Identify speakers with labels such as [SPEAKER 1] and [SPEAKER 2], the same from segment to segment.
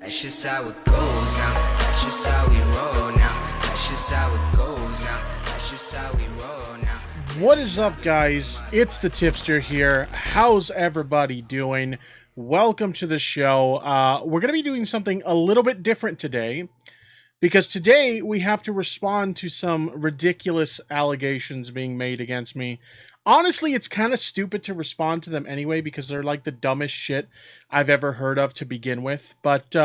[SPEAKER 1] That's just how it goes now. That's just how we roll now. That's just how it goes now. That's just how we roll now.
[SPEAKER 2] What is up, guys? It's the Tipster here. How's everybody doing? Welcome to the show. We're going to be doing something a little bit different today, because today we have to respond to some ridiculous allegations being made against me. Honestly, it's kind of stupid to respond to them anyway, because they're like the dumbest shit I've ever heard of to begin with. But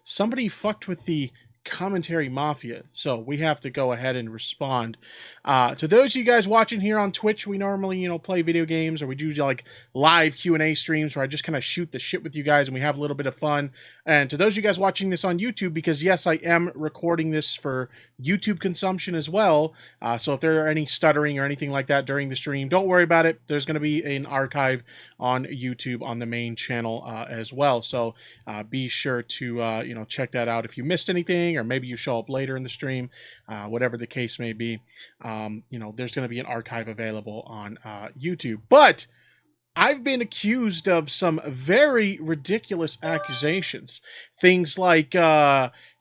[SPEAKER 2] somebody fucked with the commentary mafia, so we have to go ahead and respond. To those of you guys watching here on Twitch, we normally, play video games, or we do like live Q&A streams where I just kind of shoot the shit with you guys and we have a little bit of fun. And to those of you guys watching this on YouTube, because yes, I am recording this for YouTube consumption as well, so if there are any stuttering or anything like that during the stream, don't worry about it. There's going to be an archive on YouTube on the main channel as well, so be sure to check that out if you missed anything, or maybe you show up later in the stream, whatever the case may be. There's going to be an archive available on YouTube. But I've been accused of some very ridiculous accusations. Things like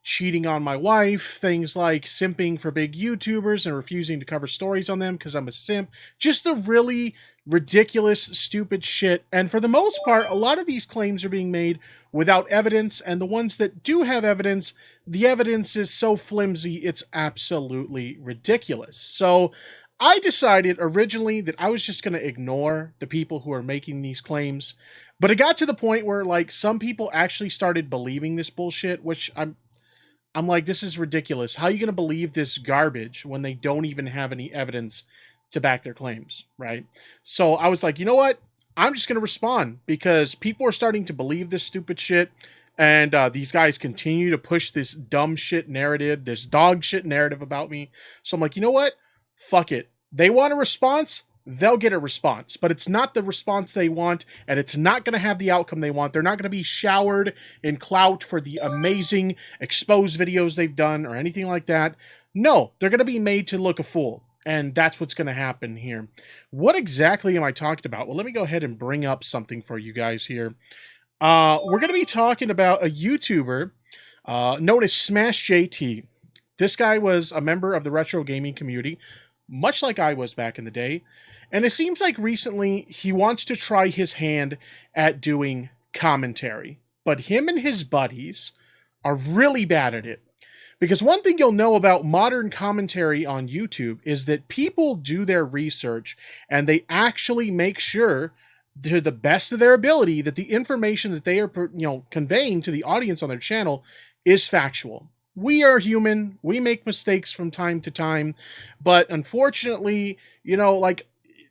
[SPEAKER 2] cheating on my wife, things like simping for big YouTubers and refusing to cover stories on them because I'm a simp. Just the really ridiculous, stupid shit. And for the most part, a lot of these claims are being made without evidence, and the ones that do have evidence, the evidence is so flimsy, it's absolutely ridiculous. So I decided originally that I was just going to ignore the people who are making these claims, but it got to the point where like some people actually started believing this bullshit, which I'm like, this is ridiculous. How are you going to believe this garbage when they don't even have any evidence to back their claims, right? So I was like, you know what? I'm just going to respond, because people are starting to believe this stupid shit, and these guys continue to push this dumb shit narrative, this dog shit narrative about me. So I'm like, you know what? Fuck it. They want a response, they'll get a response, but it's not the response they want, and it's not going to have the outcome they want. They're not going to be showered in clout for the amazing exposed videos they've done or anything like that. No, they're going to be made to look a fool. And that's what's going to happen here. What exactly am I talking about? Well, let me go ahead and bring up something for you guys here. We're going to be talking about a YouTuber known as Smash JT. This guy was a member of the retro gaming community, much like I was back in the day. And it seems like recently he wants to try his hand at doing commentary. But him and his buddies are really bad at it. Because one thing you'll know about modern commentary on YouTube is that people do their research and they actually make sure, to the best of their ability, that the information that they are, conveying to the audience on their channel is factual. We are human. We make mistakes from time to time, but unfortunately,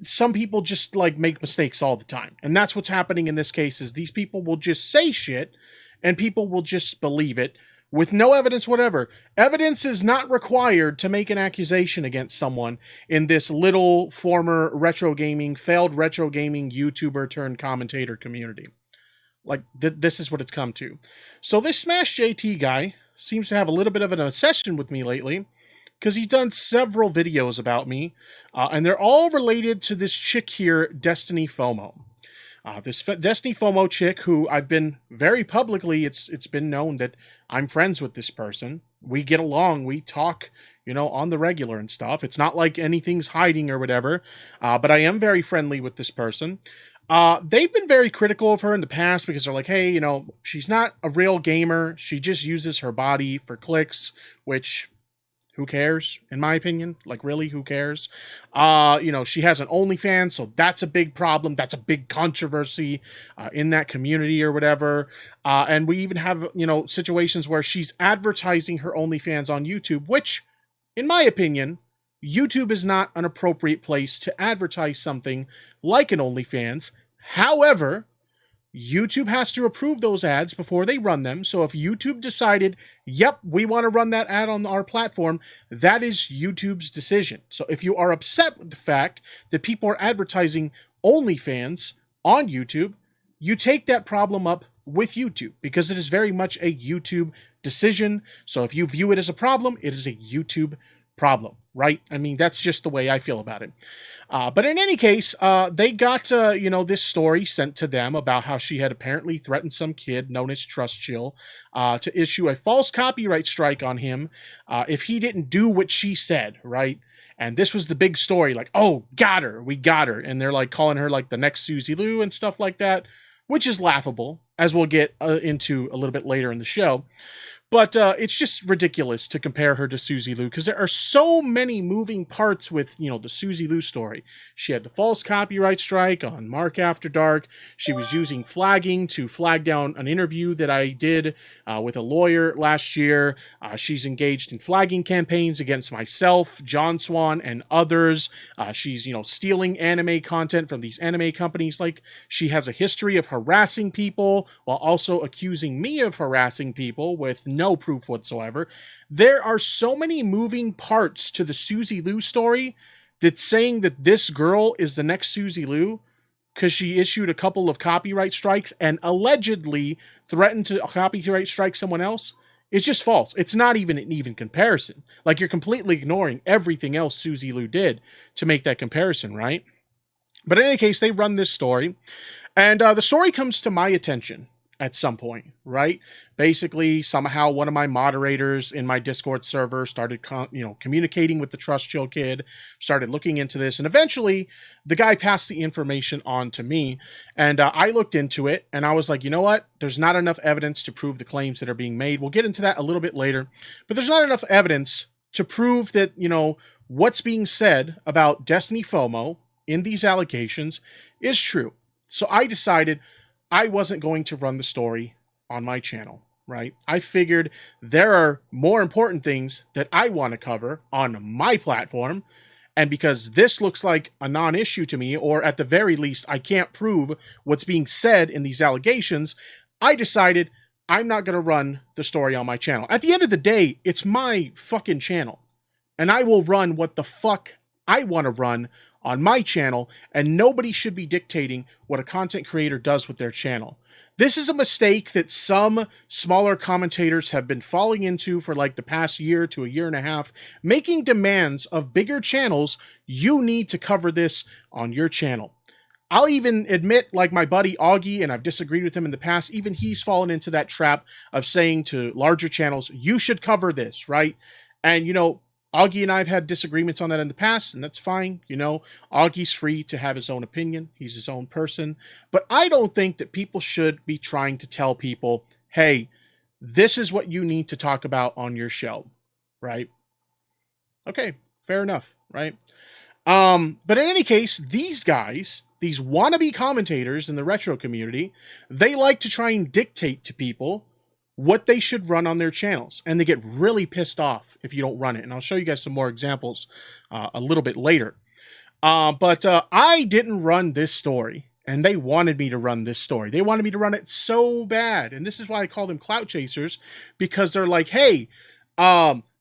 [SPEAKER 2] some people just make mistakes all the time. And that's what's happening in this case, is these people will just say shit and people will just believe it, with no evidence whatever. Evidence is not required to make an accusation against someone in this little former failed retro gaming YouTuber turned commentator community. This is what it's come to. So this Smash JT guy seems to have a little bit of an obsession with me lately, because he's done several videos about me, and they're all related to this chick here, Destiny FOMO. This Destiny FOMO chick, who I've been very publicly, it's been known that I'm friends with this person. We get along, we talk, on the regular and stuff. It's not like anything's hiding or whatever, but I am very friendly with this person. They've been very critical of her in the past, because they're like, hey, she's not a real gamer. She just uses her body for clicks, which, who cares, in my opinion? Really, who cares? She has an OnlyFans, so that's a big problem. That's a big controversy in that community or whatever. And we even have, situations where she's advertising her OnlyFans on YouTube, which, in my opinion, YouTube is not an appropriate place to advertise something like an OnlyFans. However, YouTube has to approve those ads before they run them. So if YouTube decided, yep, we want to run that ad on our platform, that is YouTube's decision. So if you are upset with the fact that people are advertising OnlyFans on YouTube, you take that problem up with YouTube, because it is very much a YouTube decision. So if you view it as a problem, it is a YouTube problem, right? I mean, that's just the way I feel about it. But in any case, they got, this story sent to them about how she had apparently threatened some kid known as Trust Chill to issue a false copyright strike on him if he didn't do what she said, right? And this was the big story, like, oh, got her, we got her. And they're like calling her like the next Susie Lou and stuff like that, which is laughable, as we'll get into a little bit later in the show. But it's just ridiculous to compare her to Susie Lou because there are so many moving parts with, the Susie Lou story. She had the false copyright strike on Mark After Dark. She was using flagging to flag down an interview that I did with a lawyer last year. She's engaged in flagging campaigns against myself, John Swan, and others. She's, stealing anime content from these anime companies. Like, she has a history of harassing people while also accusing me of harassing people with no proof whatsoever. There are so many moving parts to the Susie Lou story that saying that this girl is the next Susie Lou because she issued a couple of copyright strikes and allegedly threatened to copyright strike someone else is just false. It's not even an even comparison. Like, you're completely ignoring everything else Susie Lou did to make that comparison, right? But in any case, they run this story, and the story comes to my attention at some point, right? Basically, somehow one of my moderators in my Discord server started, communicating with the Trust Chill kid, started looking into this, and eventually the guy passed the information on to me, and I looked into it, and I was like, you know what? There's not enough evidence to prove the claims that are being made. We'll get into that a little bit later, but there's not enough evidence to prove that, what's being said about Destiny FOMO in these allegations is true. So I decided I wasn't going to run the story on my channel, right? I figured there are more important things that I want to cover on my platform, and because this looks like a non-issue to me, or at the very least, I can't prove what's being said in these allegations, I decided I'm not going to run the story on my channel. At the end of the day, it's my fucking channel, and I will run what the fuck I want to run on my channel, and nobody should be dictating what a content creator does with their channel. This is a mistake that some smaller commentators have been falling into for like the past year to a year and a half, making demands of bigger channels. You need to cover this on your channel. I'll even admit, like my buddy Augie, and I've disagreed with him in the past, even he's fallen into that trap of saying to larger channels, you should cover this, right? And, Augie and I have had disagreements on that in the past, and that's fine. Augie's free to have his own opinion. He's his own person. But I don't think that people should be trying to tell people, hey, this is what you need to talk about on your show, right? Okay, fair enough, right? But in any case, these guys, these wannabe commentators in the retro community, they like to try and dictate to people what they should run on their channels, and they get really pissed off if you don't run it. And I'll show you guys some more examples a little bit later. But I didn't run this story, and they wanted me to run this story. They wanted me to run it so bad, and this is why I call them clout chasers, because they're like, hey,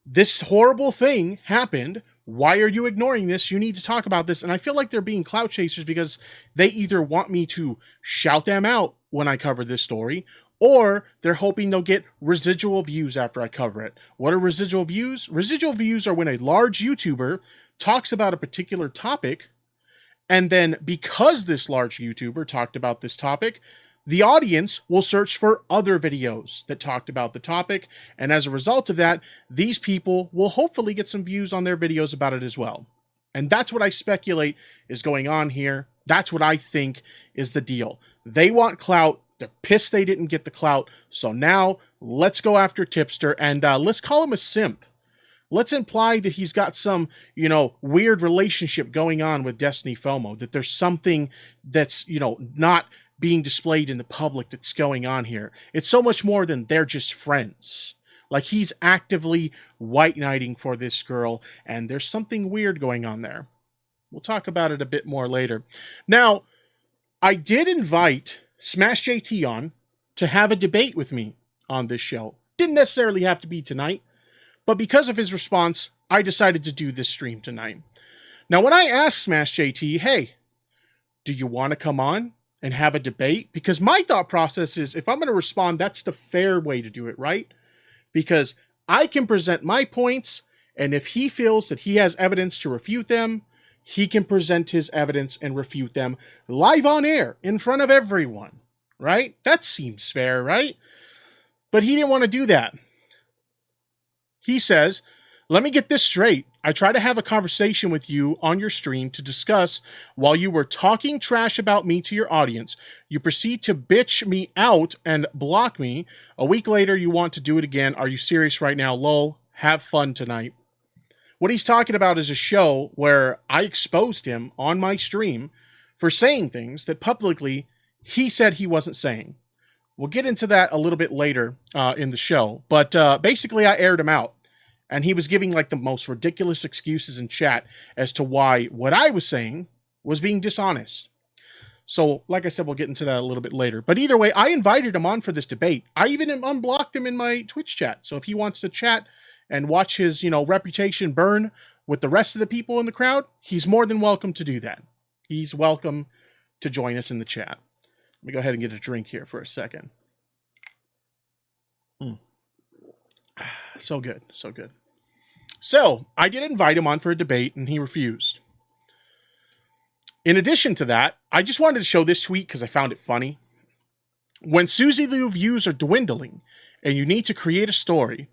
[SPEAKER 2] this horrible thing happened. Why are you ignoring this? You need to talk about this. And I feel like they're being clout chasers because they either want me to shout them out when I cover this story, or they're hoping they'll get residual views after I cover it. What are residual views? Residual views are when a large YouTuber talks about a particular topic, and then because this large YouTuber talked about this topic, the audience will search for other videos that talked about the topic, and as a result of that, these people will hopefully get some views on their videos about it as well. And that's what I speculate is going on here. That's what I think is the deal. They want clout. They're pissed they didn't get the clout. So now let's go after Tipster, and let's call him a simp. Let's imply that he's got some, weird relationship going on with Destiny FOMO, that there's something that's, not being displayed in the public that's going on here. It's so much more than they're just friends. Like, he's actively white knighting for this girl, and there's something weird going on there. We'll talk about it a bit more later. Now, I did invite Smash JT on to have a debate with me on this show. Didn't necessarily have to be tonight, but because of his response, I decided to do this stream tonight. Now, when I asked Smash JT, hey, do you want to come on and have a debate? Because my thought process is, if I'm going to respond, that's the fair way to do it, right? Because I can present my points, And if he feels that he has evidence to refute them, he can present his evidence and refute them live on air in front of everyone, right? That seems fair, right? But he didn't want to do that. He says, let me get this straight. I tried to have a conversation with you on your stream to discuss while you were talking trash about me to your audience. You proceed to bitch me out and block me. A week later, you want to do it again. Are you serious right now? Lol. Have fun tonight. What he's talking about is a show where I exposed him on my stream for saying things that publicly he said he wasn't saying. We'll get into that a little bit later in the show. But basically, I aired him out. And he was giving like the most ridiculous excuses in chat as to why what I was saying was being dishonest. So, like I said, we'll get into that a little bit later. But either way, I invited him on for this debate. I even unblocked him in my Twitch chat. So if he wants to chat and watch his, reputation burn with the rest of the people in the crowd, he's more than welcome to do that. He's welcome to join us in the chat. Let me go ahead and get a drink here for a second. So good, so good. So, I did invite him on for a debate, and he refused. In addition to that, I just wanted to show this tweet because I found it funny. When Susie Liu views are dwindling, and you need to create a story,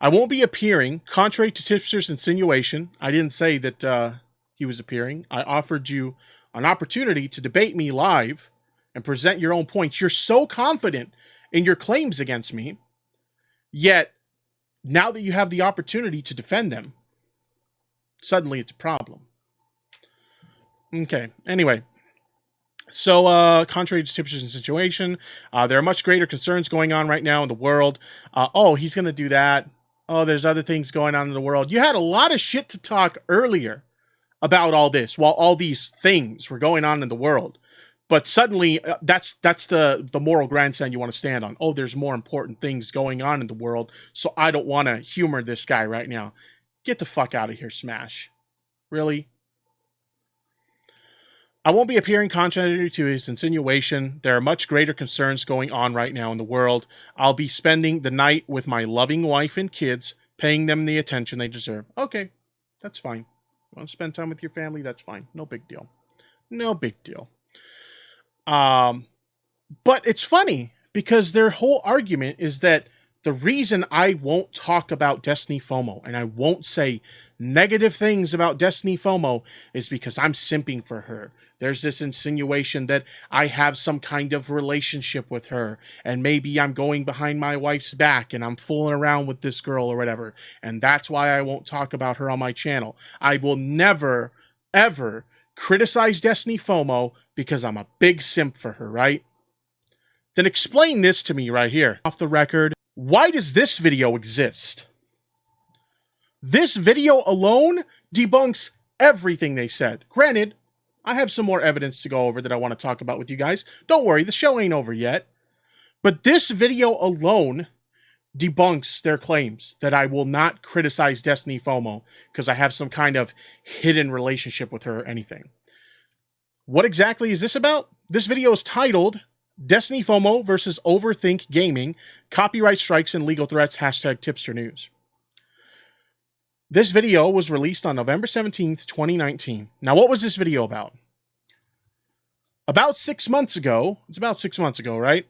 [SPEAKER 2] I won't be appearing, contrary to Tipster's insinuation. I didn't say that he was appearing. I offered you an opportunity to debate me live and present your own points. You're so confident in your claims against me, yet now that you have the opportunity to defend them, suddenly it's a problem. Okay, anyway. So, contrary to Tipster's situation, there are much greater concerns going on right now in the world. He's going to do that. Oh, there's other things going on in the world. You had a lot of shit to talk earlier about all this while all these things were going on in the world. But suddenly, that's the moral grandstand you want to stand on. Oh, there's more important things going on in the world, so I don't want to humor this guy right now. Get the fuck out of here, Smash. Really? I won't be appearing contrary to his insinuation. There are much greater concerns going on right now in the world. I'll be spending the night with my loving wife and kids, paying them the attention they deserve. Okay, that's fine. You want to spend time with your family? That's fine. No big deal. No big deal. But it's funny because their whole argument is that the reason I won't talk about Destiny FOMO and I won't say negative things about Destiny FOMO is because I'm simping for her. There's this insinuation that I have some kind of relationship with her and maybe I'm going behind my wife's back and I'm fooling around with this girl or whatever. And that's why I won't talk about her on my channel. I will never, ever criticize Destiny FOMO because I'm a big simp for her, right? Then explain this to me right here. Off the record, why does this video exist? This video alone debunks everything they said. Granted, I have some more evidence to go over that I want to talk about with you guys. Don't worry, the show ain't over yet. But this video alone debunks their claims that I will not criticize Destiny FOMO because I have some kind of hidden relationship with her or anything. What exactly is this about? This video is titled Destiny FOMO versus Overthink Gaming, Copyright Strikes and Legal Threats, #Tipster News. This video was released on November 17th, 2019. Now, what was this video about? About 6 months ago, it's about 6 months ago, right?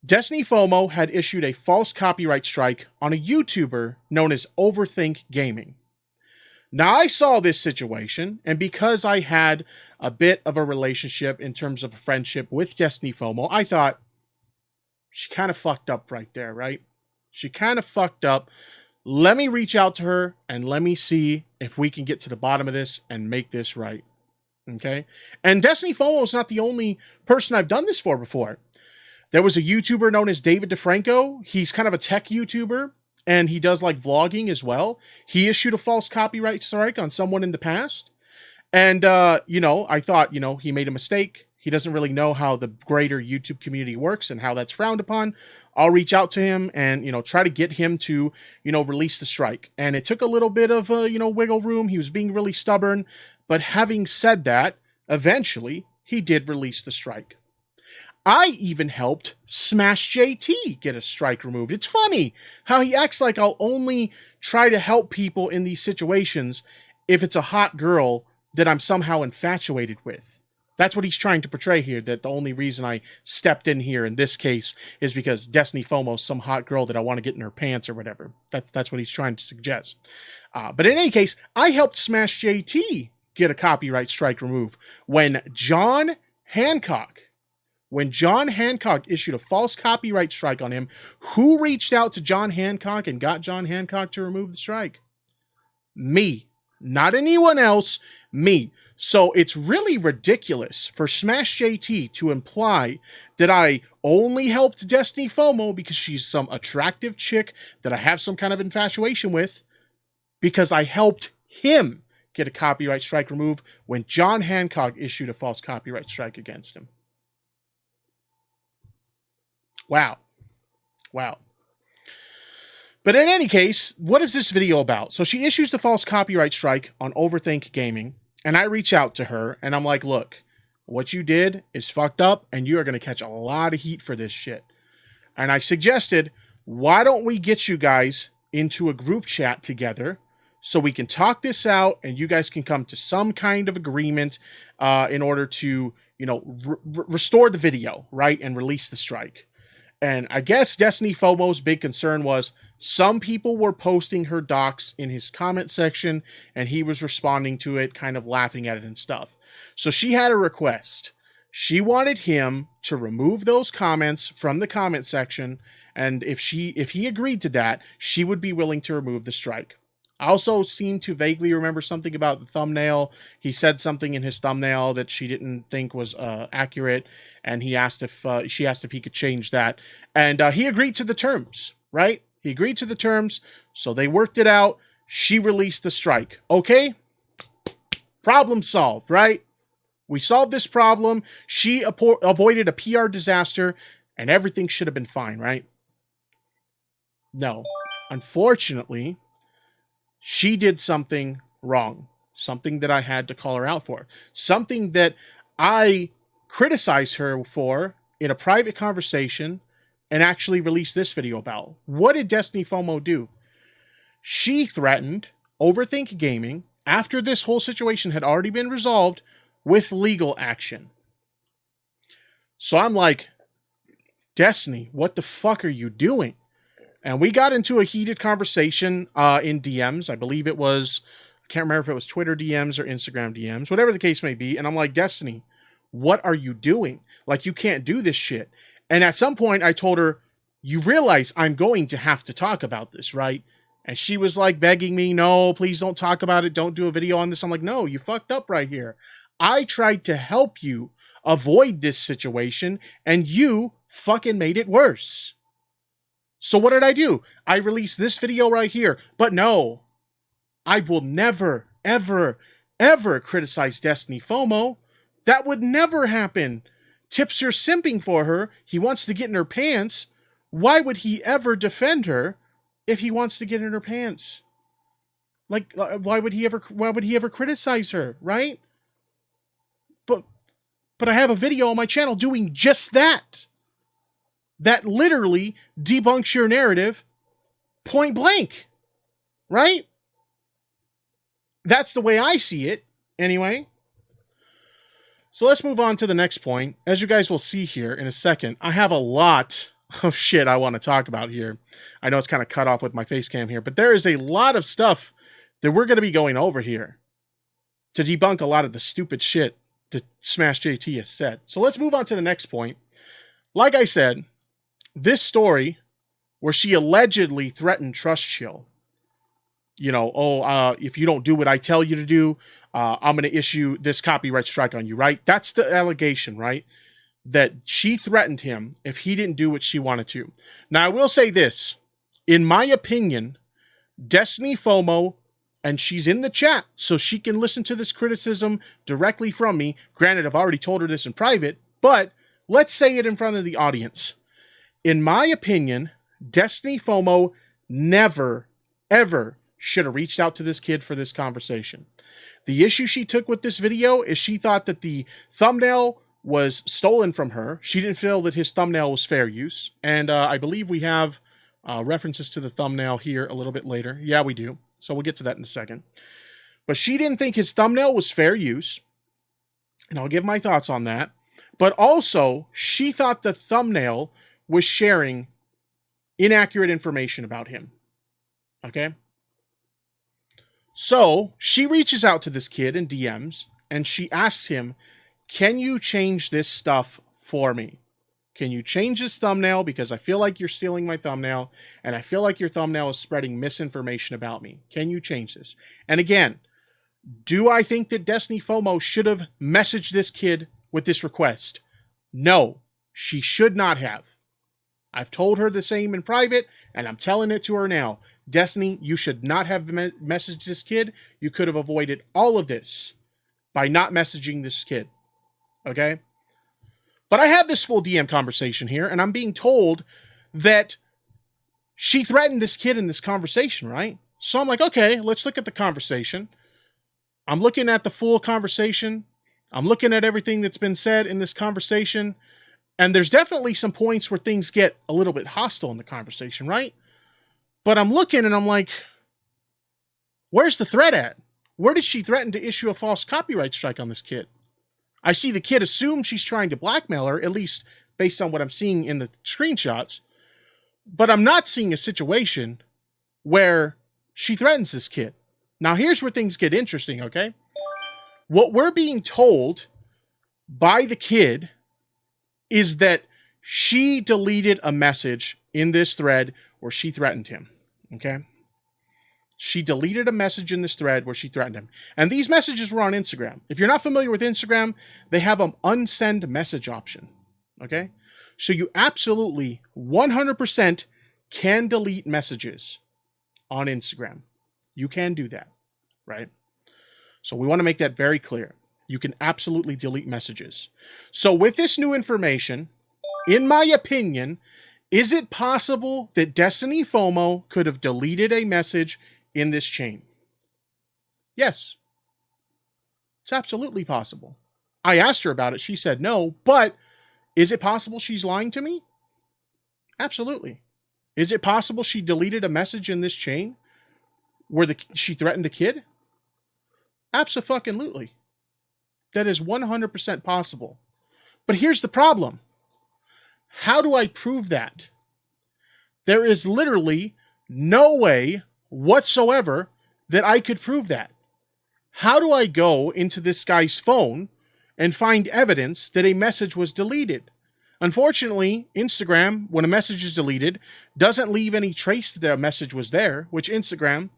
[SPEAKER 2] Destiny FOMO had issued a false copyright strike on a YouTuber known as Overthink Gaming. Now, I saw this situation, and because I had a bit of a relationship in terms of a friendship with Destiny FOMO, I thought, she kind of fucked up right there, right? She kind of fucked up. Let me reach out to her, and let me see if we can get to the bottom of this and make this right, okay? And Destiny FOMO is not the only person I've done this for before. There was a YouTuber known as David DeFranco. He's kind of a tech YouTuber. And he does like vlogging as well. He issued a false copyright strike on someone in the past. And, I thought, he made a mistake. He doesn't really know how the greater YouTube community works and how that's frowned upon. I'll reach out to him and, try to get him to, release the strike. And it took a little bit of, wiggle room. He was being really stubborn. But having said that, eventually he did release the strike. I even helped Smash JT get a strike removed. It's funny how he acts like I'll only try to help people in these situations if it's a hot girl that I'm somehow infatuated with. That's what he's trying to portray here, that the only reason I stepped in here in this case is because Destiny FOMO's some hot girl that I want to get in her pants or whatever. That's what he's trying to suggest. But in any case, I helped Smash JT get a copyright strike removed when John Hancock issued a false copyright strike on him. Who reached out to John Hancock and got John Hancock to remove the strike? Me. Not anyone else. Me. So it's really ridiculous for Smash JT to imply that I only helped Destiny FOMO because she's some attractive chick that I have some kind of infatuation with, because I helped him get a copyright strike removed when John Hancock issued a false copyright strike against him. Wow. Wow. But in any case, what is this video about? So she issues the false copyright strike on Overthink Gaming, and I reach out to her, and I'm like, look, what you did is fucked up, and you are going to catch a lot of heat for this shit. And I suggested, why don't we get you guys into a group chat together so we can talk this out, and you guys can come to some kind of agreement in order to, you know, restore the video, right, and release the strike. And I guess Destiny FOMO's big concern was some people were posting her docs in his comment section, and he was responding to it, kind of laughing at it and stuff. So she had a request. She wanted him to remove those comments from the comment section, and if he agreed to that, she would be willing to remove the strike. I also seem to vaguely remember something about the thumbnail. He said something in his thumbnail that she didn't think was accurate, and she asked if he could change that, and he agreed to the terms, right? He agreed to the terms, so they worked it out. She released the strike. Okay? Problem solved, right? We solved this problem. She avoided a PR disaster, and everything should have been fine, right? No. Unfortunately, she did something wrong. Something that I had to call her out for. Something that I criticized her for in a private conversation and actually released this video about. What did Destiny FOMO do? She threatened Overthink Gaming, after this whole situation had already been resolved, with legal action. So I'm like, Destiny, what the fuck are you doing? And we got into a heated conversation in DMs. I believe it was, I can't remember if it was Twitter DMs or Instagram DMs, whatever the case may be. And I'm like, Destiny, what are you doing? Like, you can't do this shit. And at some point I told her, you realize I'm going to have to talk about this, right? And she was like begging me, no, please don't talk about it. Don't do a video on this. I'm like, no, you fucked up right here. I tried to help you avoid this situation, and you fucking made it worse. So what did I do? I released this video right here. But no, I will never, ever, ever criticize Destiny FOMO. That would never happen. Tipster simping for her. He wants to get in her pants. Why would he ever defend her if he wants to get in her pants? Like, why would he ever criticize her, right? But I have a video on my channel doing just that. That literally debunks your narrative point blank, right? That's the way I see it, anyway. So let's move on to the next point. As you guys will see here in a second, I have a lot of shit I want to talk about here. I know it's kind of cut off with my face cam here, but there is a lot of stuff that we're going to be going over here to debunk a lot of the stupid shit that Smash JT has said. So let's move on to the next point. Like I said, this story where she allegedly threatened Trust Chill, you know, if you don't do what I tell you to do, I'm going to issue this copyright strike on you, right? That's the allegation, right? That she threatened him if he didn't do what she wanted to. Now, I will say this. In my opinion, Destiny FOMO, and she's in the chat, so she can listen to this criticism directly from me. Granted, I've already told her this in private, but let's say it in front of the audience. In my opinion, Destiny FOMO never, ever should have reached out to this kid for this conversation. The issue she took with this video is she thought that the thumbnail was stolen from her. She didn't feel that his thumbnail was fair use. And I believe we have references to the thumbnail here a little bit later. Yeah, we do. So we'll get to that in a second. But she didn't think his thumbnail was fair use. And I'll give my thoughts on that. But also, she thought the thumbnail was sharing inaccurate information about him. Okay? So, she reaches out to this kid in DMs, and she asks him, can you change this stuff for me? Can you change this thumbnail? Because I feel like you're stealing my thumbnail, and I feel like your thumbnail is spreading misinformation about me. Can you change this? And again, do I think that Destiny FOMO should have messaged this kid with this request? No, she should not have. I've told her the same in private, and I'm telling it to her now. Destiny, you should not have messaged this kid. You could have avoided all of this by not messaging this kid. Okay? But I have this full DM conversation here, and I'm being told that she threatened this kid in this conversation, right? So I'm like, okay, let's look at the conversation. I'm looking at the full conversation. I'm looking at everything that's been said in this conversation. And there's definitely some points where things get a little bit hostile in the conversation, right? But I'm looking and I'm like, where's the threat at? Where did she threaten to issue a false copyright strike on this kid? I see the kid assume she's trying to blackmail her, at least based on what I'm seeing in the screenshots. But I'm not seeing a situation where she threatens this kid. Now, here's where things get interesting, okay? What we're being told by the kid is that she deleted a message in this thread where she threatened him, okay? She deleted a message in this thread where she threatened him. And these messages were on Instagram. If you're not familiar with Instagram, they have an unsend message option, okay? So you absolutely 100% can delete messages on Instagram. You can do that, right? So we want to make that very clear. You can absolutely delete messages. So with this new information, in my opinion, is it possible that Destiny FOMO could have deleted a message in this chain? Yes. It's absolutely possible. I asked her about it. She said no, but is it possible she's lying to me? Absolutely. Is it possible she deleted a message in this chain where she threatened the kid? Abso-fucking-lutely. That is 100% possible. But here's the problem. How do I prove that? There is literally no way whatsoever that I could prove that. How do I go into this guy's phone and find evidence that a message was deleted? Unfortunately, Instagram, when a message is deleted, doesn't leave any trace that the message was there, which Instagram,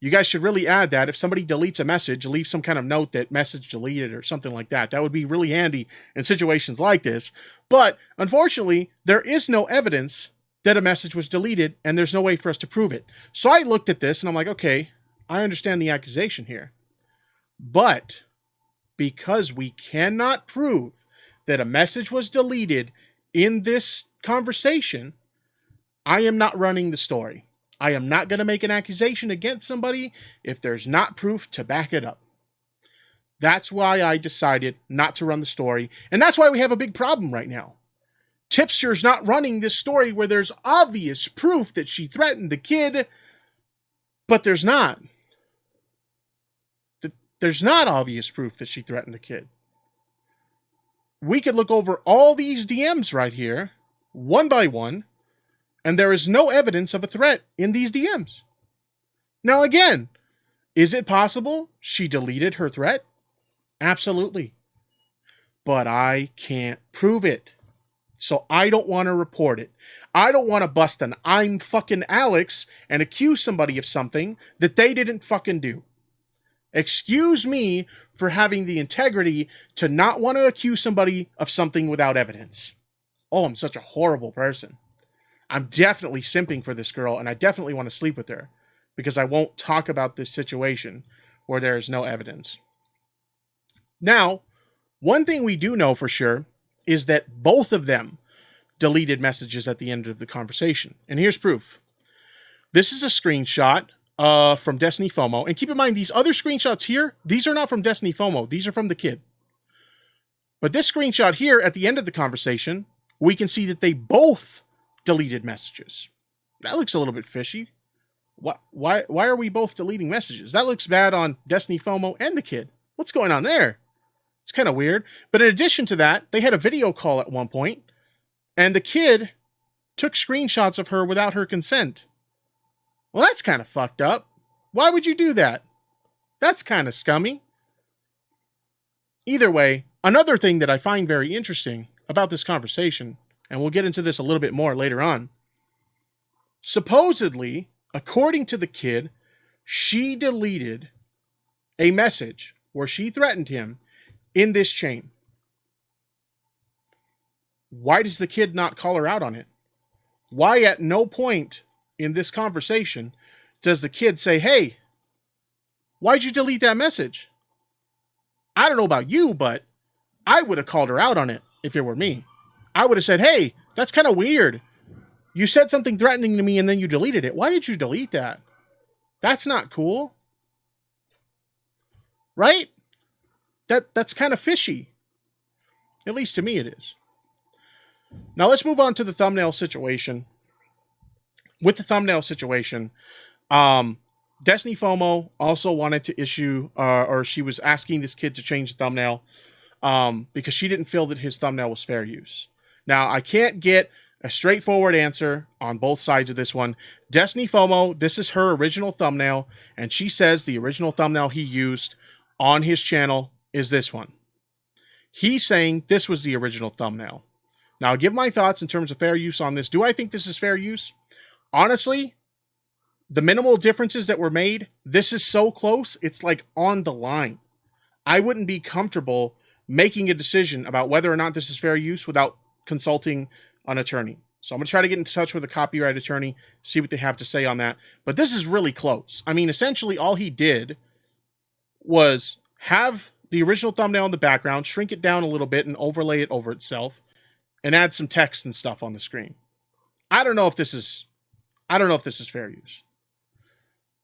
[SPEAKER 2] you guys should really add that. If somebody deletes a message, leave some kind of note that message deleted or something like that. That would be really handy in situations like this. But unfortunately, there is no evidence that a message was deleted, and there's no way for us to prove it. So I looked at this and I'm like, okay, I understand the accusation here. But because we cannot prove that a message was deleted in this conversation, I am not running the story. I am not going to make an accusation against somebody if there's not proof to back it up. That's why I decided not to run the story. And that's why we have a big problem right now. Tipster's not running this story where there's obvious proof that she threatened the kid, but there's not. There's not obvious proof that she threatened the kid. We could look over all these DMs right here, one by one, and there is no evidence of a threat in these DMs. Now again, is it possible she deleted her threat? Absolutely. But I can't prove it. So I don't want to report it. I don't want to bust an I'm fucking Alex and accuse somebody of something that they didn't fucking do. Excuse me for having the integrity to not want to accuse somebody of something without evidence. Oh, I'm such a horrible person. I'm definitely simping for this girl, and I definitely want to sleep with her because I won't talk about this situation where there is no evidence. Now, one thing we do know for sure is that both of them deleted messages at the end of the conversation. And here's proof. This is a screenshot from Destiny FOMO. And keep in mind, these other screenshots here, these are not from Destiny FOMO. These are from the kid. But this screenshot here at the end of the conversation, we can see that they both deleted messages. That looks a little bit fishy. Why are we both deleting messages? That looks bad on Destiny FOMO and the kid. What's going on there? It's kind of weird. But in addition to that, they had a video call at one point, and the kid took screenshots of her without her consent. Well, that's kind of fucked up. Why would you do that? That's kind of scummy. Either way, another thing that I find very interesting about this conversation, and we'll get into this a little bit more later on, supposedly, according to the kid, she deleted a message where she threatened him in this chain. Why does the kid not call her out on it? Why at no point in this conversation does the kid say, hey, why'd you delete that message? I don't know about you, but I would have called her out on it if it were me. I would have said, hey, that's kind of weird. You said something threatening to me and then you deleted it. Why did you delete that? That's not cool. Right? That's kind of fishy. At least to me it is. Now let's move on to the thumbnail situation. With the thumbnail situation, Destiny FOMO also wanted to issue, or she was asking this kid to change the thumbnail because she didn't feel that his thumbnail was fair use. Now, I can't get a straightforward answer on both sides of this one. Destiny FOMO, this is her original thumbnail, and she says the original thumbnail he used on his channel is this one. He's saying this was the original thumbnail. Now, I'll give my thoughts in terms of fair use on this. Do I think this is fair use? Honestly, the minimal differences that were made, this is so close, it's like on the line. I wouldn't be comfortable making a decision about whether or not this is fair use without consulting an attorney. So I'm going to try to get in touch with a copyright attorney, see what they have to say on that. But this is really close. I mean, essentially all he did was have the original thumbnail in the background, shrink it down a little bit and overlay it over itself, and add some text and stuff on the screen. I don't know if this is fair use.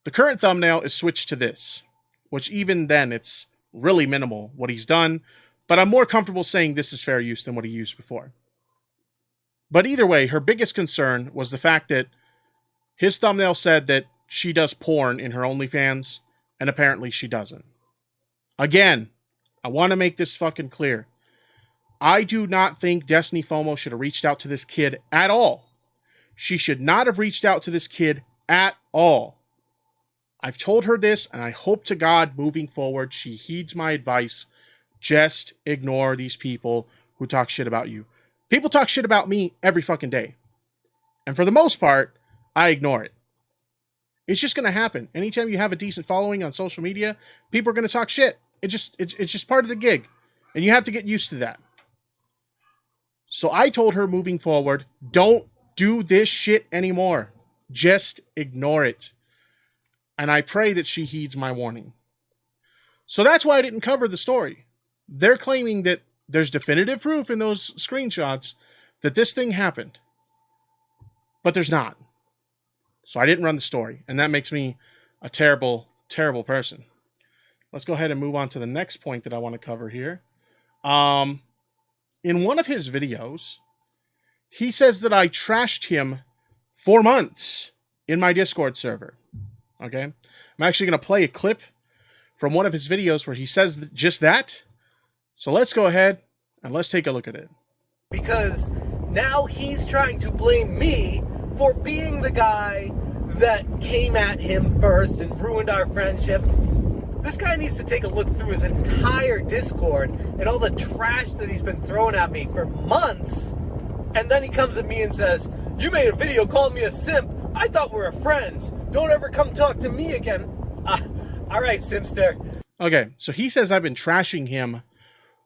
[SPEAKER 2] The current thumbnail is switched to this, which even then it's really minimal what he's done, but I'm more comfortable saying this is fair use than what he used before. But either way, her biggest concern was the fact that his thumbnail said that she does porn in her OnlyFans, and apparently she doesn't. Again, I want to make this fucking clear. I do not think Destiny FOMO should have reached out to this kid at all. She should not have reached out to this kid at all. I've told her this, and I hope to God moving forward she heeds my advice. Just ignore these people who talk shit about you. People talk shit about me every fucking day. And for the most part, I ignore it. It's just going to happen. Anytime you have a decent following on social media, people are going to talk shit. It's just part of the gig. And you have to get used to that. So I told her moving forward, don't do this shit anymore. Just ignore it. And I pray that she heeds my warning. So that's why I didn't cover the story. They're claiming that there's definitive proof in those screenshots that this thing happened. But there's not. So I didn't run the story. And that makes me a terrible, terrible person. Let's go ahead and move on to the next point that I want to cover here. In one of his videos, he says that I trashed him for months in my Discord server. Okay? I'm actually going to play a clip from one of his videos where he says just that. So let's go ahead and let's take a look at it.
[SPEAKER 3] Because now he's trying to blame me for being the guy that came at him first and ruined our friendship. This guy needs to take a look through his entire Discord and all the trash that he's been throwing at me for months. And then he comes at me and says, you made a video calling me a simp. I thought we were friends. Don't ever come talk to me again. All right, Simpster.
[SPEAKER 2] Okay, so he says I've been trashing him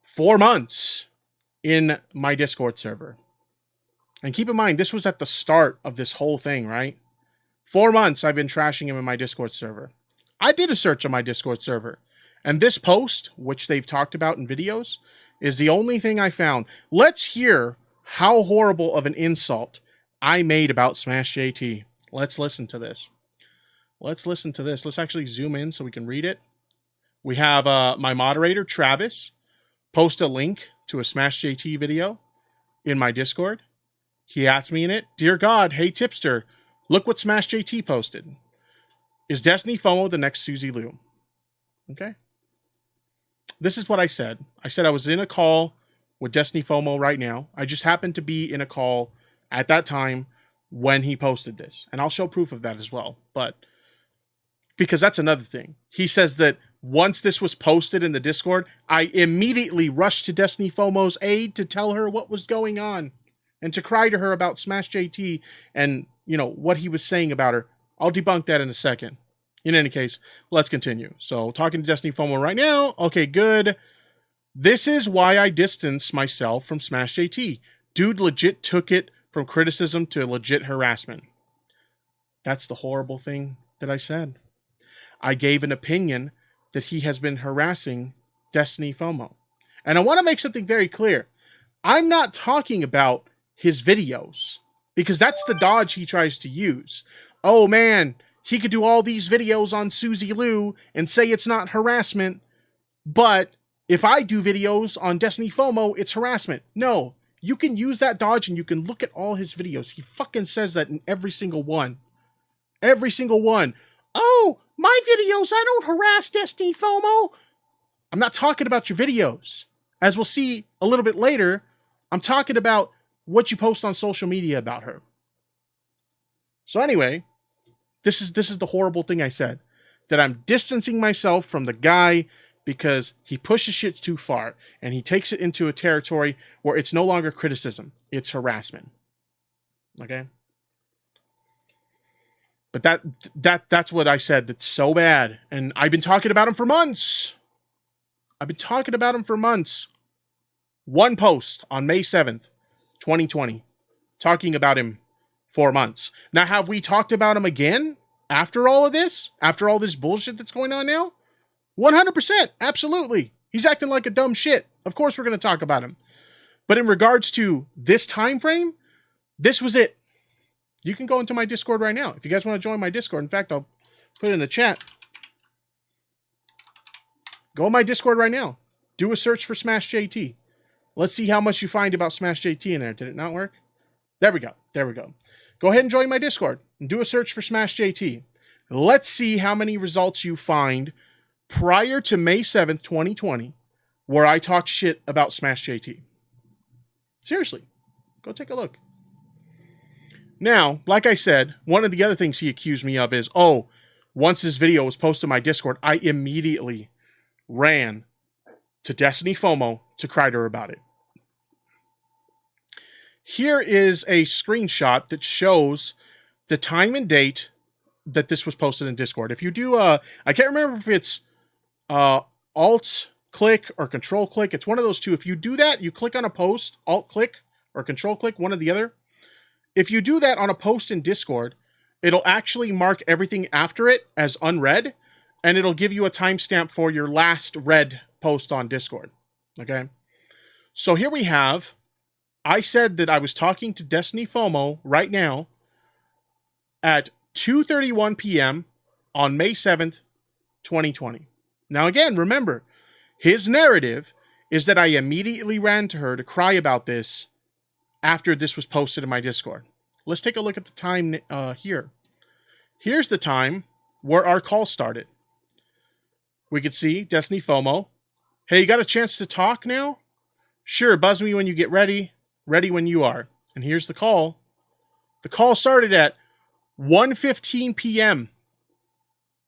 [SPEAKER 2] for months in my Discord server. And keep in mind, this was at the start of this whole thing, right? 4 months I've been trashing him in my Discord server. I did a search on my Discord server. And this post, which they've talked about in videos, is the only thing I found. Let's hear how horrible of an insult I made about Smash JT. Let's listen to this. Let's listen to this. Let's actually zoom in so we can read it. We have my moderator, Travis, post a link to a Smash JT video in my Discord. He asked me in it, "Dear God, hey Tipster, look what Smash JT posted. Is Destiny FOMO the next Suzy Liu?" Okay. This is what I said. I said I was in a call with Destiny FOMO right now. I just happened to be in a call at that time when he posted this. And I'll show proof of that as well. But because that's another thing. He says that once this was posted in the Discord, I immediately rushed to Destiny FOMO's aid to tell her what was going on and to cry to her about Smash JT and, you know, what he was saying about her. I'll debunk that in a second. In any case, let's continue. So, talking to Destiny FOMO right now. Okay, good. This is why I distanced myself from Smash JT. Dude legit took it from criticism to legit harassment. That's the horrible thing that I said. I gave an opinion that he has been harassing Destiny FOMO. And I want to make something very clear. I'm not talking about his videos, because that's the dodge he tries to use. Oh man, he could do all these videos on Suzy Liu and say it's not harassment, but if I do videos on Destiny FOMO, it's harassment. No, you can use that dodge and you can look at all his videos. He fucking says that in every single one. Every single one. Oh, my videos, I don't harass Destiny FOMO. I'm not talking about your videos. As we'll see a little bit later, I'm talking about what you post on social media about her. So anyway, this is the horrible thing I said. That I'm distancing myself from the guy because he pushes shit too far. And he takes it into a territory where it's no longer criticism. It's harassment. Okay? But that's what I said. That's so bad. And I've been talking about him for months. One post on May 7th, 2020. Talking about him for months. Now, have we talked about him again after all of this? After all this bullshit that's going on now? 100%. Absolutely. He's acting like a dumb shit. Of course we're going to talk about him. But in regards to this time frame, this was it. You can go into my Discord right now. If you guys want to join my Discord, in fact, I'll put it in the chat. Go on my Discord right now. Do a search for Smash JT. Let's see how much you find about Smash JT in there. Did it not work? There we go. There we go. Go ahead and join my Discord and do a search for Smash JT. Let's see how many results you find prior to May 7th, 2020, where I talk shit about Smash JT. Seriously. Go take a look. Now, like I said, one of the other things he accused me of is, oh, once this video was posted on my Discord, I immediately ran to Destiny FOMO to cry to her about it. Here is a screenshot that shows the time and date that this was posted in Discord. If you do, I can't remember if it's Alt click or Control click. It's one of those two. If you do that, you click on a post, Alt click or Control click, one or the other. If you do that on a post in Discord, it'll actually mark everything after it as unread, and it'll give you a timestamp for your last read post on Discord. Okay? So here we have, I said that I was talking to Destiny FOMO right now at 2:31 p.m. on May 7th, 2020. Now again, remember, his narrative is that I immediately ran to her to cry about this after this was posted in my Discord. Let's take a look at the time here. Here's the time where our call started. We could see Destiny FOMO. Hey, you got a chance to talk now? Sure, buzz me when you get ready. Ready when you are. And here's the call. The call started at 1:15 p.m.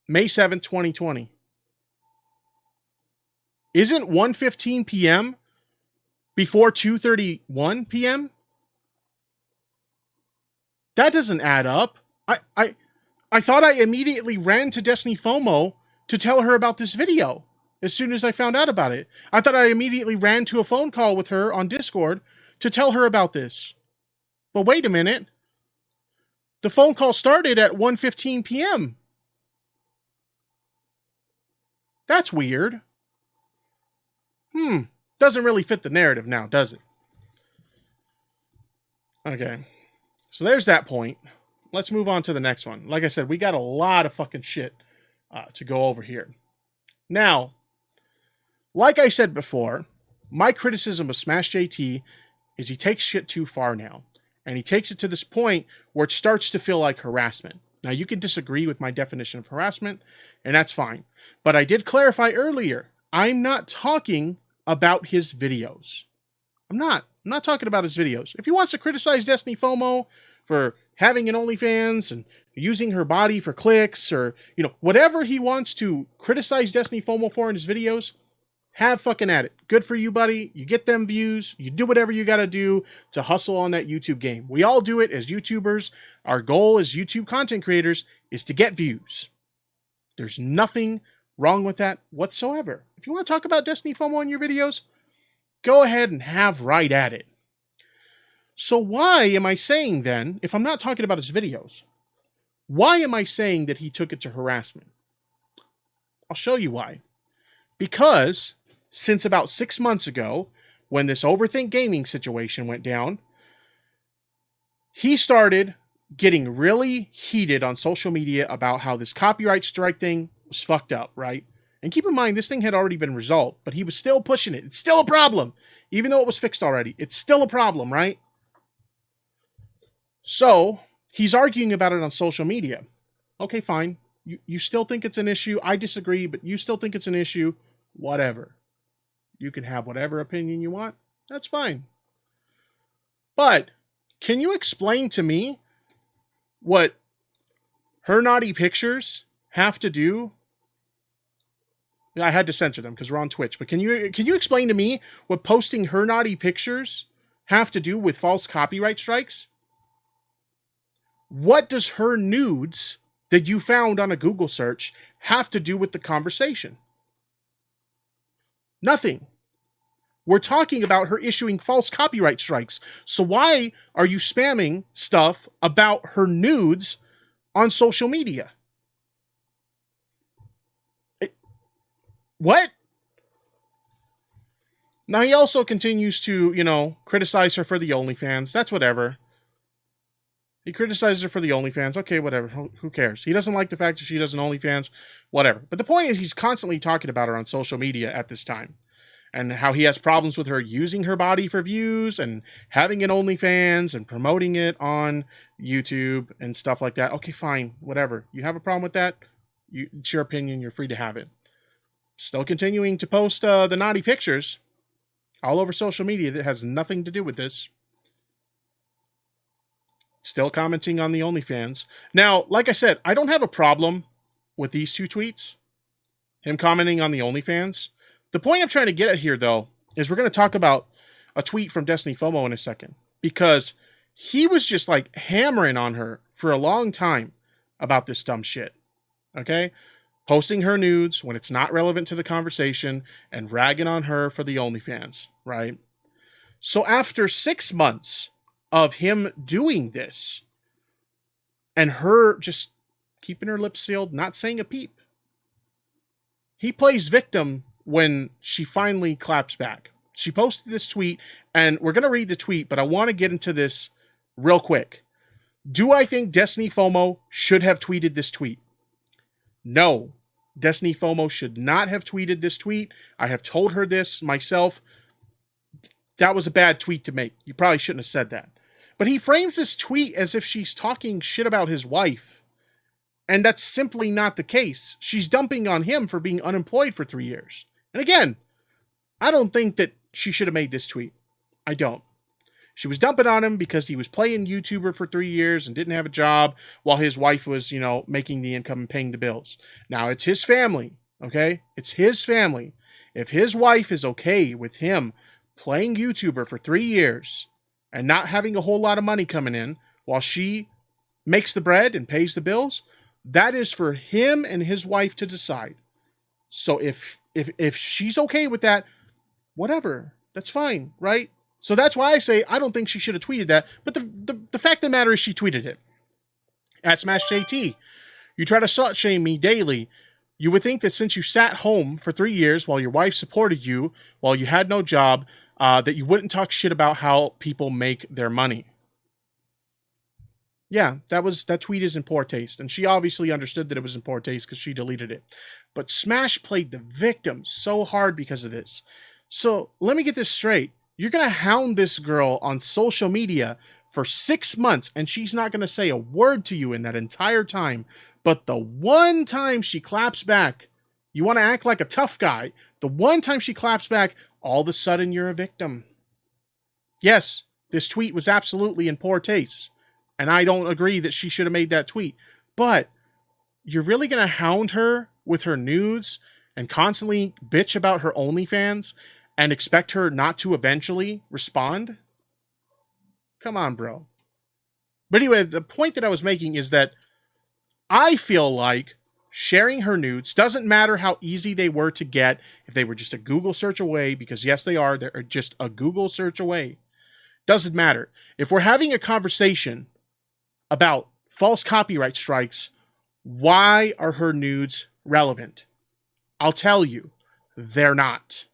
[SPEAKER 2] May 7th, 2020. Isn't 1:15 p.m. before 2:31 p.m.? That doesn't add up. I thought I immediately ran to Destiny FOMO to tell her about this video as soon as I found out about it. I thought I immediately ran to a phone call with her on Discord to tell her about this. But wait a minute. The phone call started at 1:15 p.m. That's weird. Doesn't really fit the narrative now, does it? Okay. So there's that point. Let's move on to the next one. Like I said, we got a lot of fucking shit to go over here. Now, like I said before, my criticism of Smash JT is he takes shit too far now. And he takes it to this point where it starts to feel like harassment. Now, you can disagree with my definition of harassment, and that's fine. But I did clarify earlier, I'm not talking about his videos. I'm not talking about his videos. If he wants to criticize Destiny FOMO for having an OnlyFans and using her body for clicks, or, you know, whatever he wants to criticize Destiny FOMO for in his videos, have fucking at it. Good for you, buddy. You get them views. You do whatever you got to do to hustle on that YouTube game. We all do it as YouTubers. Our goal as YouTube content creators is to get views. There's nothing wrong with that whatsoever. If you want to talk about Destiny FOMO in your videos, go ahead and have right at it. So why am I saying then, if I'm not talking about his videos, why am I saying that he took it to harassment? I'll show you why. Because since about 6 months ago, when this Overthink Gaming situation went down, he started getting really heated on social media about how this copyright strike thing was fucked up, right? And keep in mind, this thing had already been resolved, but he was still pushing it. It's still a problem. Even though it was fixed already, it's still a problem, right? So, he's arguing about it on social media. Okay, fine. You still think it's an issue. I disagree, but you still think it's an issue. Whatever. You can have whatever opinion you want. That's fine. But can you explain to me what her naughty pictures have to do? I had to censor them because we're on Twitch. But can you explain to me what posting her naughty pictures have to do with false copyright strikes? What does her nudes that you found on a Google search have to do with the conversation? Nothing. We're talking about her issuing false copyright strikes. So why are you spamming stuff about her nudes on social media? What? Now he also continues to, you know, criticize her for the OnlyFans. That's whatever. He criticizes her for the OnlyFans. Okay, whatever. Who cares? He doesn't like the fact that she does an OnlyFans. Whatever. But the point is, he's constantly talking about her on social media at this time. And how he has problems with her using her body for views and having an OnlyFans and promoting it on YouTube and stuff like that. Okay, fine. Whatever. You have a problem with that? It's your opinion. You're free to have it. Still continuing to post the naughty pictures all over social media that has nothing to do with this. Still commenting on the OnlyFans. Now, like I said, I don't have a problem with these two tweets. Him commenting on the OnlyFans. The point I'm trying to get at here, though, is we're going to talk about a tweet from Destiny FOMO in a second. Because he was just, like, hammering on her for a long time about this dumb shit. Okay? Posting her nudes when it's not relevant to the conversation and ragging on her for the OnlyFans, right? So after 6 months of him doing this and her just keeping her lips sealed, not saying a peep, he plays victim when she finally claps back. She posted this tweet, and we're going to read the tweet, but I want to get into this real quick. Do I think Destiny FOMO should have tweeted this tweet? No. Destiny FOMO should not have tweeted this tweet. I have told her this myself. That was a bad tweet to make. You probably shouldn't have said that. But he frames this tweet as if she's talking shit about his wife. And that's simply not the case. She's dumping on him for being unemployed for 3 years. And again, I don't think that she should have made this tweet. I don't. She was dumping on him because he was playing YouTuber for 3 years and didn't have a job while his wife was, you know, making the income and paying the bills. Now, it's his family, okay? It's his family. If his wife is okay with him playing YouTuber for 3 years and not having a whole lot of money coming in while she makes the bread and pays the bills, that is for him and his wife to decide. So if she's okay with that, whatever, that's fine, right? So that's why I say I don't think she should have tweeted that. But the fact of the matter is she tweeted it. At Smash JT, you try to slut shame me daily. You would think that since you sat home for 3 years while your wife supported you, while you had no job, that you wouldn't talk shit about how people make their money. Yeah, that tweet is in poor taste. And she obviously understood that it was in poor taste because she deleted it. But Smash played the victim so hard because of this. So let me get this straight. You're going to hound this girl on social media for 6 months, and she's not going to say a word to you in that entire time. But the one time she claps back, you want to act like a tough guy. The one time she claps back, all of a sudden you're a victim. Yes, this tweet was absolutely in poor taste, and I don't agree that she should have made that tweet. But you're really going to hound her with her nudes and constantly bitch about her OnlyFans and expect her not to eventually respond? Come on, bro. But anyway, the point that I was making is that I feel like sharing her nudes, doesn't matter how easy they were to get, if they were just a Google search away, because yes, they're just a Google search away. Doesn't matter. If we're having a conversation about false copyright strikes, why are her nudes relevant? I'll tell you, they're not.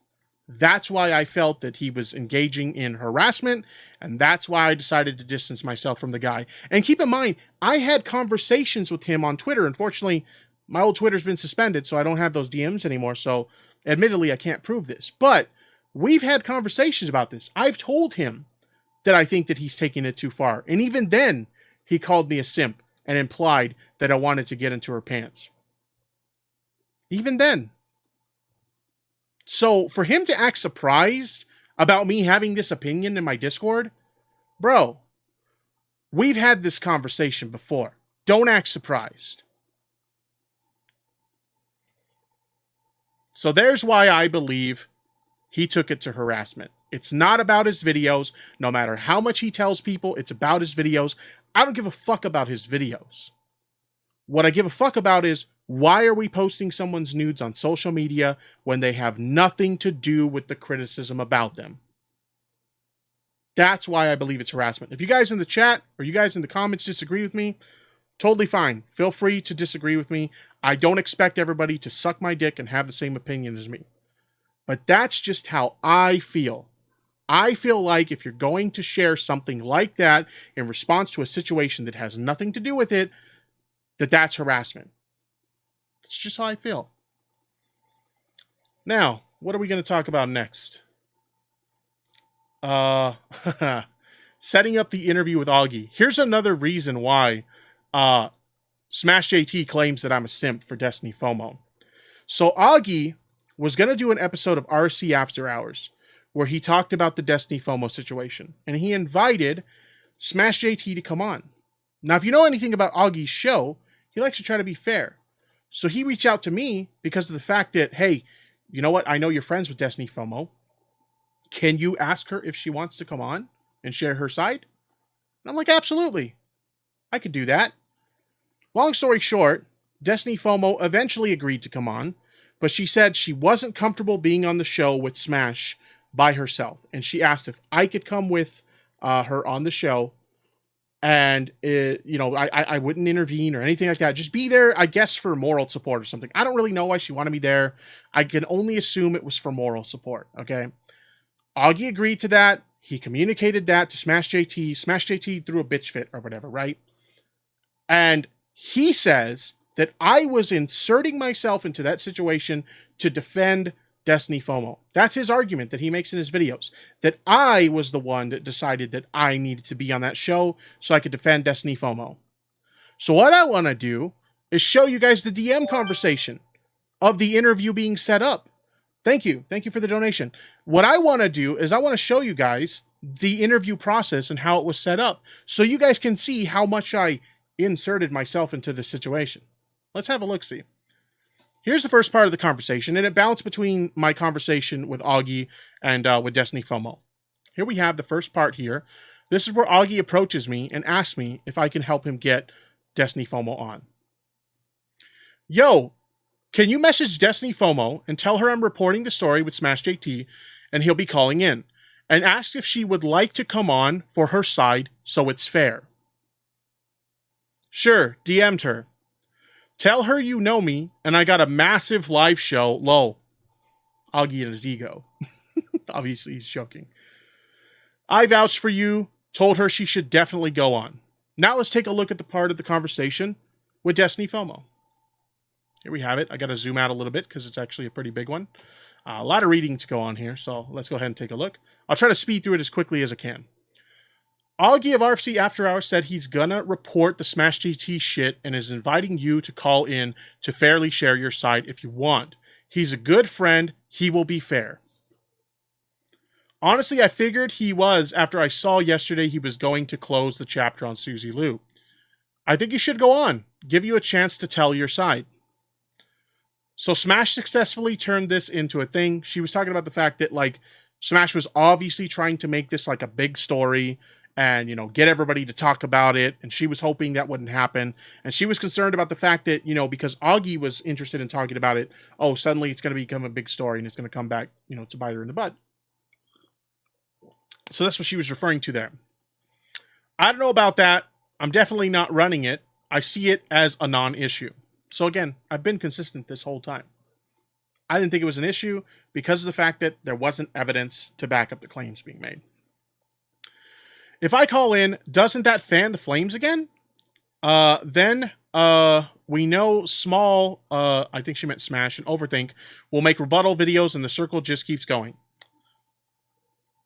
[SPEAKER 2] That's why I felt that he was engaging in harassment, and that's why I decided to distance myself from the guy. And keep in mind, I had conversations with him on Twitter. Unfortunately, my old Twitter's been suspended, so I don't have those DMs anymore, so admittedly, I can't prove this. But we've had conversations about this. I've told him that I think that he's taking it too far. And even then, he called me a simp and implied that I wanted to get into her pants. Even then. So for him to act surprised about me having this opinion in my Discord, bro, we've had this conversation before. Don't act surprised. So there's why I believe he took it to harassment. It's not about his videos. No matter how much he tells people, it's about his videos. I don't give a fuck about his videos. What I give a fuck about is, why are we posting someone's nudes on social media when they have nothing to do with the criticism about them? That's why I believe it's harassment. If you guys in the chat or you guys in the comments disagree with me, totally fine. Feel free to disagree with me. I don't expect everybody to suck my dick and have the same opinion as me. But that's just how I feel. I feel like if you're going to share something like that in response to a situation that has nothing to do with it, that's harassment. It's just how I feel. Now, what are we going to talk about next? Setting up the interview with Augie. Here's another reason why Smash JT claims that I'm a simp for Destiny FOMO. So Augie was going to do an episode of RC After Hours where he talked about the Destiny FOMO situation. And he invited Smash JT to come on. Now, if you know anything about Augie's show, he likes to try to be fair. So he reached out to me because of the fact that, hey, you know what? I know you're friends with Destiny FOMO. Can you ask her if she wants to come on and share her side? And I'm like, absolutely. I could do that. Long story short, Destiny FOMO eventually agreed to come on, but she said she wasn't comfortable being on the show with Smash by herself. And she asked if I could come with her on the show. And, I wouldn't intervene or anything like that. Just be there, I guess, for moral support or something. I don't really know why she wanted me there. I can only assume it was for moral support, okay? Augie agreed to that. He communicated that to Smash JT. Smash JT threw a bitch fit or whatever, right? And he says that I was inserting myself into that situation to defend Destiny FOMO. That's his argument that he makes in his videos. That I was the one that decided that I needed to be on that show so I could defend Destiny FOMO. So what I want to do is show you guys the DM conversation of the interview being set up. Thank you. Thank you for the donation. What I want to do is I want to show you guys the interview process and how it was set up so you guys can see how much I inserted myself into the situation. Let's have a look-see. Here's the first part of the conversation, and it bounced between my conversation with Augie and with Destiny FOMO. Here we have the first part here. This is where Augie approaches me and asks me if I can help him get Destiny FOMO on. Yo, can you message Destiny FOMO and tell her I'm reporting the story with Smash JT and he'll be calling in, and ask if she would like to come on for her side so it's fair. Sure, DM'd her. Tell her you know me, and I got a massive live show. Lol. Augie and his ego. Obviously, he's joking. I vouched for you, told her she should definitely go on. Now let's take a look at the part of the conversation with Destiny FOMO. Here we have it. I got to zoom out a little bit because it's actually a pretty big one. A lot of reading to go on here, so let's go ahead and take a look. I'll try to speed through it as quickly as I can. Augie of RFC After Hours said he's gonna report the Smash GT shit and is inviting you to call in to fairly share your side if you want. He's a good friend. He will be fair. Honestly, I figured he was after I saw yesterday he was going to close the chapter on Susie Lou. I think you should go on. Give you a chance to tell your side. So Smash successfully turned this into a thing. She was talking about the fact that, like, Smash was obviously trying to make this like a big story and, you know, get everybody to talk about it. And she was hoping that wouldn't happen. And she was concerned about the fact that, you know, because Augie was interested in talking about it, oh, suddenly it's going to become a big story and it's going to come back, you know, to bite her in the butt. So that's what she was referring to there. I don't know about that. I'm definitely not running it. I see it as a non-issue. So again, I've been consistent this whole time. I didn't think it was an issue because of the fact that there wasn't evidence to back up the claims being made. If I call in, doesn't that fan the flames again? Then we know Small, I think she meant Smash, and Overthink will make rebuttal videos and the circle just keeps going.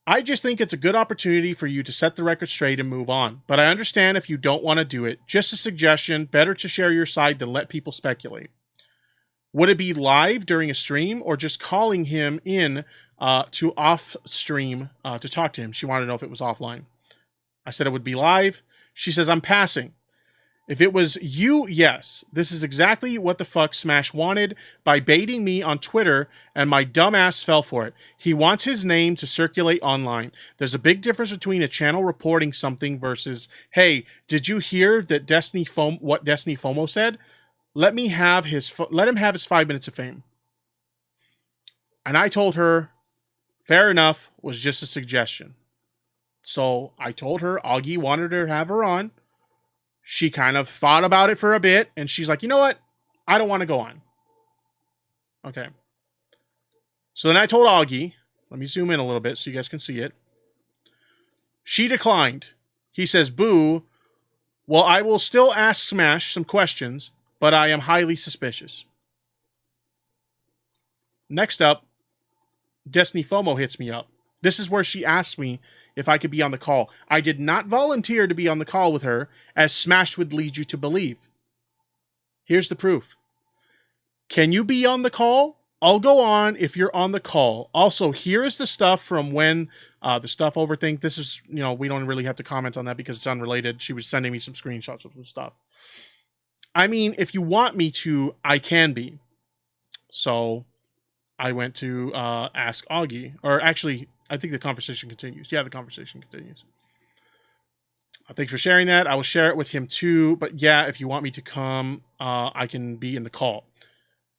[SPEAKER 2] I just think it's a good opportunity for you to set the record straight and move on. But I understand if you don't want to do it. Just a suggestion, better to share your side than let people speculate. Would it be live during a stream or just calling him in to off stream to talk to him? She wanted to know if it was offline. I said it would be live. She says, I'm passing. If it was you, yes. This is exactly what the fuck Smash wanted by baiting me on Twitter, and my dumbass fell for it. He wants his name to circulate online. There's a big difference between a channel reporting something versus, hey, did you hear that what Destiny FOMO said? Let him have his 5 minutes of fame. And I told her, fair enough, was just a suggestion. So I told her Augie wanted to have her on. She kind of thought about it for a bit, and she's like, you know what? I don't want to go on. Okay. So then I told Augie, let me zoom in a little bit so you guys can see it. She declined. He says, boo. Well, I will still ask Smash some questions, but I am highly suspicious. Next up, Destiny FOMO hits me up. This is where she asked me if I could be on the call. I did not volunteer to be on the call with her, as Smash would lead you to believe. Here's the proof. Can you be on the call? I'll go on if you're on the call. Also, here is the stuff from when the stuff Overthink. This is, you know, we don't really have to comment on that because it's unrelated. She was sending me some screenshots of some stuff. I mean, if you want me to, I can be. So I went to ask Augie, or actually, I think the conversation continues. Yeah, the conversation continues. Thanks for sharing that. I will share it with him too. But yeah, if you want me to come, I can be in the call.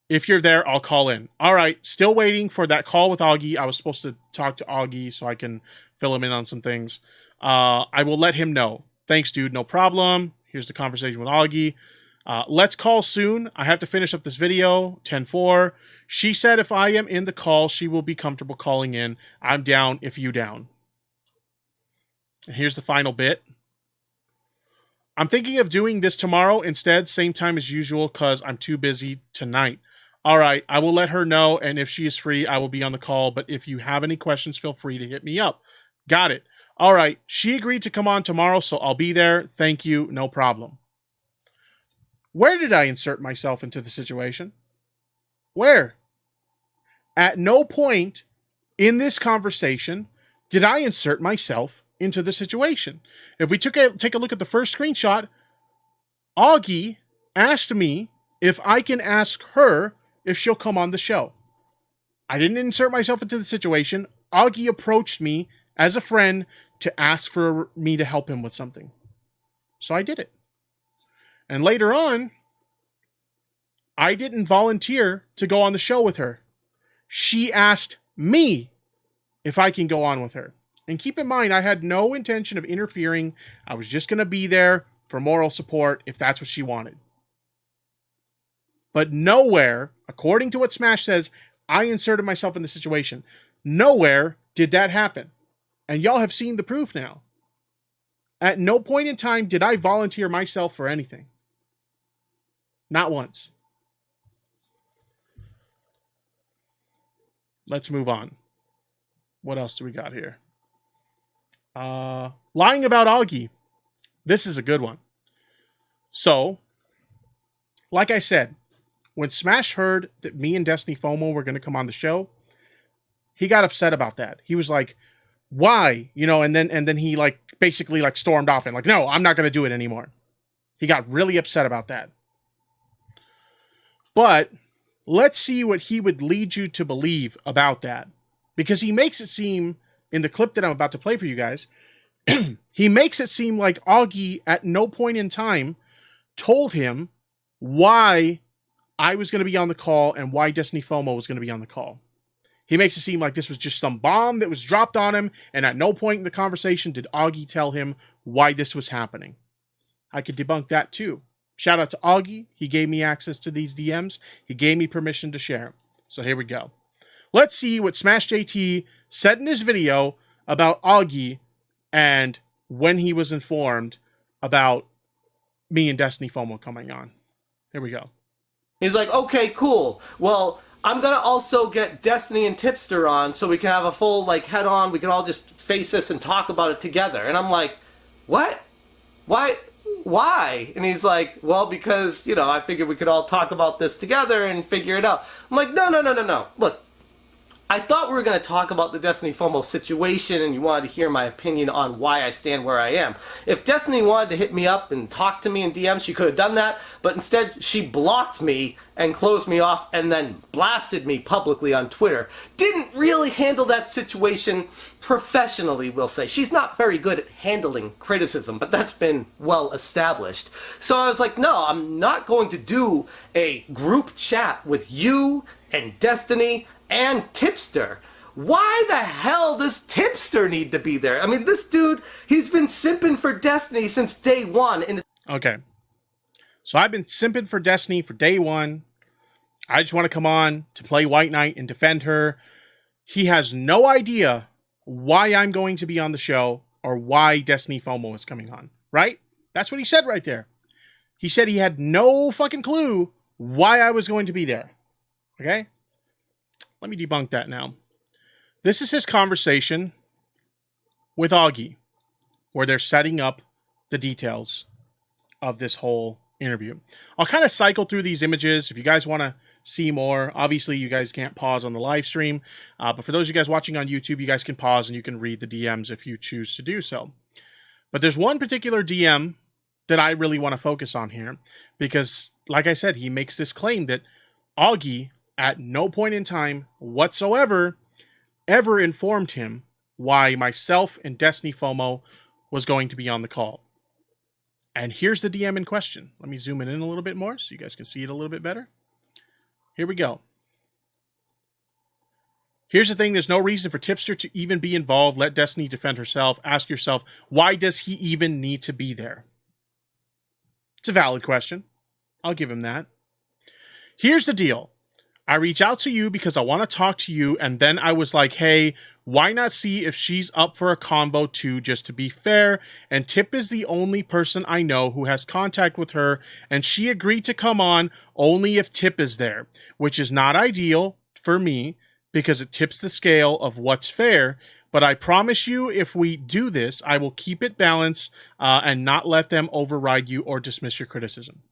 [SPEAKER 2] If you're there, I'll call in. All right, still waiting for that call with Augie. I was supposed to talk to Augie so I can fill him in on some things. I will let him know. Thanks, dude. No problem. Here's the conversation with Augie. Let's call soon. I have to finish up this video. 10-4. She said if I am in the call, she will be comfortable calling in. I'm down if you down. And here's the final bit. I'm thinking of doing this tomorrow instead, same time as usual, because I'm too busy tonight. All right, I will let her know, and if she is free, I will be on the call. But if you have any questions, feel free to hit me up. Got it. All right, she agreed to come on tomorrow, so I'll be there. Thank you, no problem. Where did I insert myself into the situation? Where? At no point in this conversation did I insert myself into the situation. If we take a look at the first screenshot, Augie asked me if I can ask her if she'll come on the show. I didn't insert myself into the situation. Augie approached me as a friend to ask for me to help him with something. So I did it. And later on, I didn't volunteer to go on the show with her. She asked me if I can go on with her. And keep in mind, I had no intention of interfering. I was just going to be there for moral support if that's what she wanted. But nowhere, according to what Smash says, I inserted myself in the situation. Nowhere did that happen. And y'all have seen the proof now. At no point in time did I volunteer myself for anything. Not once. let's move on. What else do we got here? Lying about Augie. This is a good one. So, like I said, when Smash heard that me and Destiny FOMO were going to come on the show, he got upset about that. He was like, why? You know, and then he like basically like stormed off and like, no, I'm not going to do it anymore. He got really upset about that. But let's see what he would lead you to believe about that. Because he makes it seem, in the clip that I'm about to play for you guys, he makes it seem like Augie at no point in time told him why I was going to be on the call and why Destiny FOMO was going to be on the call. He makes it seem like this was just some bomb that was dropped on him, and at no point in the conversation did Augie tell him why this was happening. I could debunk that too. Shout out to Augie. He gave me access to these DMs. He gave me permission to share. So here we go. Let's see what Smash JT said in his video about Augie and when he was informed about me and Destiny FOMO coming on. Here we go.
[SPEAKER 3] He's like, okay, cool. Well, I'm going to also get Destiny and Tipster on so we can have a full, like, head-on. We can all just face this and talk about it together. And I'm like, what? Why? And he's like, well, because, you know, I figured we could all talk about this together and figure it out. I'm like, no. Look, I thought we were going to talk about the Destiny FOMO situation and you wanted to hear my opinion on why I stand where I am. If Destiny wanted to hit me up and talk to me in DMs, she could have done that, but instead she blocked me and closed me off and then blasted me publicly on Twitter. Didn't really handle that situation professionally, we'll say. She's not very good at handling criticism, but that's been well established. So I was like, no, I'm not going to do a group chat with you and Destiny and Tipster. Why the hell does Tipster need to be there? I mean, this dude, he's been simping for Destiny since day one.
[SPEAKER 2] Okay. So I've been simping for Destiny for day one. I just want to come on to play White Knight and defend her. He has no idea why I'm going to be on the show or why Destiny FOMO is coming on, right? That's what he said right there. He said he had no fucking clue why I was going to be there. Okay? Let me debunk that now. This is his conversation with Augie, where they're setting up the details of this whole interview. I'll kind of cycle through these images. If you guys want to see more, obviously you guys can't pause on the live stream, but for those of you guys watching on YouTube, you guys can pause and you can read the DMs if you choose to do so. But there's one particular DM that I really want to focus on here, because like I said, he makes this claim that Augie at no point in time whatsoever ever informed him why myself and Destiny FOMO was going to be on the call. And here's the DM in question. Let me zoom it in a little bit more so you guys can see it a little bit better. Here we go. Here's the thing. There's no reason for Tipster to even be involved. Let Destiny defend herself. Ask yourself, why does he even need to be there? It's a valid question. I'll give him that. Here's the deal. I reach out to you because I want to talk to you, and then I was like, hey, why not see if she's up for a convo too, just to be fair? And Tip is the only person I know who has contact with her, and she agreed to come on only if Tip is there, which is not ideal for me because it tips the scale of what's fair. But I promise you, if we do this, I will keep it balanced and not let them override you or dismiss your criticism.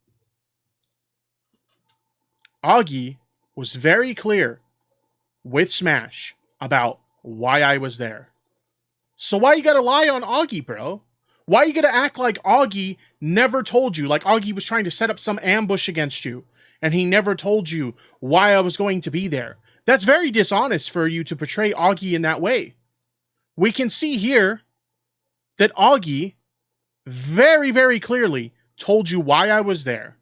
[SPEAKER 2] Augie was very clear with Smash about why I was there. So why you gotta lie on Augie, bro? Why you gotta act like Augie never told you, like Augie was trying to set up some ambush against you, and he never told you why I was going to be there? That's very dishonest for you to portray Augie in that way. We can see here that Augie very, very clearly told you why I was there.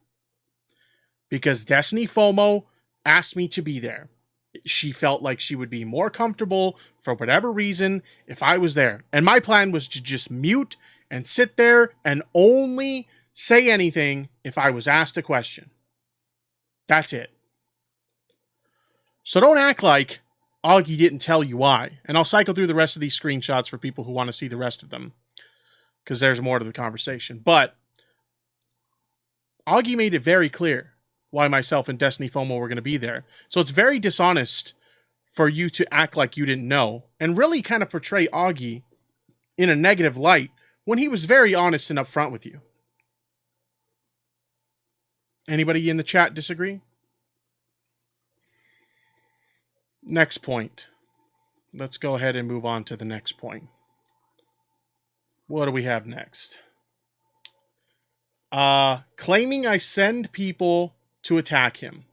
[SPEAKER 2] Because Destiny FOMO asked me to be there. She felt like she would be more comfortable for whatever reason if I was there. And my plan was to just mute and sit there and only say anything if I was asked a question. That's it. So don't act like Augie didn't tell you why. And I'll cycle through the rest of these screenshots for people who want to see the rest of them, because there's more to the conversation. But Augie made it very clear why myself and Destiny FOMO were going to be there. So it's very dishonest for you to act like you didn't know and really kind of portray Augie in a negative light when he was very honest and upfront with you. Anybody in the chat disagree? Next point. Let's go ahead and move on to the next point. What do we have next? Claiming I send people to attack him.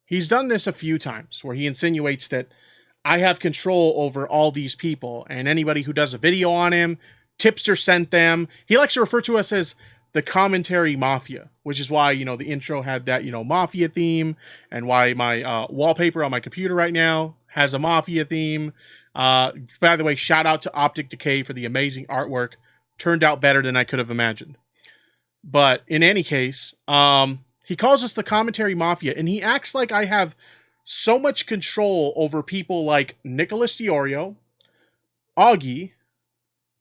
[SPEAKER 2] He's done this a few times where he insinuates that I have control over all these people and anybody who does a video on him, Tipster sent them. He likes to refer to us as the commentary Mafia, which is why, the intro had that, Mafia theme, and why my wallpaper on my computer right now has a Mafia theme. By the way, shout out to Optic Decay for the amazing artwork. Turned out better than I could have imagined. But in any case, he calls us the commentary Mafia, and he acts like I have so much control over people like Nicholas Diorio, Augie,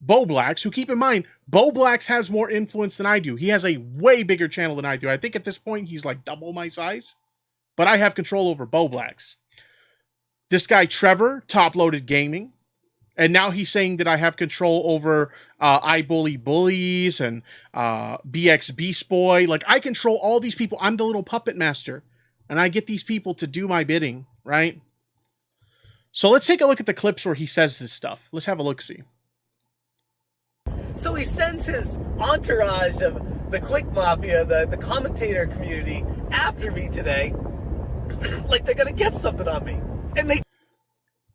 [SPEAKER 2] Boblax, who, keep in mind, Boblax has more influence than I do. He has a way bigger channel than I do. I think at this point he's like double my size, but I have control over Boblax. This guy Trevor, Top Loaded Gaming, and now he's saying that I have control over I Bully Bullies and BX Beast Boy. Like, I control all these people. I'm the little puppet master, and I get these people to do my bidding, right? So let's take a look at the clips where he says this stuff. Let's have a look-see.
[SPEAKER 3] So he sends his entourage of the Click Mafia, the commentator community, after me today, like they're going to get something on me. And they...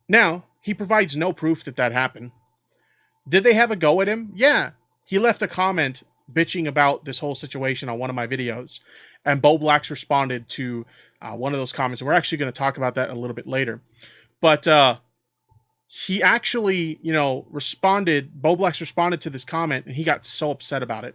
[SPEAKER 2] Now, he provides no proof that that happened. Did they have a go at him? Yeah. He left a comment bitching about this whole situation on one of my videos, and Boblax responded to one of those comments. We're actually going to talk about that a little bit later. But he actually, Boblax responded to this comment, and he got so upset about it.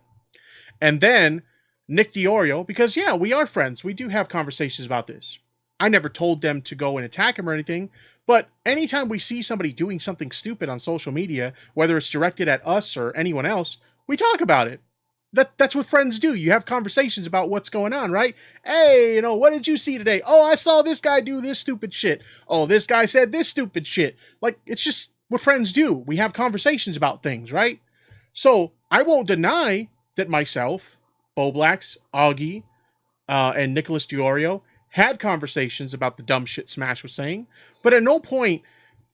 [SPEAKER 2] And then Nick Diorio, because, yeah, we are friends. We do have conversations about this. I never told them to go and attack him or anything, but anytime we see somebody doing something stupid on social media, whether it's directed at us or anyone else, we talk about it. That's what friends do. You have conversations about what's going on, right? Hey, what did you see today? Oh, I saw this guy do this stupid shit. Oh, this guy said this stupid shit. Like, it's just what friends do. We have conversations about things, right? So I won't deny that myself, Boblax, Augie, and Nicholas Diorio had conversations about the dumb shit Smash was saying, but at no point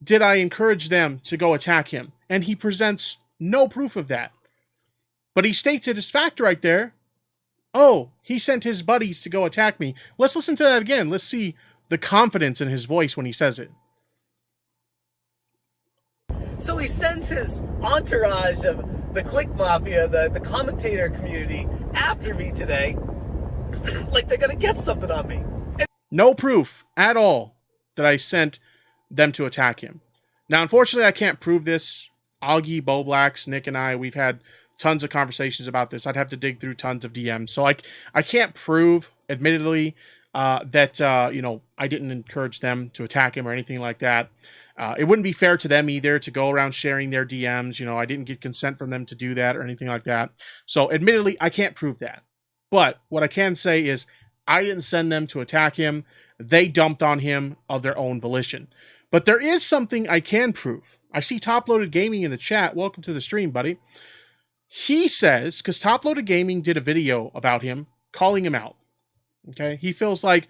[SPEAKER 2] did I encourage them to go attack him. And he presents no proof of that. But he states it as fact right there. Oh, he sent his buddies to go attack me. Let's listen to that again. Let's see the confidence in his voice when he says it.
[SPEAKER 3] So he sends his entourage of the Click Mafia, the commentator community, after me today, like they're going to get something on me.
[SPEAKER 2] No proof at all that I sent them to attack him. Now, unfortunately, I can't prove this. Augie, Boblax, Nick, and I, we've had tons of conversations about this. I'd have to dig through tons of DMs. So I can't prove, admittedly, that, I didn't encourage them to attack him or anything like that. It wouldn't be fair to them either to go around sharing their DMs. I didn't get consent from them to do that or anything like that. So admittedly, I can't prove that. But what I can say is I didn't send them to attack him. They dumped on him of their own volition. But there is something I can prove. I see Top Loaded Gaming in the chat. Welcome to the stream, buddy. He says, because Top Loaded Gaming did a video about him, calling him out. Okay? He feels like,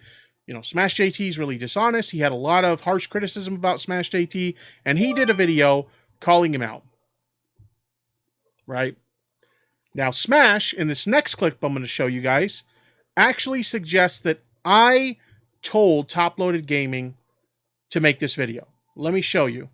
[SPEAKER 2] Smash JT is really dishonest. He had a lot of harsh criticism about Smash JT, and he did a video calling him out. Right? Now, Smash, in this next clip I'm going to show you guys, actually suggests that I told Top Loaded Gaming to make this video. Let me show you.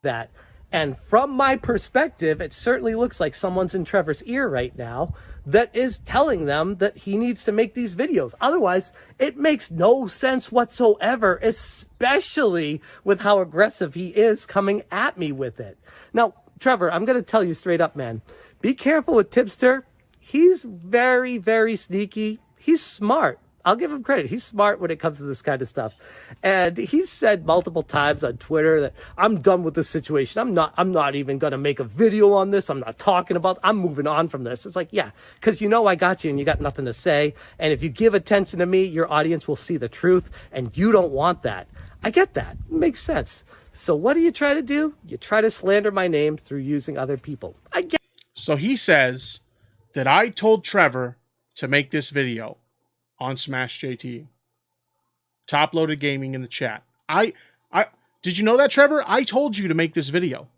[SPEAKER 3] That. And from my perspective, it certainly looks like someone's in Trevor's ear right now that is telling them that he needs to make these videos. Otherwise, it makes no sense whatsoever, especially with how aggressive he is coming at me with it. Now, Trevor, I'm going to tell you straight up, man. Be careful with Tipster. He's very, very sneaky. He's smart. I'll give him credit. He's smart when it comes to this kind of stuff. And he's said multiple times on Twitter that I'm done with this situation. I'm not even going to make a video on this. I'm not talking about, I'm moving on from this. It's like, yeah, because you know I got you and you got nothing to say. And if you give attention to me, your audience will see the truth, and you don't want that. I get that. It makes sense. So what do you try to do? You try to slander my name through using other people. I get.
[SPEAKER 2] So he says that I told Trevor to make this video on Smash JT. Top Loaded Gaming in the chat. I did you know that, Trevor? I told you to make this video.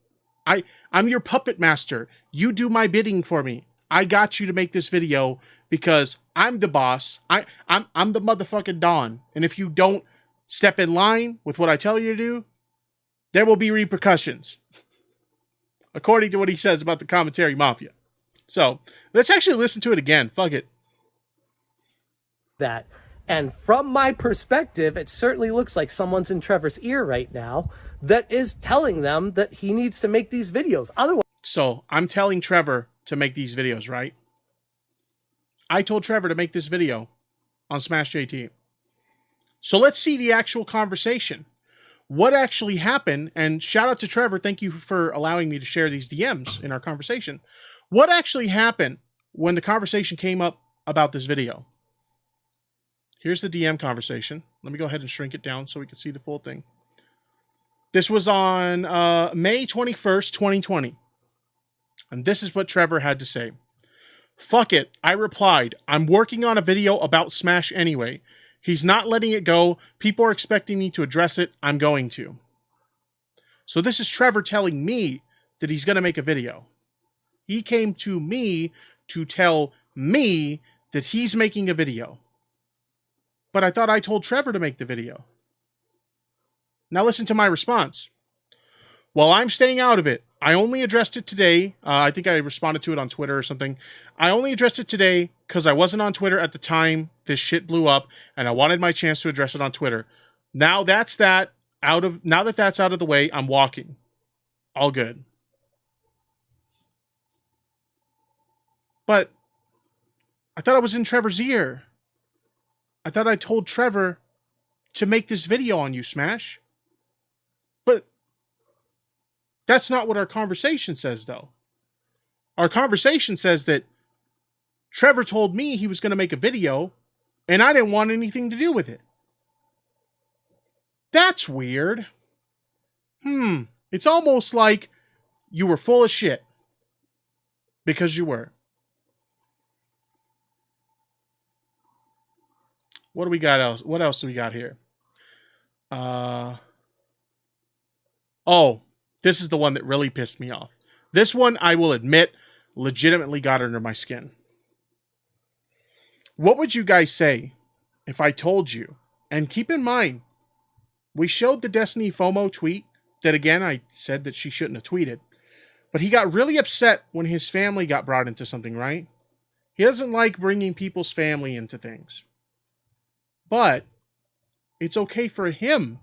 [SPEAKER 2] I'm your puppet master. You do my bidding for me. I got you to make this video because I'm the boss. I'm the motherfucking Don. And if you don't step in line with what I tell you to do, there will be repercussions. According to what he says about the commentary mafia. So let's actually listen to it again. Fuck it.
[SPEAKER 3] That. And from my perspective, it certainly looks like someone's in Trevor's ear right now that is telling them that he needs to make these videos. Otherwise,
[SPEAKER 2] so I'm telling Trevor to make these videos, right? I told Trevor to make this video on Smash JT. So let's see the actual conversation. What actually happened, and shout out to Trevor, thank you for allowing me to share these DMs in our conversation. What actually happened when the conversation came up about this video? Here's the DM conversation. Let me go ahead and shrink it down so we can see the full thing. This was on May 21st, 2020. And this is what Trevor had to say. Fuck it, I replied. I'm working on a video about Smash anyway. He's not letting it go. People are expecting me to address it. I'm going to. So this is Trevor telling me that he's going to make a video. He came to me to tell me that he's making a video. But I thought I told Trevor to make the video. Now listen to my response. Well, I'm staying out of it. I only addressed it today. I think I responded to it on Twitter or something. I only addressed it today because I wasn't on Twitter at the time this shit blew up, and I wanted my chance to address it on Twitter. Now that's that out of the way, I'm walking. All good. But I thought I was in Trevor's ear. I thought I told Trevor to make this video on you, Smash. But that's not what our conversation says, though. Our conversation says that Trevor told me he was going to make a video, and I didn't want anything to do with it. That's weird. It's almost like you were full of shit. Because you were. What do we got else? What else do we got here? Oh, this is the one that really pissed me off. This one, I will admit, legitimately got under my skin. What would you guys say if I told you, and keep in mind, we showed the Destiny FOMO tweet that, again, I said that she shouldn't have tweeted, but he got really upset when his family got brought into something, right? He doesn't like bringing people's family into things. But it's okay for him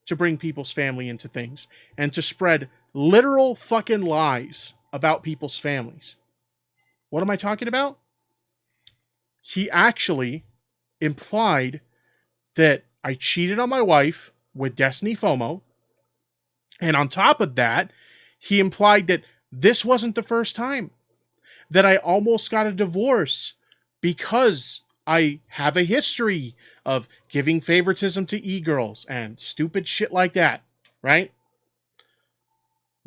[SPEAKER 2] to bring people's family into things and to spread literal fucking lies about people's families. What am I talking about? He actually implied that I cheated on my wife with Destiny FOMO. And on top of that, he implied that this wasn't the first time that I almost got a divorce because I have a history of giving favoritism to e-girls and stupid shit like that, right?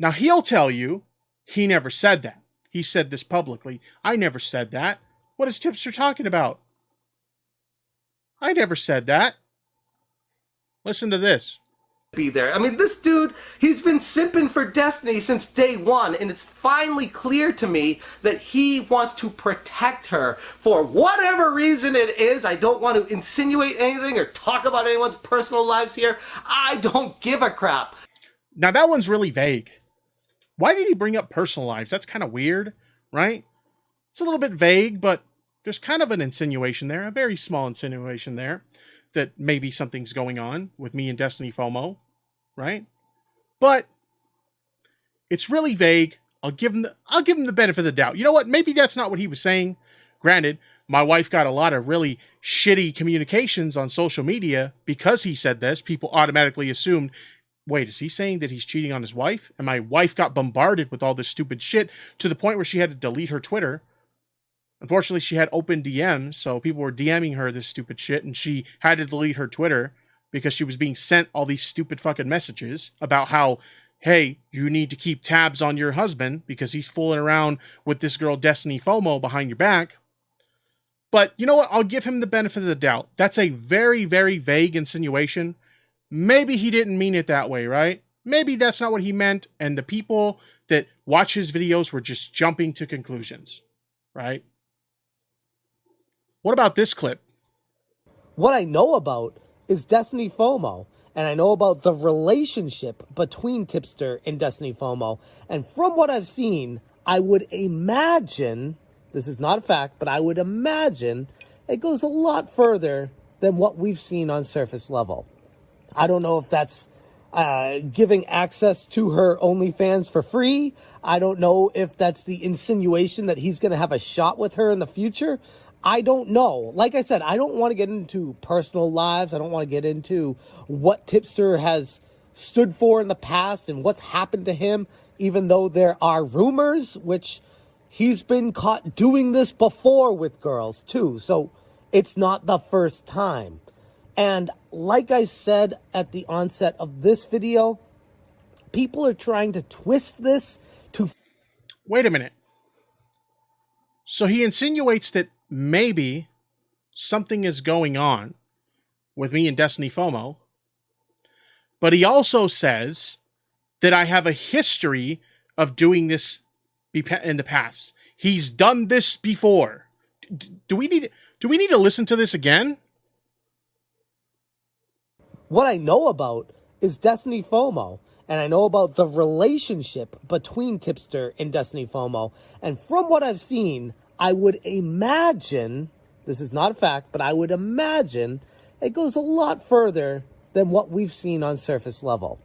[SPEAKER 2] Now, he'll tell you he never said that. He said this publicly. I never said that. What is Tipster talking about? I never said that. Listen to this.
[SPEAKER 3] Be there. I mean, this dude, he's been simping for Destiny since day one, and it's finally clear to me that he wants to protect her for whatever reason it is. I don't want to insinuate anything or talk about anyone's personal lives here. I don't give a crap.
[SPEAKER 2] Now, that one's really vague. Why did he bring up personal lives? That's kind of weird, right? It's a little bit vague, but there's kind of an insinuation there, a very small insinuation there, that maybe something's going on with me and Destiny FOMO, right? But it's really vague. I'll give him the benefit of the doubt. You know what? Maybe that's not what he was saying. Granted, My wife got a lot of really shitty communications on social media because he said this. People automatically assumed, wait, is he saying that he's cheating on his wife? And my wife got bombarded with all this stupid shit to the point where she had to delete her Twitter. Unfortunately, she had open DMs, so people were DMing her this stupid shit, and she had to delete her Twitter because she was being sent all these stupid fucking messages about how, hey, you need to keep tabs on your husband because he's fooling around with this girl Destiny FOMO behind your back. But you know what? I'll give him the benefit of the doubt. That's a very, very vague insinuation. Maybe he didn't mean it that way, right? Maybe that's not what he meant, and the people that watch his videos were just jumping to conclusions, right? What about this clip?
[SPEAKER 3] What I know about is Destiny FOMO, and I know about the relationship between Tipster and Destiny FOMO. And from what I've seen, I would imagine, this is not a fact, but I would imagine it goes a lot further than what we've seen on surface level. I don't know if that's giving access to her OnlyFans for free. I don't know if that's the insinuation that he's going to have a shot with her in the future. I don't know. Like I said, I don't want to get into personal lives. I don't want to get into what Tipster has stood for in the past and what's happened to him, even though there are rumors, which he's been caught doing this before with girls too. So it's not the first time. And like I said at the onset of this video, people are trying to twist this to...
[SPEAKER 2] Wait a minute. So he insinuates that maybe something is going on with me and Destiny FOMO, but he also says that I have a history of doing this in the past. He's done this before. Do we need to listen to this again?
[SPEAKER 3] What I know about is Destiny FOMO, and I know about the relationship between Tipster and Destiny FOMO. And from what I've seen, I would imagine, this is not a fact, but I would imagine it goes a lot further than what we've seen on surface level.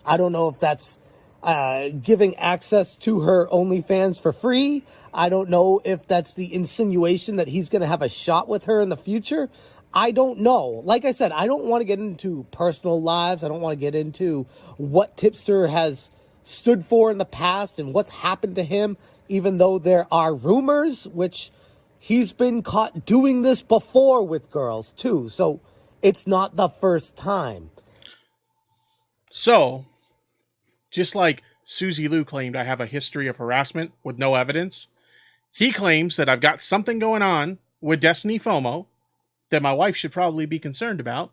[SPEAKER 3] I don't know if that's giving access to her OnlyFans for free. I don't know if that's the insinuation that he's going to have a shot with her in the future. I don't know. Like I said, I don't want to get into personal lives. I don't want to get into what Tipster has stood for in the past and what's happened to him, even though there are rumors, which he's been caught doing this before with girls too. So it's not the first time.
[SPEAKER 2] So, just like Susie Lou claimed I have a history of harassment with no evidence, he claims that I've got something going on with Destiny FOMO that my wife should probably be concerned about.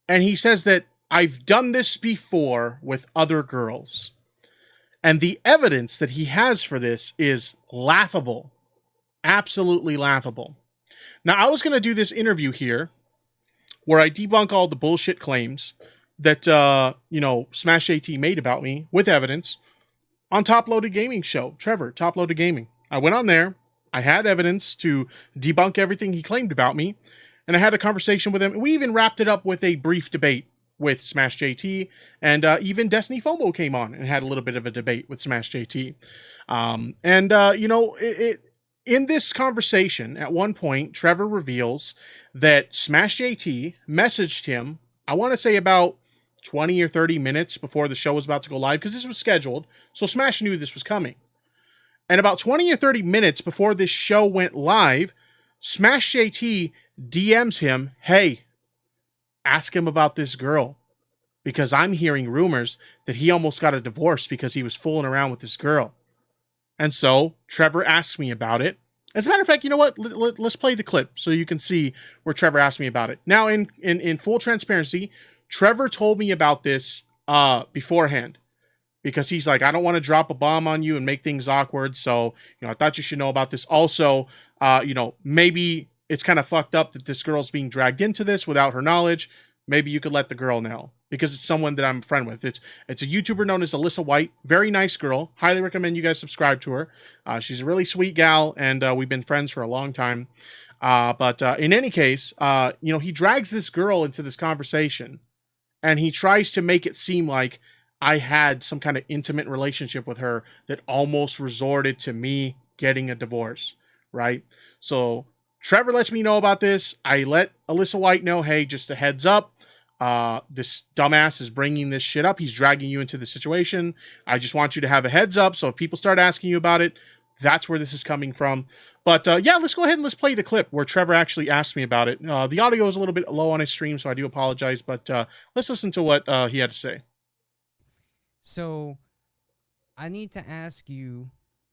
[SPEAKER 2] And he says that I've done this before with other girls. And the evidence that he has for this is laughable. Absolutely laughable. Now, I was going to do this interview here where I debunk all the bullshit claims that, Smash AT made about me with evidence on Top Loaded Gaming Show. Trevor, Top Loaded Gaming. I went on there. I had evidence to debunk everything he claimed about me. And I had a conversation with him. We even wrapped it up with a brief debate with Smash JT. And even Destiny FOMO came on and had a little bit of a debate with Smash JT. In this conversation, at one point, Trevor reveals that Smash JT messaged him, I want to say about 20 or 30 minutes before the show was about to go live, because this was scheduled. So Smash knew this was coming. And about 20 or 30 minutes before this show went live, Smash JT DMs him, hey, ask him about this girl, because I'm hearing rumors that he almost got a divorce because he was fooling around with this girl. And so Trevor asked me about it. As a matter of fact, you know what? Let's play the clip so you can see where Trevor asked me about it. Now, in full transparency, Trevor told me about this beforehand, because he's like, I don't want to drop a bomb on you and make things awkward. So, I thought you should know about this. Also, maybe it's kind of fucked up that this girl's being dragged into this without her knowledge. Maybe you could let the girl know, because it's someone that I'm a friend with. It's a YouTuber known as Alyssa White. Very nice girl. Highly recommend you guys subscribe to her. She's a really sweet gal, and we've been friends for a long time. But in any case, he drags this girl into this conversation, and he tries to make it seem like I had some kind of intimate relationship with her that almost resorted to me getting a divorce, right? So Trevor lets me know about this. I let Alyssa White know, hey, just a heads up. This dumbass is bringing this shit up. He's dragging you into the situation. I just want you to have a heads up. So if people start asking you about it, that's where this is coming from. But yeah, let's go ahead and let's play the clip where Trevor actually asked me about it. The audio is a little bit low on his stream, so I do apologize. But let's listen to what he had to say.
[SPEAKER 4] So I need to ask you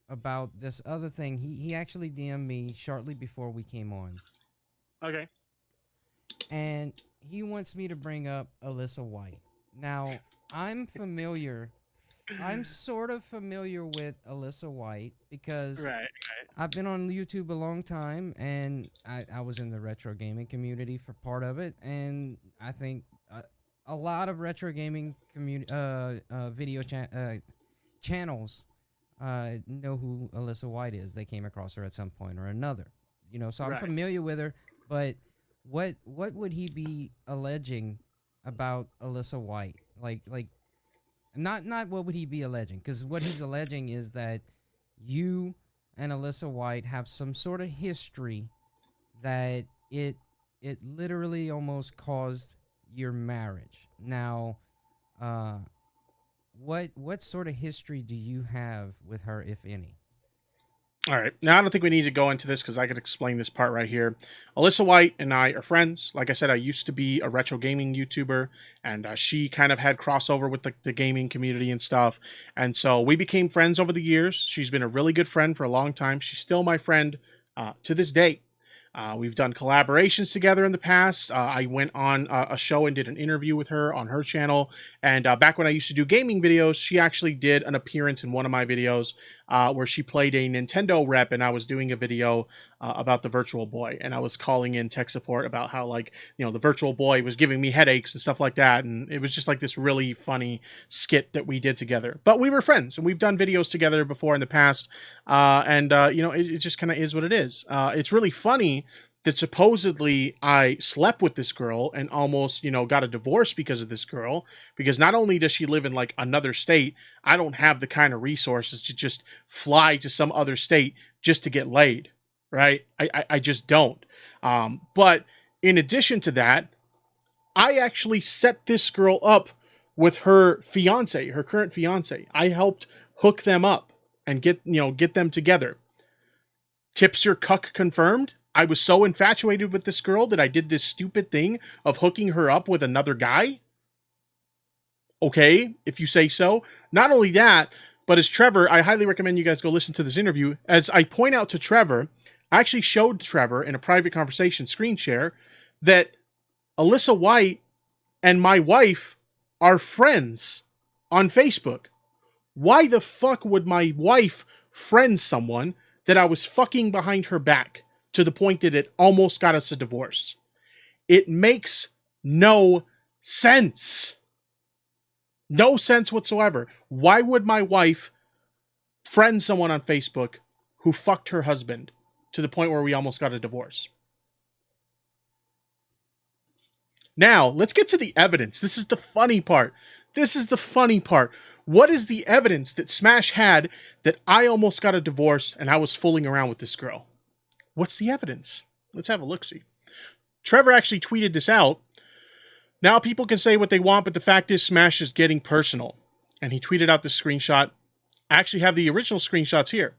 [SPEAKER 4] about this other thing. He actually DM'd me shortly before we came on.
[SPEAKER 2] Okay.
[SPEAKER 4] And he wants me to bring up Alyssa White. Now, I'm sort of familiar with Alyssa White because I've been on YouTube a long time, and I was in the retro gaming community for part of it, and I think a lot of retro gaming video channels know who Alyssa White is. They came across her at some point or another, so I'm familiar with her. But what would he be alleging about Alyssa White? Like not what would he be alleging? Because what he's alleging is that you and Alyssa White have some sort of history that it literally almost caused your marriage. Now, what sort of history do you have with her, if any?
[SPEAKER 2] All right. Now, I don't think we need to go into this because I could explain this part right here. Alyssa White and I are friends. Like I said, I used to be a retro gaming YouTuber, and she kind of had crossover with the gaming community and stuff. And so we became friends over the years. She's been a really good friend for a long time. She's still my friend to this day. We've done collaborations together in the past. I went on a show and did an interview with her on her channel. And back when I used to do gaming videos, she actually did an appearance in one of my videos where she played a Nintendo rep, and I was doing a video about the Virtual Boy. And I was calling in tech support about how, the Virtual Boy was giving me headaches and stuff like that. And it was just like this really funny skit that we did together. But we were friends, and we've done videos together before in the past. It just kind of is what it is. It's really funny that supposedly I slept with this girl and almost, got a divorce because of this girl. Because not only does she live in another state, I don't have the kind of resources to just fly to some other state just to get laid, right? I just don't. But in addition to that, I actually set this girl up with her fiance, her current fiance. I helped hook them up and get them together. Tipster cuck confirmed. I was so infatuated with this girl that I did this stupid thing of hooking her up with another guy. Okay, if you say so. Not only that, but as Trevor, I highly recommend you guys go listen to this interview. As I point out to Trevor, I actually showed Trevor in a private conversation screen share that Alyssa White and my wife are friends on Facebook. Why the fuck would my wife friend someone that I was fucking behind her back to the point that it almost got us a divorce? It makes no sense. No sense whatsoever. Why would my wife friend someone on Facebook who fucked her husband to the point where we almost got a divorce? Now, let's get to the evidence. This is the funny part. What is the evidence that Smash had that I almost got a divorce and I was fooling around with this girl? What's the evidence? Let's have a look-see. Trevor actually tweeted this out. Now people can say what they want, but the fact is Smash is getting personal. And he tweeted out this screenshot. I actually have the original screenshots here.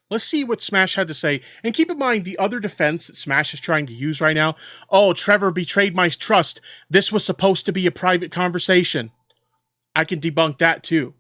[SPEAKER 2] Let's see what Smash had to say. And keep in mind the other defense that Smash is trying to use right now. Oh, Trevor betrayed my trust. This was supposed to be a private conversation. I can debunk that too.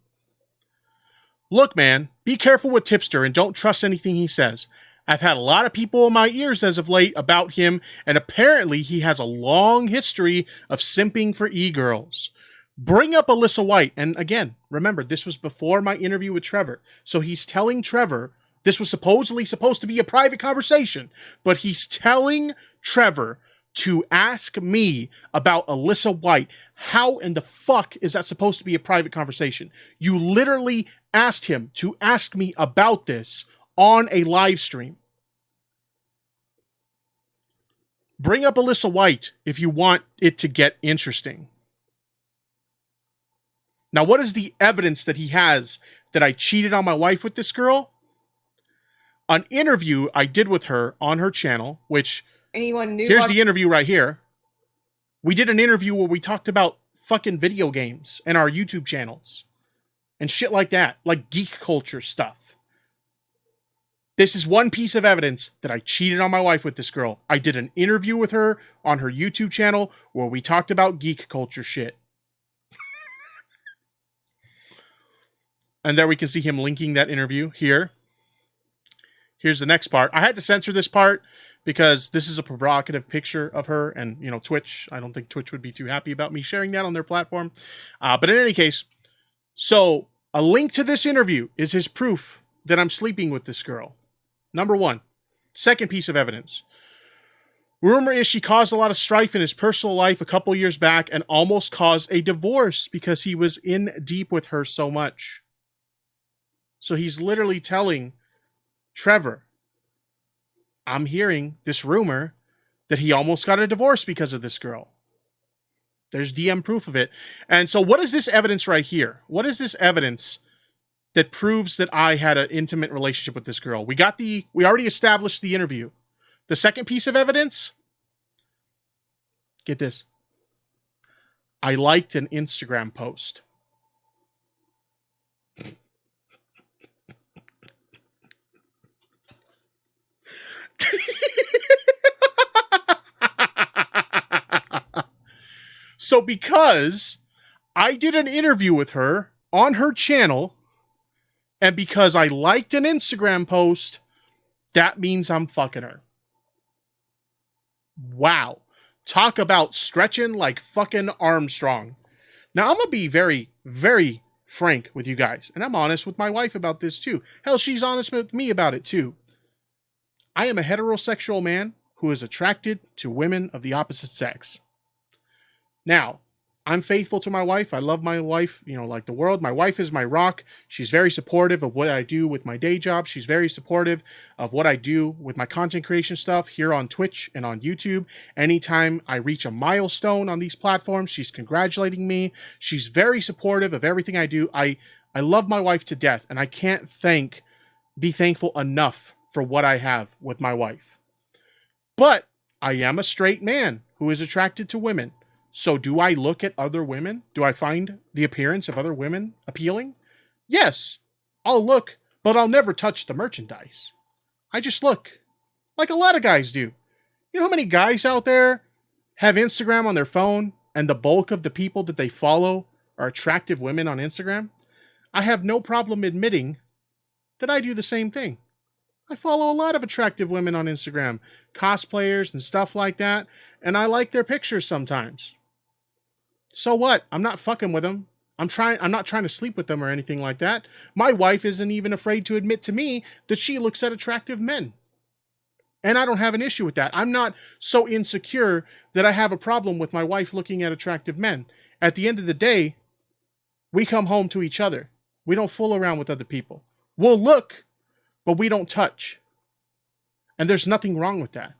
[SPEAKER 2] Look, man, be careful with Tipster and don't trust anything he says. I've had a lot of people in my ears as of late about him, and apparently he has a long history of simping for e-girls. Bring up Alyssa White, and again, remember, this was before my interview with Trevor, so he's telling Trevor this was supposedly supposed to be a private conversation, but he's telling Trevor to ask me about Alyssa White. How in the fuck is that supposed to be a private conversation? You literally asked him to ask me about this on a live stream. Bring up Alyssa White if you want it to get interesting. Now, what is the evidence that he has that I cheated on my wife with this girl? an interview I did with her on her channel, which
[SPEAKER 5] Anyone knew?
[SPEAKER 2] here's the interview right here. We did an interview where we talked about fucking video games and our YouTube channels and shit like that, like geek culture stuff. This is one piece of evidence that I cheated on my wife with this girl. I did an interview with her on her YouTube channel where we talked about geek culture shit. And there we can see him linking that interview here. Here's the next part. I had to censor this part because this is a provocative picture of her, and, you know, Twitch, I don't think Twitch would be too happy about me sharing that on their platform. But in any case, so a link to this interview is his proof that I'm sleeping with this girl. Number one. Second piece of evidence. Rumor is she caused a lot of strife in his personal life a couple years back and almost caused a divorce because he was in deep with her so much. So he's literally telling Trevor, I'm hearing this rumor that he almost got a divorce because of this girl. There's DM proof of it. And so what is this evidence right here? What is this evidence that proves that I had an intimate relationship with this girl? We already established the interview. The second piece of evidence, get this. I liked an Instagram post. So because I did an interview with her on her channel, and because I liked an Instagram post, that means I'm fucking her. Wow. Talk about stretching like fucking Armstrong. Now, I'm going to be very, very frank with you guys. And I'm honest with my wife about this too. Hell, she's honest with me about it too. I am a heterosexual man who is attracted to women of the opposite sex. Now, I'm faithful to my wife. I love my wife, you know, like the world. My wife is my rock. She's very supportive of what I do with my day job. She's very supportive of what I do with my content creation stuff here on Twitch and on YouTube. Anytime I reach a milestone on these platforms, she's congratulating me. She's very supportive of everything I do. I love my wife to death, and I can't be thankful enough for what I have with my wife. But I am a straight man who is attracted to women. So do I look at other women? Do I find the appearance of other women appealing? Yes, I'll look, but I'll never touch the merchandise. I just look, like a lot of guys do. You know how many guys out there have Instagram on their phone, and the bulk of the people that they follow are attractive women on Instagram? I have no problem admitting that I do the same thing. I follow a lot of attractive women on Instagram, cosplayers and stuff like that, and I like their pictures sometimes. So what? I'm not fucking with them. I'm not trying to sleep with them or anything like that. My wife isn't even afraid to admit to me that she looks at attractive men. And I don't have an issue with that. I'm not so insecure that I have a problem with my wife looking at attractive men. At the end of the day, we come home to each other. We don't fool around with other people. We'll look, but we don't touch. And there's nothing wrong with that.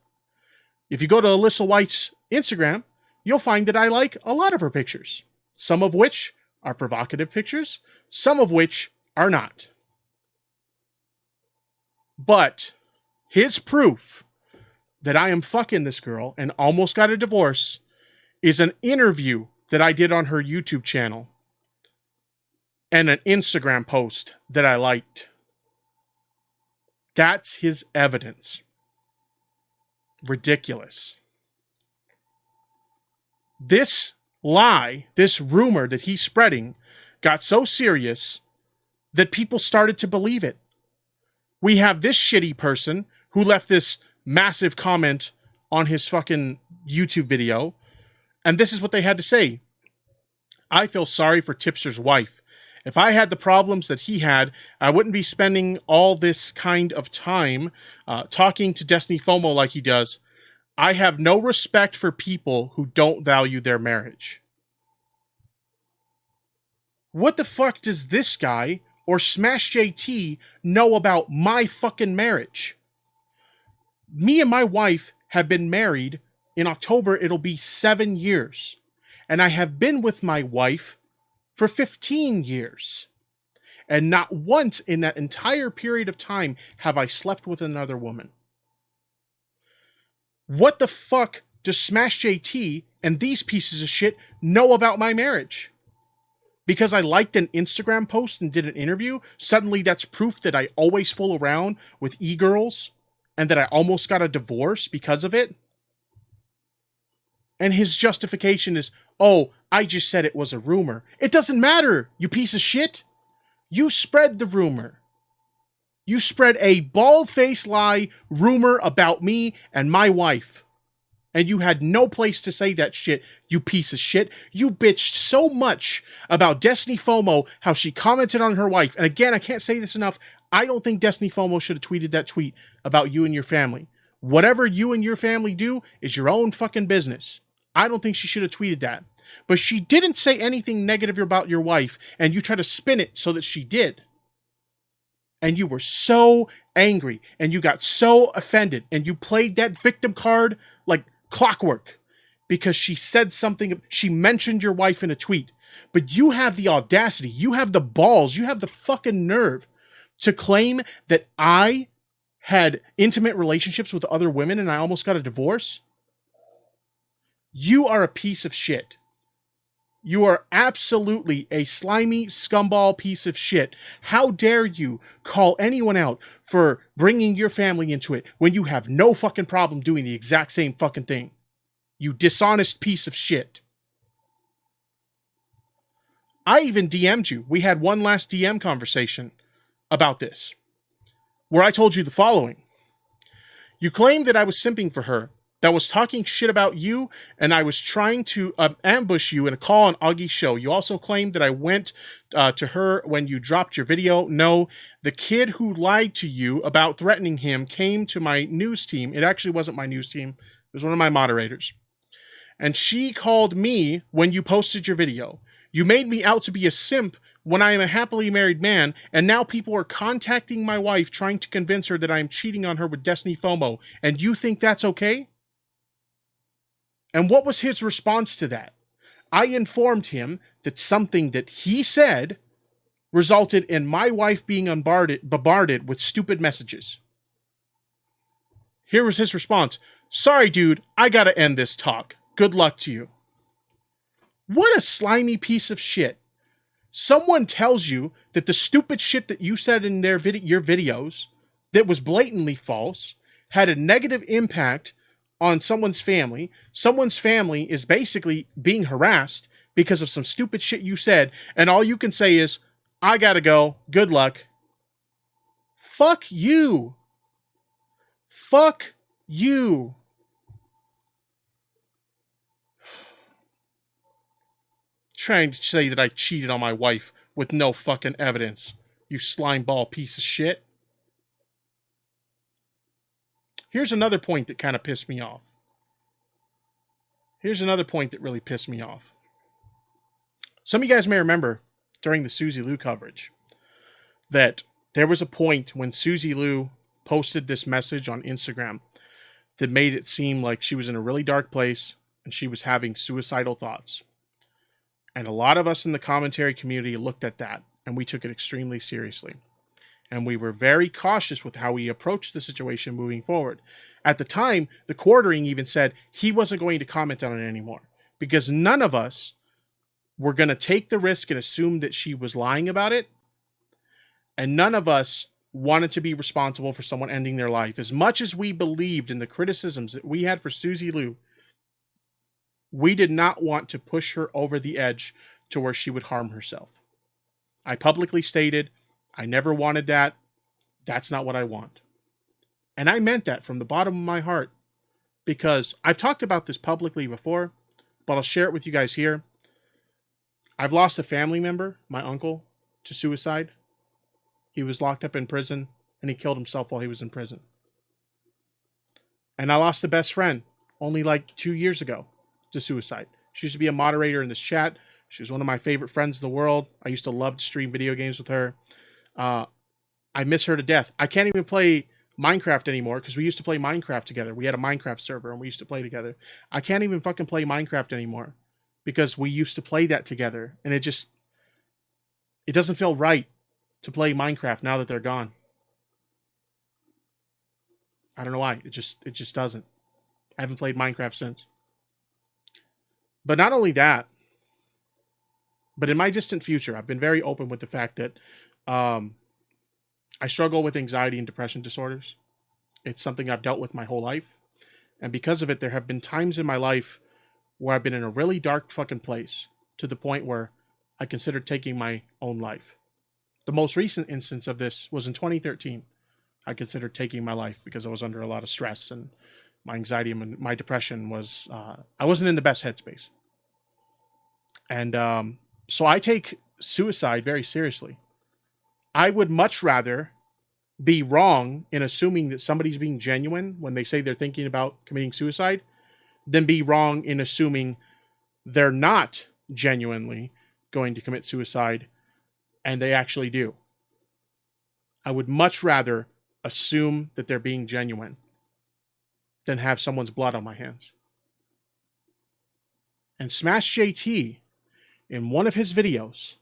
[SPEAKER 2] If you go to Alyssa White's Instagram, you'll find that I like a lot of her pictures. Some of which are provocative pictures, some of which are not. But his proof that I am fucking this girl and almost got a divorce is an interview that I did on her YouTube channel and an Instagram post that I liked. That's his evidence. Ridiculous. This lie, this rumor that he's spreading got so serious that people started to believe it. We have this shitty person who left this massive comment on his fucking YouTube video, and this is what they had to say. I feel sorry for Tipster's wife. If I had the problems that he had, I wouldn't be spending all this kind of time talking to Destiny FOMO like he does. I have no respect for people who don't value their marriage. What the fuck does this guy or Smash JT know about my fucking marriage? Me and my wife have been married. In October, it'll be 7 years. And I have been with my wife for 15 years. And not once in that entire period of time have I slept with another woman. What the fuck does Smash JT and these pieces of shit know about my marriage? Because I liked an Instagram post and did an interview, suddenly that's proof that I always fool around with e-girls and that I almost got a divorce because of it? And his justification is, oh, I just said it was a rumor. It doesn't matter, you piece of shit. You spread the rumor. You spread a bald-faced lie rumor about me and my wife. And you had no place to say that shit, you piece of shit. You bitched so much about Destiny FOMO, how she commented on her wife. And again, I can't say this enough. I don't think Destiny FOMO should have tweeted that tweet about you and your family. Whatever you and your family do is your own fucking business. I don't think she should have tweeted that. But she didn't say anything negative about your wife, and you try to spin it so that she did. And you were so angry, and you got so offended, and you played that victim card like clockwork because she said something, she mentioned your wife in a tweet. But you have the audacity, you have the balls, you have the fucking nerve to claim that I had intimate relationships with other women and I almost got a divorce. You are a piece of shit. You are absolutely a slimy scumball piece of shit. How dare you call anyone out for bringing your family into it when you have no fucking problem doing the exact same fucking thing? You dishonest piece of shit. I even DM'd you. We had one last DM conversation about this, where I told you the following. You claimed that I was simping for her, that was talking shit about you, and I was trying to ambush you in a call on Augie's show. You also claimed that I went to her when you dropped your video. No, the kid who lied to you about threatening him came to my news team. It actually wasn't my news team. It was one of my moderators. And she called me when you posted your video. You made me out to be a simp when I am a happily married man, and now people are contacting my wife trying to convince her that I am cheating on her with Destiny FOMO. And you think that's okay? And what was his response to that? I informed him that something that he said resulted in my wife being bombarded with stupid messages. Here was his response. Sorry, dude, I gotta end this talk. Good luck to you. What a slimy piece of shit. Someone tells you that the stupid shit that you said in your videos that was blatantly false had a negative impact on someone's family. Someone's family is basically being harassed because of some stupid shit you said, and all you can say is, I gotta go, good luck. Fuck you. Fuck you. Trying to say that I cheated on my wife with no fucking evidence. You slimeball piece of shit. Here's another point that kind of pissed me off. Here's another point that really pissed me off. Some of you guys may remember during the Suzy Lou coverage that there was a point when Suzy Lou posted this message on Instagram that made it seem like she was in a really dark place and she was having suicidal thoughts. And a lot of us in the commentary community looked at that and we took it extremely seriously. And we were very cautious with how we approached the situation moving forward. At the time, the quartering even said he wasn't going to comment on it anymore because none of us were going to take the risk and assume that she was lying about it. And none of us wanted to be responsible for someone ending their life. As much as we believed in the criticisms that we had for Suzy Lou, we did not want to push her over the edge to where she would harm herself. I publicly stated, I never wanted that. That's not what I want. And I meant that from the bottom of my heart because I've talked about this publicly before, but I'll share it with you guys here. I've lost a family member, my uncle, to suicide. He was locked up in prison and he killed himself while he was in prison. And I lost a best friend only like 2 years ago to suicide. She used to be a moderator in this chat. She was one of my favorite friends in the world. I used to love to stream video games with her. I miss her to death. I can't even play Minecraft anymore because we used to play Minecraft together. We had a Minecraft server and we used to play together. I can't even fucking play Minecraft anymore because we used to play that together. And it doesn't feel right to play Minecraft now that they're gone. I don't know why. It just doesn't. I haven't played Minecraft since. But not only that, but in my distant future, I've been very open with the fact that I struggle with anxiety and depression disorders. It's something I've dealt with my whole life. And because of it, there have been times in my life where I've been in a really dark fucking place to the point where I considered taking my own life. The most recent instance of this was in 2013. I considered taking my life because I was under a lot of stress, and my anxiety and my depression was, I wasn't in the best headspace. And so I take suicide very seriously. I would much rather be wrong in assuming that somebody's being genuine when they say they're thinking about committing suicide than be wrong in assuming they're not genuinely going to commit suicide and they actually do. I would much rather assume that they're being genuine than have someone's blood on my hands. And Smash JT, in one of his videos,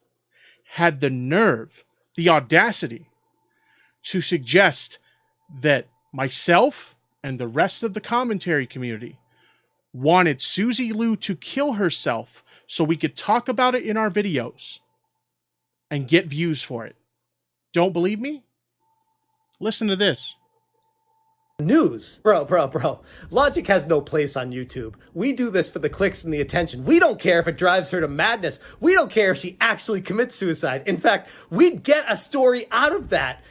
[SPEAKER 2] had the nerve, the audacity, to suggest that myself and the rest of the commentary community wanted Susie Lou to kill herself so we could talk about it in our videos and get views for it. Don't believe me? Listen to this.
[SPEAKER 3] News. Bro. Logic has no place on YouTube. We do this for the clicks and the attention. We don't care if it drives her to madness. We don't care if she actually commits suicide. In fact, we'd get a story out of that.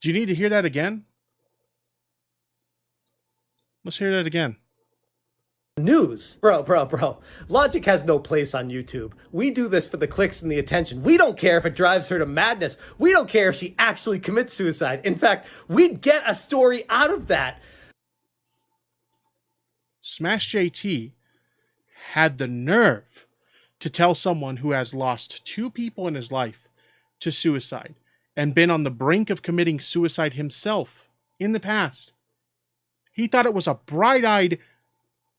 [SPEAKER 2] Do you need to hear that again? Let's hear that again.
[SPEAKER 3] News. Bro. Logic has no place on YouTube. We do this for the clicks and the attention. We don't care if it drives her to madness. We don't care if she actually commits suicide. In fact, we'd get a story out of that.
[SPEAKER 2] Smash JT had the nerve to tell someone who has lost 2 people in his life to suicide and been on the brink of committing suicide himself in the past. He thought it was a bright-eyed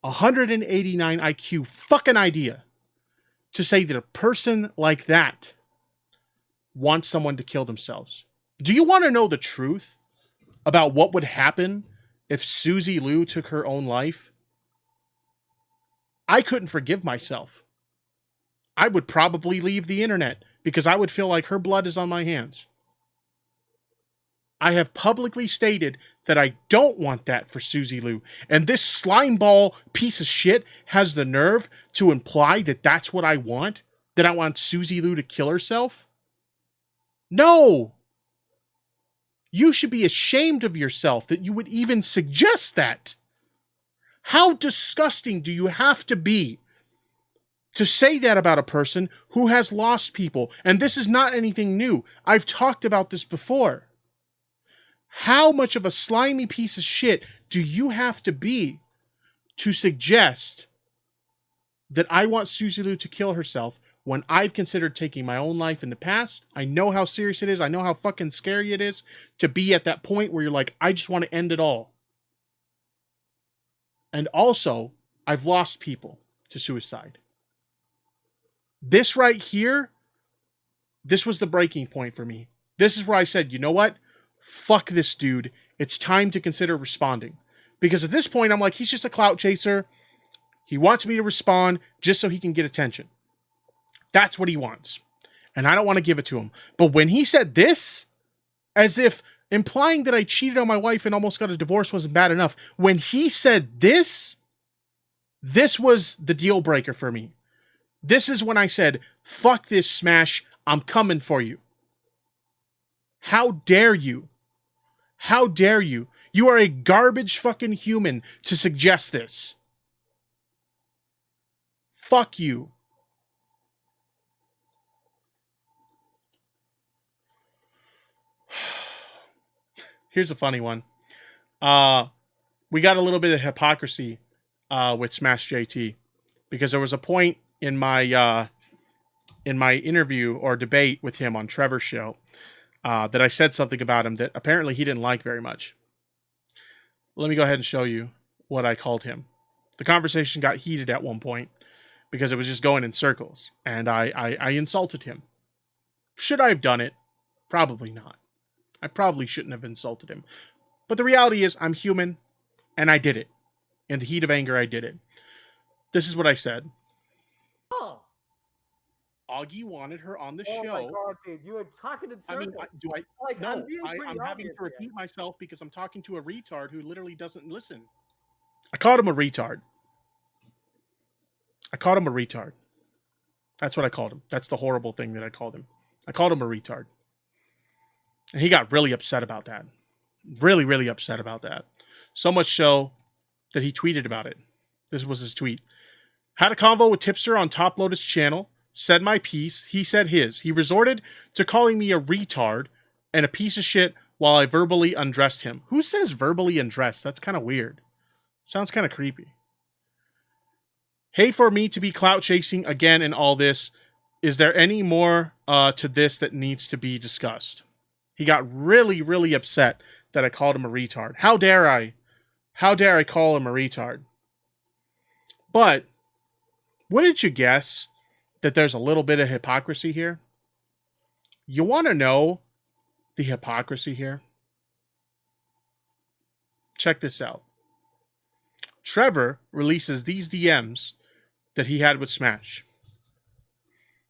[SPEAKER 2] 189 IQ fucking idea to say that a person like that wants someone to kill themselves. Do you want to know the truth about what would happen if Susie Lou took her own life? I couldn't forgive myself. I would probably leave the internet because I would feel like her blood is on my hands. I have publicly stated that I don't want that for Susie Lou. And this slimeball piece of shit has the nerve to imply that that's what I want? That I want Susie Lou to kill herself? No! You should be ashamed of yourself that you would even suggest that. How disgusting do you have to be to say that about a person who has lost people? And this is not anything new. I've talked about this before. How much of a slimy piece of shit do you have to be to suggest that I want Susie Lou to kill herself when I've considered taking my own life in the past? I know how serious it is. I know how fucking scary it is to be at that point where you're like, I just want to end it all. And also, I've lost people to suicide. This right here, this was the breaking point for me. This is where I said, you know what? Fuck this dude. It's time to consider responding. Because at this point, I'm like, he's just a clout chaser. He wants me to respond just so he can get attention. That's what he wants. And I don't want to give it to him. But when he said this, as if implying that I cheated on my wife and almost got a divorce wasn't bad enough, when he said this was the deal breaker for me. This is when I said, fuck this, Smash. I'm coming for you. How dare you? How dare you? You are a garbage fucking human to suggest this. Fuck you. Here's a funny one. We got a little bit of hypocrisy with Smash JT because there was a point in my interview or debate with him on Trevor's show that I said something about him that apparently he didn't like very much. Let me go ahead and show you what I called him. The conversation got heated at one point because it was just going in circles, and I insulted him. Should I have done it? Probably not. I probably shouldn't have insulted him. But the reality is, I'm human, and I did it. In the heat of anger, I did it. This is what I said.
[SPEAKER 3] Oh.
[SPEAKER 2] Augie wanted her on the show.
[SPEAKER 3] Oh my god, dude, you were talking in circles.
[SPEAKER 2] I'm having to repeat myself because I'm talking to a retard who literally doesn't listen. I called him a retard. That's what I called him. That's the horrible thing that I called him. I called him a retard. And he got really upset about that. Really, really upset about that. So much so that he tweeted about it. This was his tweet. Had a convo with Tipster on Top Lotus channel. Said my piece. He said his. He resorted to calling me a retard and a piece of shit while I verbally undressed him. Who says verbally undressed? That's kind of weird. Sounds kind of creepy. Hey, for me to be clout chasing again in all this, is there any more to this that needs to be discussed? He got really, really upset that I called him a retard. How dare I? How dare I call him a retard? But wouldn't you guess that there's a little bit of hypocrisy here? You want to know the hypocrisy here? Check this out. Trevor releases these DMs that he had with Smash.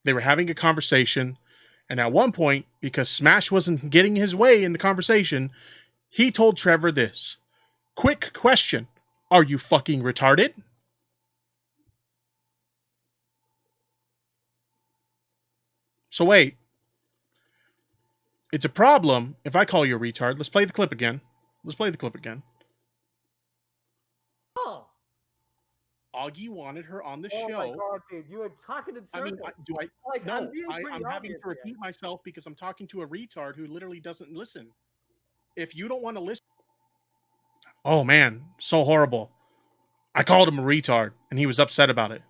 [SPEAKER 2] They were having a conversation, and at one point, because Smash wasn't getting his way in the conversation, he told Trevor this. Quick question. Are you fucking retarded? So wait. It's a problem if I call you a retard. Let's play the clip again.
[SPEAKER 3] Oh.
[SPEAKER 2] Augie wanted her on the show.
[SPEAKER 3] Oh my god, dude, you were talking in circles.
[SPEAKER 2] I'm having to repeat myself because I'm talking to a retard who literally doesn't listen. If you don't want to listen... Oh man, so horrible. I called him a retard, and he was upset about it.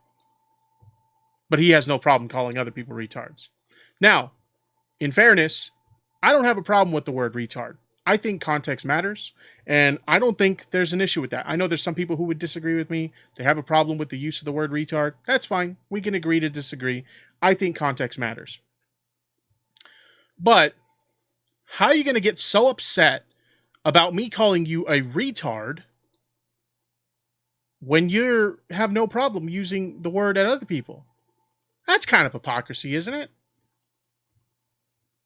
[SPEAKER 2] But he has no problem calling other people retards. Now, in fairness, I don't have a problem with the word retard. I think context matters, and I don't think there's an issue with that. I know there's some people who would disagree with me. They have a problem with the use of the word retard. That's fine. We can agree to disagree. I think context matters. But how are you going to get so upset about me calling you a retard when you have no problem using the word at other people? That's kind of hypocrisy, isn't it?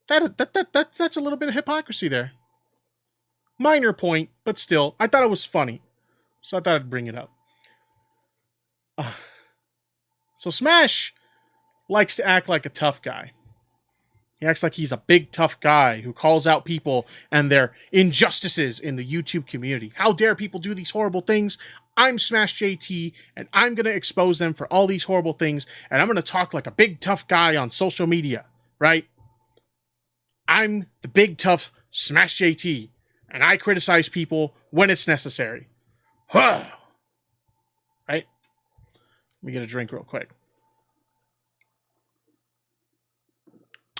[SPEAKER 2] That's a little bit of hypocrisy there. Minor point, but still, I thought it was funny. So I thought I'd bring it up. So Smash likes to act like a tough guy. He acts like he's a big tough guy who calls out people and their injustices in the YouTube community. How dare people do these horrible things? I'm Smash JT, and I'm going to expose them for all these horrible things, and I'm going to talk like a big tough guy on social media, right? I'm the big tough Smash JT, and I criticize people when it's necessary. Right? Let me get a drink real quick.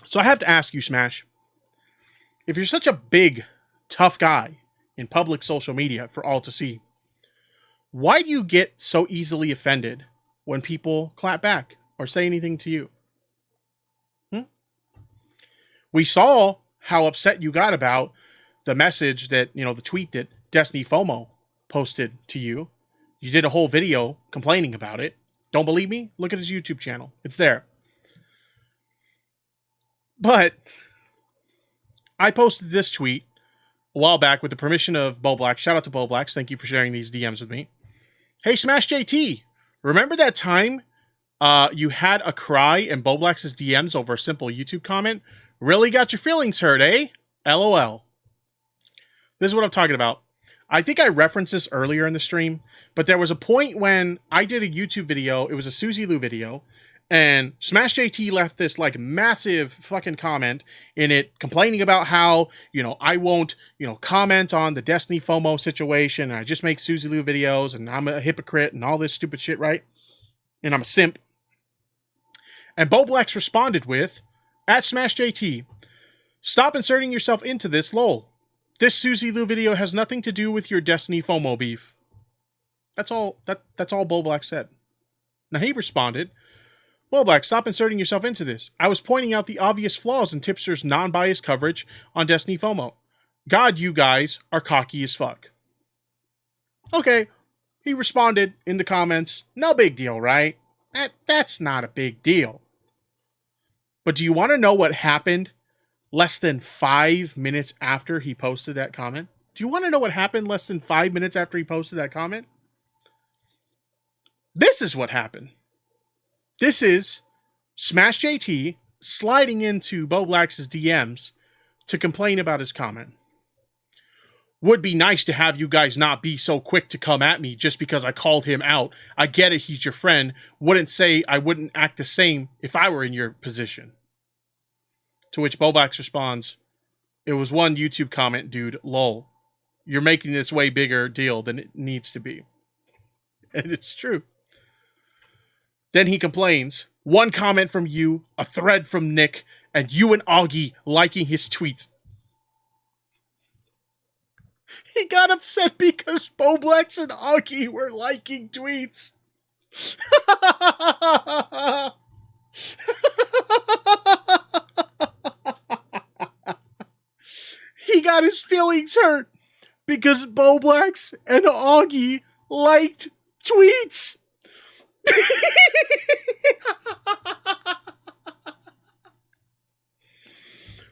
[SPEAKER 2] So I have to ask you, Smash, if you're such a big, tough guy in public social media for all to see, why do you get so easily offended when people clap back or say anything to you? We saw how upset you got about the message that, the tweet that Destiny FOMO posted to you. You did a whole video complaining about it. Don't believe me? Look at his YouTube channel. It's there. But I posted this tweet a while back with the permission of Boblax. Shout out to Boblax. Thank you for sharing these DMs with me. Hey, Smash JT, remember that time you had a cry in Boblax's DMs over a simple YouTube comment? Really got your feelings hurt, eh? LOL. This is what I'm talking about. I think I referenced this earlier in the stream, but there was a point when I did a YouTube video. It was a Suzy Lou video, and Smash JT left this massive fucking comment in it complaining about how, I won't, comment on the Destiny FOMO situation. And I just make Suzy Lou videos and I'm a hypocrite and all this stupid shit, right? And I'm a simp. And Boblax responded with, at Smash JT, stop inserting yourself into this, lol. This Suzy Lou video has nothing to do with your Destiny FOMO beef. That's all Boblax said. Now he responded, Well, Black, stop inserting yourself into this. I was pointing out the obvious flaws in Tipster's non-biased coverage on Destiny FOMO. God, you guys are cocky as fuck. Okay, he responded in the comments. No big deal, right? That's not a big deal. But do you want to know what happened less than 5 minutes after he posted that comment? Do you want to know what happened less than 5 minutes after he posted that comment? This is what happened. This is Smash JT sliding into Bo Black's DMs to complain about his comment. Would be nice to have you guys not be so quick to come at me just because I called him out. I get it, he's your friend. Wouldn't say I wouldn't act the same if I were in your position. To which Bo Black responds, it was one YouTube comment, dude, lol. You're making this way bigger deal than it needs to be. And it's true. Then he complains, one comment from you, a thread from Nick, and you and Augie liking his tweets. He got upset because Bo Blacks and Augie were liking tweets. He got his feelings hurt because Bo Blacks and Augie liked tweets.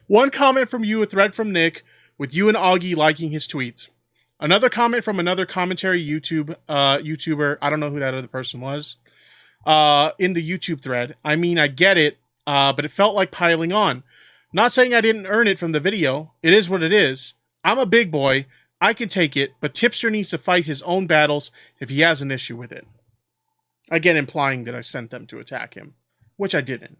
[SPEAKER 2] One comment from you, a thread from Nick, with you and Augie liking his tweets. Another comment from another commentary YouTuber. I don't know who that other person was. In the YouTube thread. I mean, I get it, but it felt like piling on. Not saying I didn't earn it from the video. It is what it is. I'm a big boy. I can take it, but Tipster needs to fight his own battles if he has an issue with it. Again, implying that I sent them to attack him, which I didn't.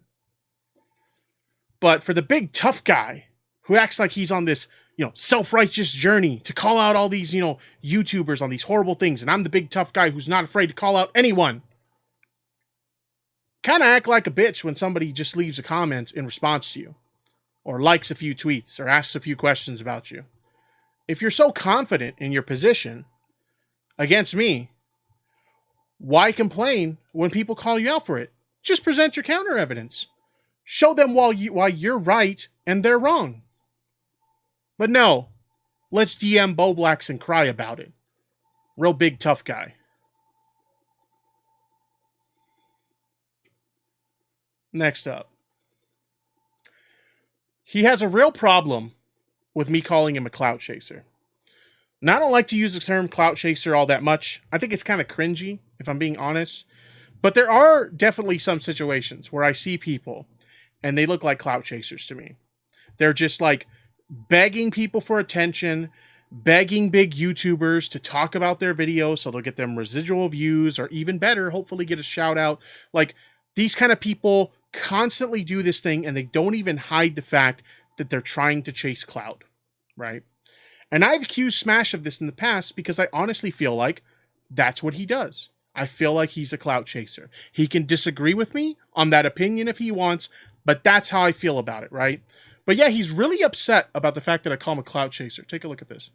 [SPEAKER 2] But for the big tough guy who acts like he's on this, self-righteous journey to call out all these, YouTubers on these horrible things, and I'm the big tough guy who's not afraid to call out anyone. Kind of act like a bitch when somebody just leaves a comment in response to you, or likes a few tweets, or asks a few questions about you. If you're so confident in your position against me, why complain when people call you out for it? Just present your counter evidence. Show them why you're right and they're wrong. But no, let's DM Bo Blacks and cry about it. Real big tough guy. Next up. He has a real problem with me calling him a clout chaser. Now, I don't like to use the term clout chaser all that much. I think it's kind of cringy, if I'm being honest. But there are definitely some situations where I see people and they look like clout chasers to me. They're just like begging people for attention, begging big YouTubers to talk about their videos so they'll get them residual views, or even better, hopefully get a shout out. Like, these kind of people constantly do this thing and they don't even hide the fact that they're trying to chase clout, right? And I've accused Smash of this in the past because I honestly feel like that's what he does. I feel like he's a clout chaser. He can disagree with me on that opinion if he wants, but that's how I feel about it, right? But yeah, he's really upset about the fact that I call him a clout chaser. Take a look at this.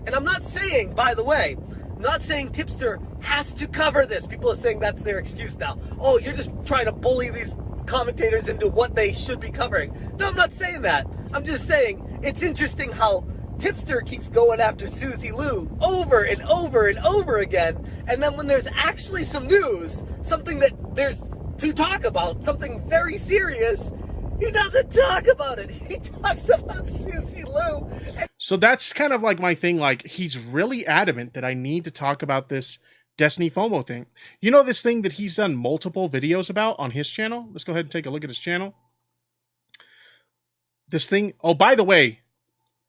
[SPEAKER 3] And I'm not saying, by the way, I'm not saying Tipster has to cover this. People are saying that's their excuse now. Oh, you're just trying to bully these commentators into what they should be covering. No, I'm not saying that. I'm just saying it's interesting how Tipster keeps going after Susie Lou over and over and over again, and then when there's actually some news, something that there's to talk about, something very serious, he doesn't talk about it. He talks about Susie Lou.
[SPEAKER 2] So that's kind of like my thing. Like, he's really adamant that I need to talk about this Destiny FOMO thing. You know, this thing that he's done multiple videos about on his channel? Let's go ahead and take a look at his channel. This thing, oh, by the way,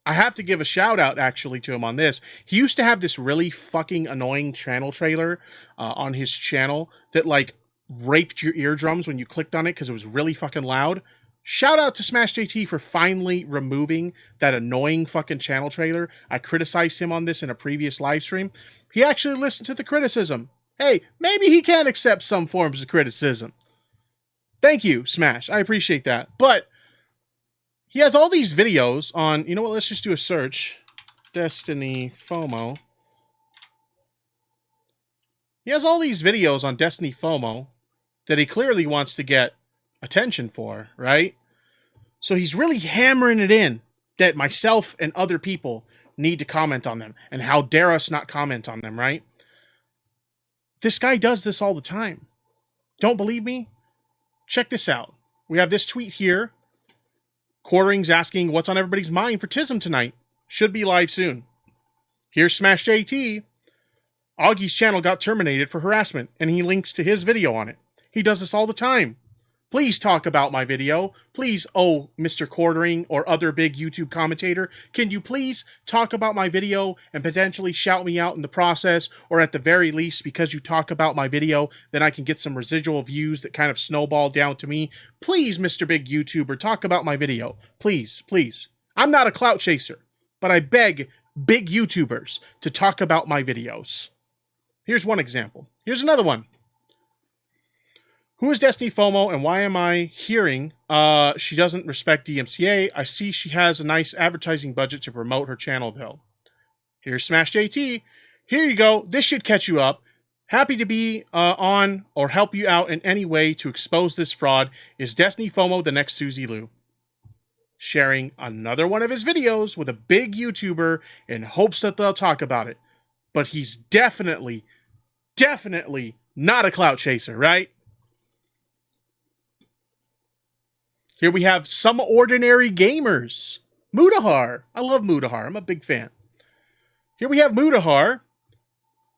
[SPEAKER 2] I have to give a shout out actually to him on this. He used to have this really fucking annoying channel trailer on his channel that like raped your eardrums when you clicked on it because it was really fucking loud. Shout out to Smash JT for finally removing that annoying fucking channel trailer. I criticized him on this in a previous live stream. He actually listened to the criticism. Hey, maybe he can accept some forms of criticism. Thank you, Smash. I appreciate that. But he has all these videos on, you know what, let's just do a search. Destiny FOMO. He has all these videos on Destiny FOMO that he clearly wants to get attention for, right? So he's really hammering it in that myself and other people need to comment on them, and how dare us not comment on them, right? This guy does this all the time. Don't believe me? Check this out. We have this tweet here. Quartering's asking what's on everybody's mind for TISM tonight. Should be live soon. Here's Smash JT. Augie's channel got terminated for harassment, and he links to his video on it. He does this all the time. Please talk about my video. Please, oh, Mr. Quartering or other big YouTube commentator, can you please talk about my video and potentially shout me out in the process, or at the very least, because you talk about my video, then I can get some residual views that kind of snowball down to me. Please, Mr. Big YouTuber, talk about my video. Please, please. I'm not a clout chaser, but I beg big YouTubers to talk about my videos. Here's one example. Here's another one. Who is Destiny FOMO, and why am I hearing she doesn't respect DMCA? I see she has a nice advertising budget to promote her channel, though. Here's Smash JT. Here you go. This should catch you up. Happy to be on or help you out in any way to expose this fraud. Is Destiny FOMO the next Suzy Lou? Sharing another one of his videos with a big YouTuber in hopes that they'll talk about it. But he's definitely not a clout chaser, right? Here we have Some Ordinary Gamers. Mudahar. I love Mudahar. I'm a big fan. Here we have Mudahar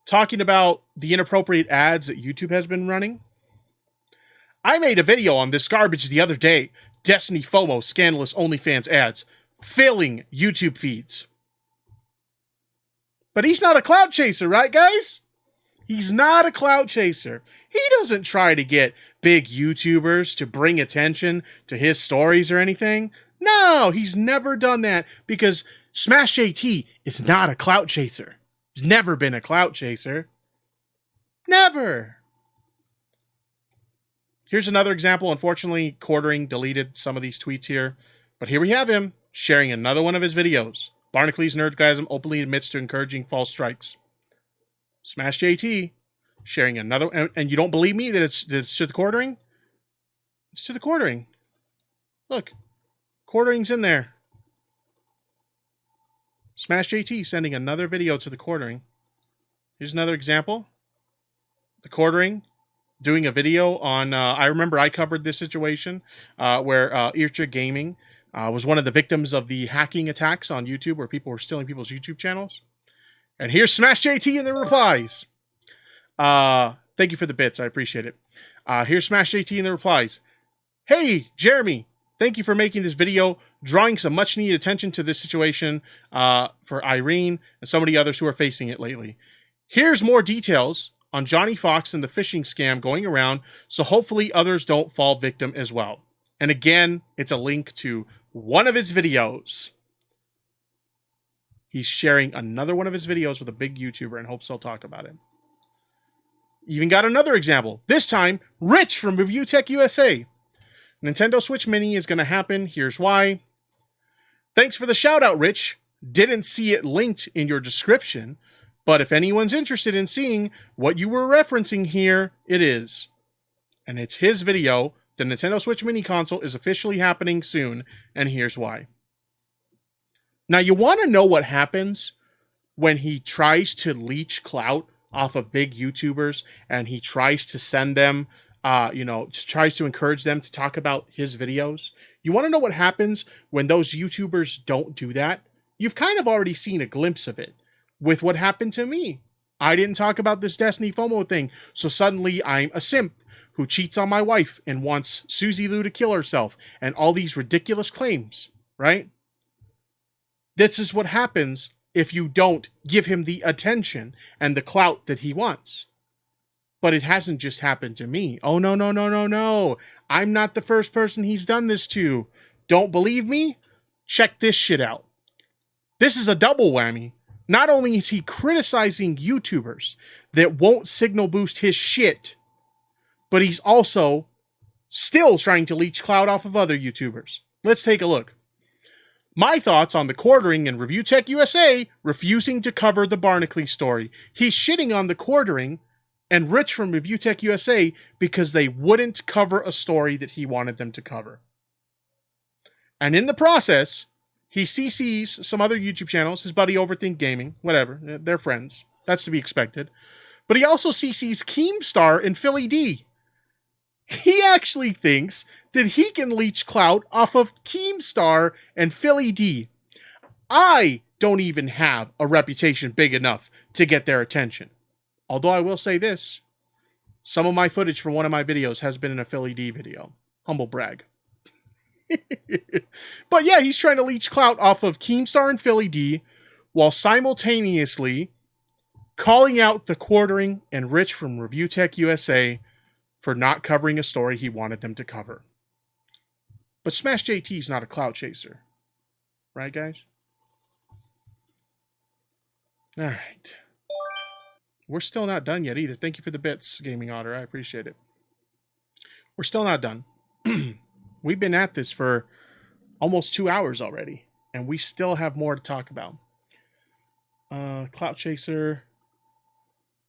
[SPEAKER 2] talking about the inappropriate ads that YouTube has been running. I made a video on this garbage the other day. Destiny FOMO, scandalous OnlyFans ads, filling YouTube feeds. But he's not a clout chaser, right, guys? He's not a clout chaser. He doesn't try to get big YouTubers to bring attention to his stories or anything. No, he's never done that because Smash JT is not a clout chaser. He's never been a clout chaser. Never. Here's another example. Unfortunately, Quartering deleted some of these tweets here. But here we have him sharing another one of his videos. Barnacules Nerdgasm openly admits to encouraging false strikes. Smash JT sharing another, and you don't believe me that it's to the Quartering? It's to the Quartering. Look, Quartering's in there. Smash JT sending another video to the Quartering. Here's another example. The Quartering doing a video on, I remember I covered this situation where Ircha Gaming was one of the victims of the hacking attacks on YouTube where people were stealing people's YouTube channels. And here's Smash JT in the replies. Thank you for the bits. I appreciate it. Here's Smash JT in the replies. Hey, Jeremy. Thank you for making this video, drawing some much needed attention to this situation for Irene and so many others who are facing it lately. Here's more details on Johnny Fox and the phishing scam going around, so hopefully others don't fall victim as well. And again, it's a link to one of his videos. He's sharing another one of his videos with a big YouTuber and hopes they'll talk about it. Even got another example. This time, Rich from Review Tech USA. Nintendo Switch Mini is going to happen. Here's why. Thanks for the shout out, Rich. Didn't see it linked in your description, but if anyone's interested in seeing what you were referencing here, it is. And it's his video. The Nintendo Switch Mini console is officially happening soon, and here's why. Now, you want to know what happens when he tries to leech clout off of big YouTubers and he tries to send them, tries to encourage them to talk about his videos? You want to know what happens when those YouTubers don't do that? You've kind of already seen a glimpse of it with what happened to me. I didn't talk about this Destiny FOMO thing, so suddenly I'm a simp who cheats on my wife and wants Suzy Lou to kill herself and all these ridiculous claims, right? This is what happens if you don't give him the attention and the clout that he wants. But it hasn't just happened to me. Oh, no. I'm not the first person he's done this to. Don't believe me? Check this shit out. This is a double whammy. Not only is he criticizing YouTubers that won't signal boost his shit, but he's also still trying to leech clout off of other YouTubers. Let's take a look. My thoughts on the Quartering and Review Tech USA refusing to cover the Barnacle story. He's shitting on the Quartering and Rich from Review Tech USA because they wouldn't cover a story that he wanted them to cover. And in the process, he CCs some other YouTube channels, his buddy Overthink Gaming, whatever, they're friends. That's to be expected. But he also CCs Keemstar and Philly D. He actually thinks that he can leech clout off of Keemstar and Philly D. I don't even have a reputation big enough to get their attention. Although I will say this, some of my footage from one of my videos has been in a Philly D video. Humble brag. But yeah, he's trying to leech clout off of Keemstar and Philly D while simultaneously calling out the Quartering and Rich from Review Tech USA for not covering a story he wanted them to cover. But Smash JT's not a clout chaser. Right, guys? Alright. We're still not done yet either. Thank you for the bits, Gaming Otter. I appreciate it. We're still not done. We've been at this for almost 2 hours already, and we still have more to talk about. Clout Chaser.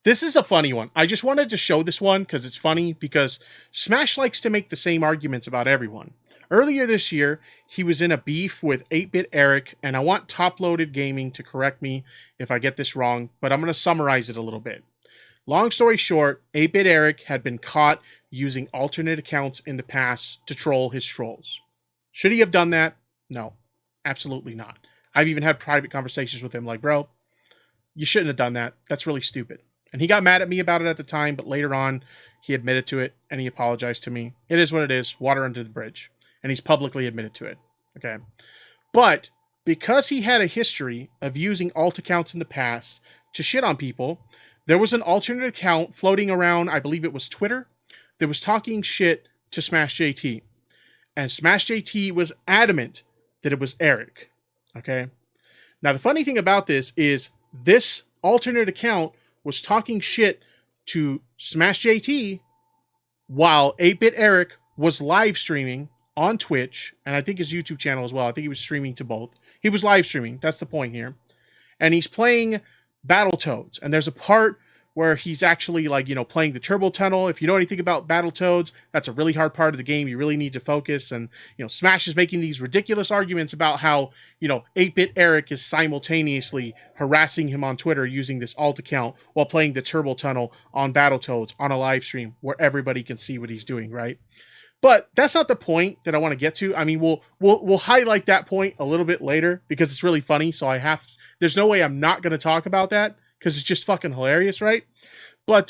[SPEAKER 2] This is a funny one. I just wanted to show this one because it's funny, because Smash likes to make the same arguments about everyone. Earlier this year, he was in a beef with 8-Bit Eric, and I want Top Loaded Gaming to correct me if I get this wrong, but I'm going to summarize it a little bit. Long story short, 8-Bit Eric had been caught using alternate accounts in the past to troll his trolls. Should he have done that? No, absolutely not. I've even had private conversations with him like, bro, you shouldn't have done that. That's really stupid. And he got mad at me about it at the time, but later on, he admitted to it, and he apologized to me. It is what it is. Water under the bridge. And he's publicly admitted to it. Okay. But because he had a history of using alt accounts in the past to shit on people, there was an alternate account floating around, I believe it was Twitter, that was talking shit to Smash JT. And Smash JT was adamant that it was Eric. Okay. Now, the funny thing about this is this alternate account was talking shit to Smash JT while 8-Bit Eric was live streaming on Twitch, and I think his YouTube channel as well. I think he was streaming to both. He was live streaming. That's the point here. And he's playing Battletoads. And there's a part where he's actually, like, you know, playing the Turbo Tunnel. If you know anything about Battletoads, that's a really hard part of the game. You really need to focus. And, you know, Smash is making these ridiculous arguments about how, you know, 8-Bit Eric is simultaneously harassing him on Twitter using this alt account while playing the Turbo Tunnel on Battletoads on a live stream where everybody can see what he's doing, right? But that's not the point that I want to get to. I mean, we'll highlight that point a little bit later because it's really funny. So there's no way I'm not going to talk about that because it's just fucking hilarious, right? But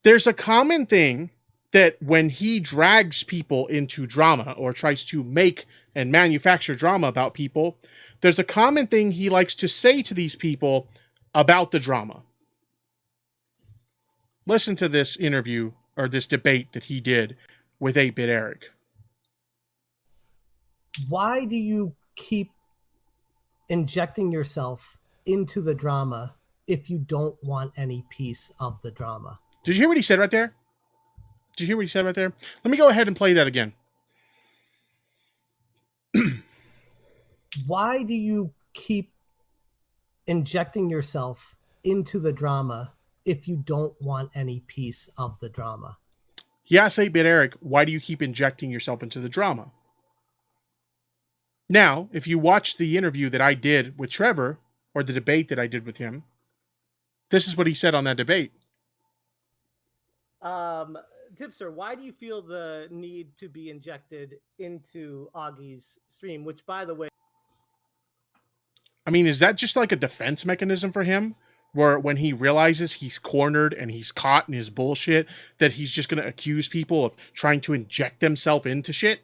[SPEAKER 2] there's a common thing that when he drags people into drama or tries to make and manufacture drama about people, there's a common thing he likes to say to these people about the drama. Listen to this interview or this debate that he did with 8-Bit Eric.
[SPEAKER 3] Why do you keep injecting yourself into the drama if you don't want any piece of the drama?
[SPEAKER 2] Did you hear what he said right there? Did you hear what he said right there? Let me go ahead and play that again.
[SPEAKER 3] Why do you keep injecting yourself into the drama if you don't want any piece of the drama?
[SPEAKER 2] He asked 8-Bit Eric, why do you keep injecting yourself into the drama? Now, if you watch the interview that I did with Trevor, or the debate that I did with him, this is what he said on that debate.
[SPEAKER 3] Tipster, why do you feel the need to be injected into Augie's stream? Which, by the way...
[SPEAKER 2] I mean, is that just like a defense mechanism for him? Where when he realizes he's cornered and he's caught in his bullshit, that he's just going to accuse people of trying to inject themselves into shit?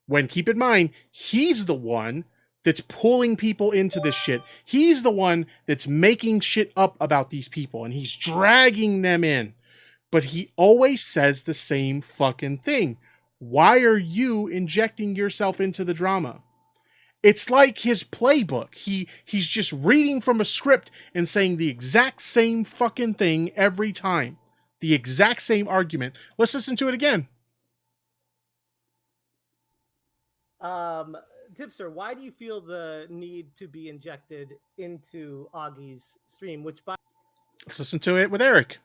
[SPEAKER 2] When, keep in mind, he's the one that's pulling people into this shit. He's the one that's making shit up about these people, and he's dragging them in. But he always says the same fucking thing. Why are you injecting yourself into the drama? It's like his playbook. He's just reading from a script and saying the exact same fucking thing every time. The exact same argument. Let's listen to it again.
[SPEAKER 3] Tipster, why do you feel the need to be injected into Augie's stream? Which, by...
[SPEAKER 2] Let's listen to it with Eric.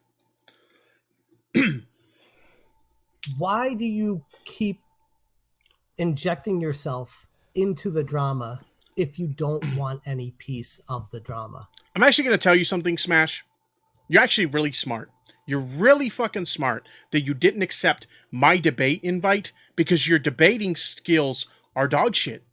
[SPEAKER 3] Why do you keep injecting yourself into the drama if you don't want any piece of the drama?
[SPEAKER 2] I'm actually going to tell you something, Smash. You're actually really smart. You're really fucking smart that you didn't accept my debate invite because your debating skills are dog shit.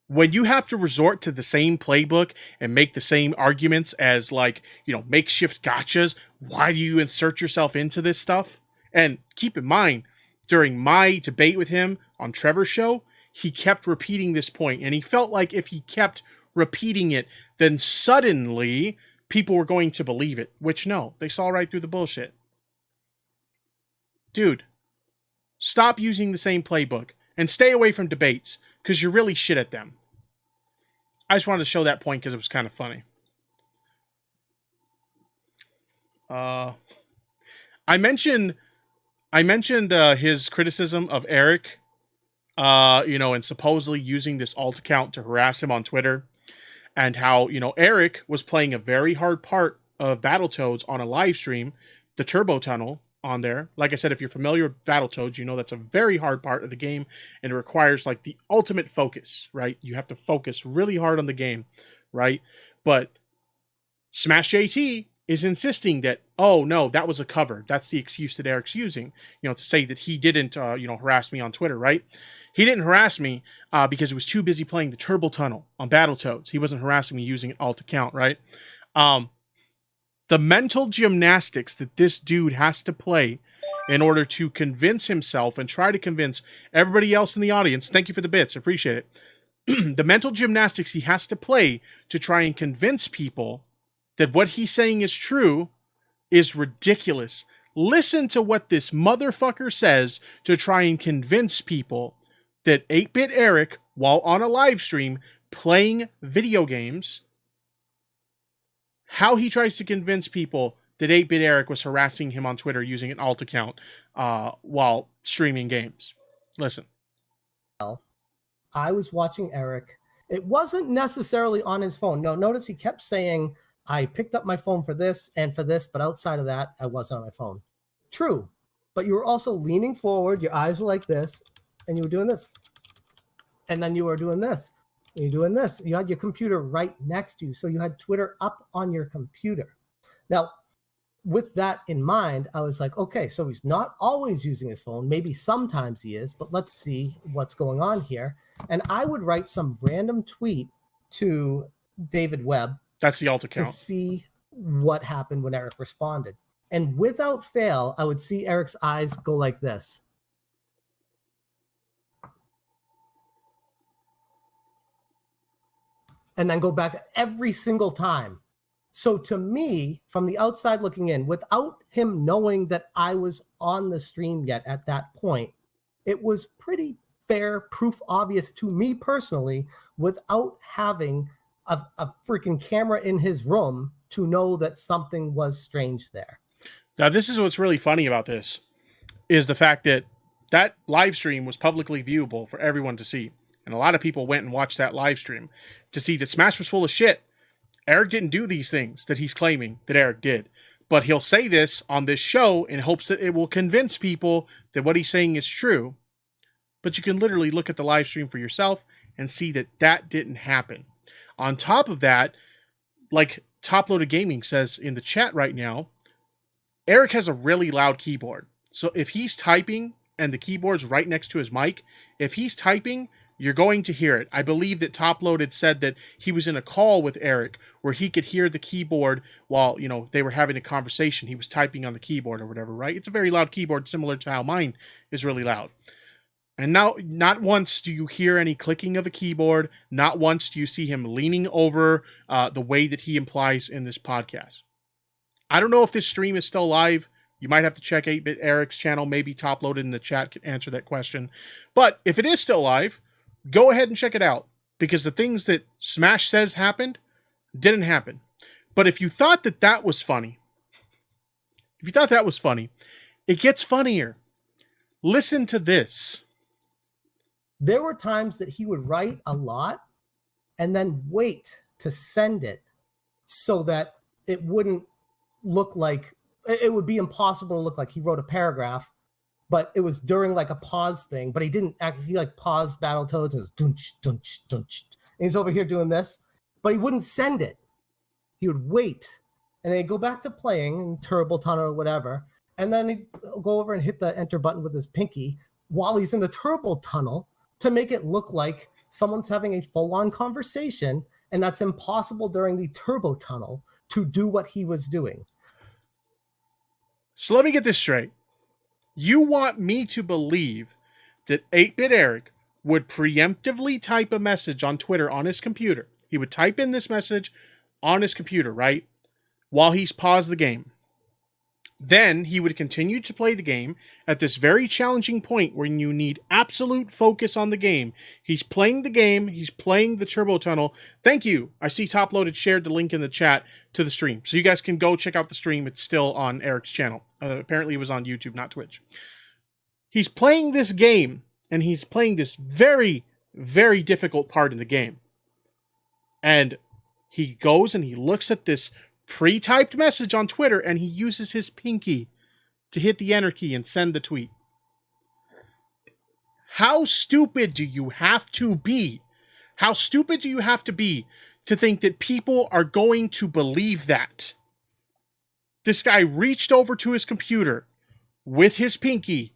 [SPEAKER 2] When you have to resort to the same playbook and make the same arguments as, like, you know, makeshift gotchas, why do you insert yourself into this stuff? And keep in mind, during my debate with him on Trevor's show, he kept repeating this point, and he felt like if he kept repeating it, then suddenly people were going to believe it, which no, they saw right through the bullshit. Dude, stop using the same playbook and stay away from debates because you're really shit at them. I just wanted to show that point because it was kind of funny. I mentioned his criticism of Eric, and supposedly using this alt account to harass him on Twitter, and how, Eric was playing a very hard part of Battletoads on a live stream, the Turbo Tunnel on there. Like I said, if you're familiar with Battletoads, you know that's a very hard part of the game, and it requires like the ultimate focus, right? You have to focus really hard on the game, right? But Smash JT is insisting that, oh no, that was a cover. That's the excuse that Eric's using, to say that he didn't, harass me on Twitter, right? He didn't harass me because he was too busy playing the Turbo Tunnel on Battletoads. He wasn't harassing me using an alt account, right? The mental gymnastics that this dude has to play in order to convince himself and try to convince everybody else in the audience, thank you for the bits, I appreciate it. The mental gymnastics he has to play to try and convince people that what he's saying is true is ridiculous. Listen to what this motherfucker says to try and convince people that 8-Bit Eric, while on a live stream playing video games, how he tries to convince people that 8-Bit Eric was harassing him on Twitter using an alt account while streaming games. Listen.
[SPEAKER 3] I was watching Eric. It wasn't necessarily on his phone. No, notice he kept saying, I picked up my phone for this and for this, but outside of that, I wasn't on my phone. True. But you were also leaning forward. Your eyes were like this, and you were doing this. And then you were doing this. You're doing this. You had your computer right next to you. So you had Twitter up on your computer. Now, with that in mind, I was like, okay, so he's not always using his phone. Maybe sometimes he is, but let's see what's going on here. And I would write some random tweet to David Webb.
[SPEAKER 2] That's the alt account.
[SPEAKER 3] To see what happened when Eric responded. And without fail, I would see Eric's eyes go like this. And then go back every single time. So to me, from the outside looking in, without him knowing that I was on the stream yet at that point, it was pretty fair, proof obvious to me personally, without having a freaking camera in his room to know that something was strange there.
[SPEAKER 2] Now, this is what's really funny about this, is the fact that that live stream was publicly viewable for everyone to see. And a lot of people went and watched that live stream to see that Smash was full of shit. Eric didn't do these things that he's claiming that Eric did. But he'll say this on this show in hopes that it will convince people that what he's saying is true. But you can literally look at the live stream for yourself and see that that didn't happen. On top of that, like Top Loaded Gaming says in the chat right now, Eric has a really loud keyboard. So if he's typing and the keyboard's right next to his mic, if he's typing, you're going to hear it. I believe that Top Loaded said that he was in a call with Eric where he could hear the keyboard while, they were having a conversation. He was typing on the keyboard or whatever, right? It's a very loud keyboard, similar to how mine is really loud. And now, not once do you hear any clicking of a keyboard. Not once do you see him leaning over the way that he implies in this podcast. I don't know if this stream is still live. You might have to check 8-Bit Eric's channel. Maybe Top Loaded in the chat can answer that question. But if it is still live, go ahead and check it out. Because the things that Smash says happened didn't happen. But if you thought that that was funny, it gets funnier. Listen to this.
[SPEAKER 3] There were times that he would write a lot and then wait to send it so that it wouldn't look like
[SPEAKER 5] it would be impossible to look like he wrote a paragraph, but it was during like a pause thing, but he didn't actually, he like paused Battletoads and it was dunch, dunch, dunch. And he's over here doing this, but he wouldn't send it. He would wait and then he'd go back to playing in Turbo Tunnel or whatever. And then he'd go over and hit the enter button with his pinky while he's in the Turbo Tunnel to make it look like someone's having a full-on conversation. And that's impossible during the Turbo Tunnel to do what he was doing.
[SPEAKER 2] So let me get this straight. You want me to believe that 8-Bit Eric would preemptively type a message on Twitter on his computer. He would type in this message on his computer, right? While he's paused the game. Then he would continue to play the game at this very challenging point where you need absolute focus on the game. He's playing the game. He's playing the Turbo Tunnel. Thank you. I see Top Loaded shared the link in the chat to the stream. So you guys can go check out the stream. It's still on Eric's channel. Apparently it was on YouTube, not Twitch. He's playing this game, and he's playing this very, very difficult part in the game. And he goes and he looks at this pre-typed message on Twitter, and he uses his pinky to hit the enter key and send the tweet. How stupid do you have to be? How stupid do you have to be to think that people are going to believe that? This guy reached over to his computer with his pinky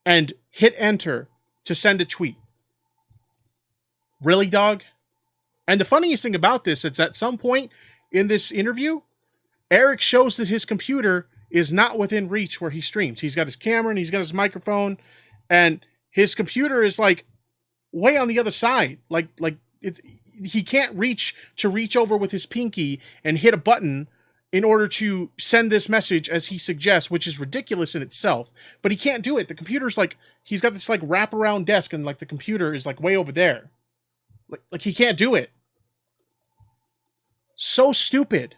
[SPEAKER 2] and hit enter to send a tweet. Really, dog? And the funniest thing about this is at some point in this interview, Eric shows that his computer is not within reach where he streams. He's got his camera and he's got his microphone, and his computer is like way on the other side. Like it's, he can't reach over with his pinky and hit a button in order to send this message as he suggests, which is ridiculous in itself. But he can't do it. The computer's like, he's got this like wraparound desk, and like the computer is like way over there. Like he can't do it. So stupid.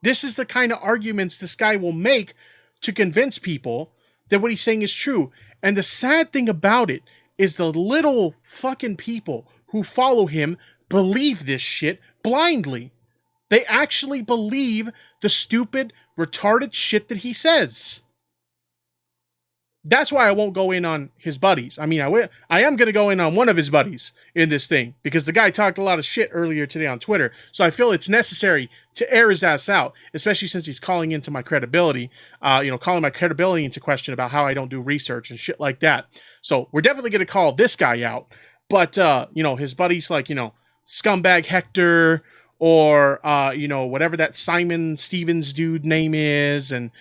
[SPEAKER 2] This is the kind of arguments this guy will make to convince people that what he's saying is true. And the sad thing about it is the little fucking people who follow him believe this shit blindly. They actually believe the stupid, retarded shit that he says. That's why I won't go in on his buddies. I mean, I am going to go in on one of his buddies in this thing, because the guy talked a lot of shit earlier today on Twitter. So I feel it's necessary to air his ass out, especially since he's calling into my credibility, calling my credibility into question about how I don't do research and shit like that. So we're definitely going to call this guy out. But, his buddies like, Scumbag Hector, or, whatever that Simon Stevens dude name is. And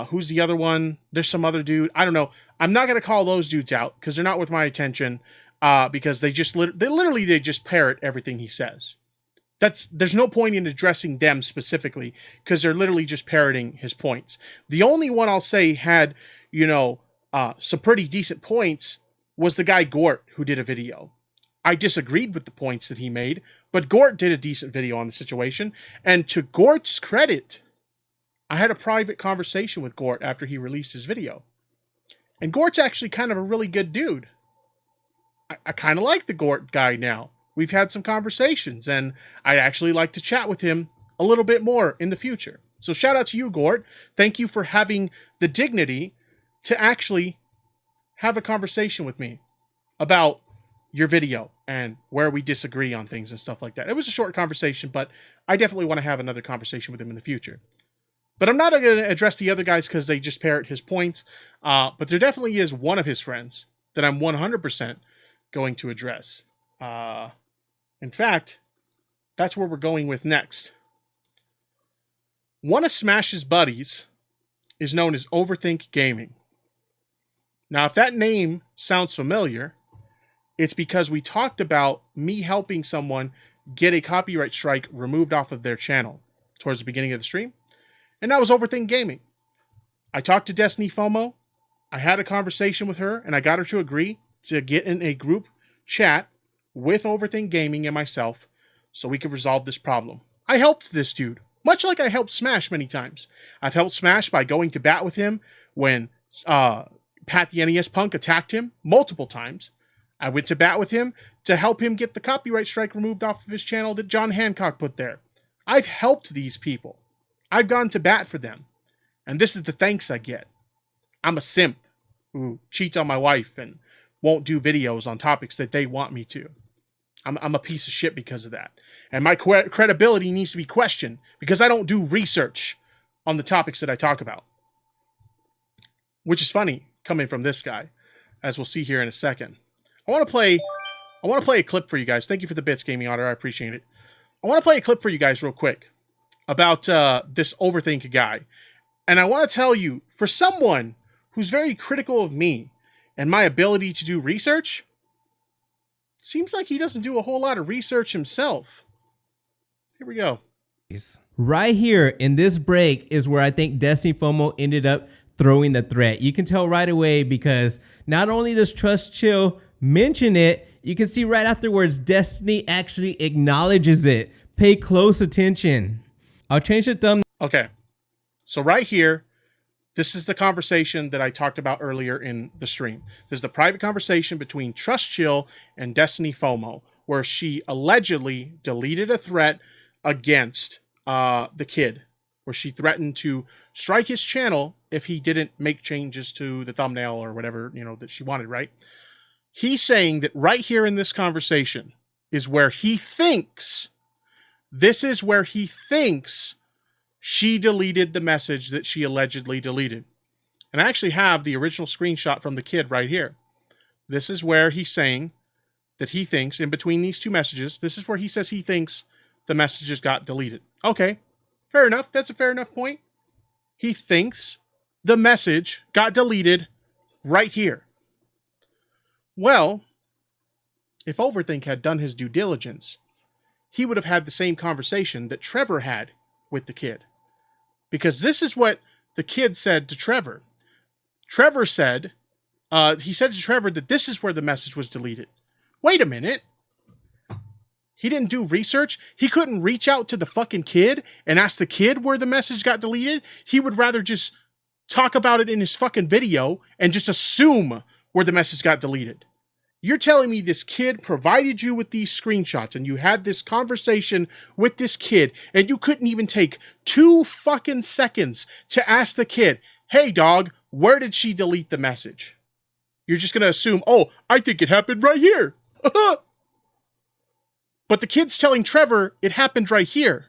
[SPEAKER 2] who's the other one? There's some other dude. I don't know. I'm not going to call those dudes out because they're not worth my attention, because they just parrot everything he says. There's no point in addressing them specifically because they're literally just parroting his points. The only one I'll say had, some pretty decent points was the guy Gort, who did a video. I disagreed with the points that he made, but Gort did a decent video on the situation. And to Gort's credit, I had a private conversation with Gort after he released his video. And Gort's actually kind of a really good dude. I kind of like the Gort guy now. We've had some conversations, and I'd actually like to chat with him a little bit more in the future. So shout out to you, Gort. Thank you for having the dignity to actually have a conversation with me about your video and where we disagree on things and stuff like that. It was a short conversation, but I definitely want to have another conversation with him in the future. But I'm not going to address the other guys because they just parrot his points. But there definitely is one of his friends that I'm 100% going to address. In fact, that's where we're going with next. One of Smash's buddies is known as Overthink Gaming. Now, if that name sounds familiar, it's because we talked about me helping someone get a copyright strike removed off of their channel towards the beginning of the stream. And that was Overthink Gaming. I talked to Destiny FOMO. I had a conversation with her, and I got her to agree to get in a group chat with Overthink Gaming and myself so we could resolve this problem. I helped this dude, much like I helped Smash many times. I've helped Smash by going to bat with him when Pat the NES Punk attacked him multiple times. I went to bat with him to help him get the copyright strike removed off of his channel that John Hancock put there. I've helped these people. I've gone to bat for them. And this is the thanks I get. I'm a simp who cheats on my wife and won't do videos on topics that they want me to. I'm a piece of shit because of that. And my credibility needs to be questioned because I don't do research on the topics that I talk about. Which is funny coming from this guy, as we'll see here in a second. I want to play a clip for you guys. Thank you for the bits, Gaming Otter. I appreciate it. I want to play a clip for you guys real quick about this overthink guy. And I want to tell you, for someone who's very critical of me and my ability to do research, seems like he doesn't do a whole lot of research himself. Here we go.
[SPEAKER 6] Right here in this break is where I think Destiny FOMO ended up throwing the threat. You can tell right away because not only does Trust Chill mention it, you can see right afterwards Destiny actually acknowledges it. Pay close attention. I'll change the thumbnail.
[SPEAKER 2] Okay. So right here, this is the conversation that I talked about earlier in the stream. This is the private conversation between Trust Chill and Destiny FOMO, where she allegedly deleted a threat against the kid, where she threatened to strike his channel if he didn't make changes to the thumbnail or whatever, that she wanted, right? He's saying that right here in this conversation is where he thinks, she deleted the message that she allegedly deleted. And I actually have the original screenshot from the kid right here. This is where he's saying that he thinks, in between these two messages, this is where he says he thinks the messages got deleted. Okay, fair enough. That's a fair enough point. He thinks the message got deleted right here. Well, if Overthink had done his due diligence, he would have had the same conversation that Trevor had with the kid. Because this is what the kid said to Trevor. Trevor said, he said to Trevor that this is where the message was deleted. Wait a minute. He didn't do research. He couldn't reach out to the fucking kid and ask the kid where the message got deleted. He would rather just talk about it in his fucking video and just assume where the message got deleted. You're telling me this kid provided you with these screenshots and you had this conversation with this kid and you couldn't even take 2 fucking seconds to ask the kid, hey dog, where did she delete the message? You're just going to assume, oh, I think it happened right here. But the kid's telling Trevor it happened right here.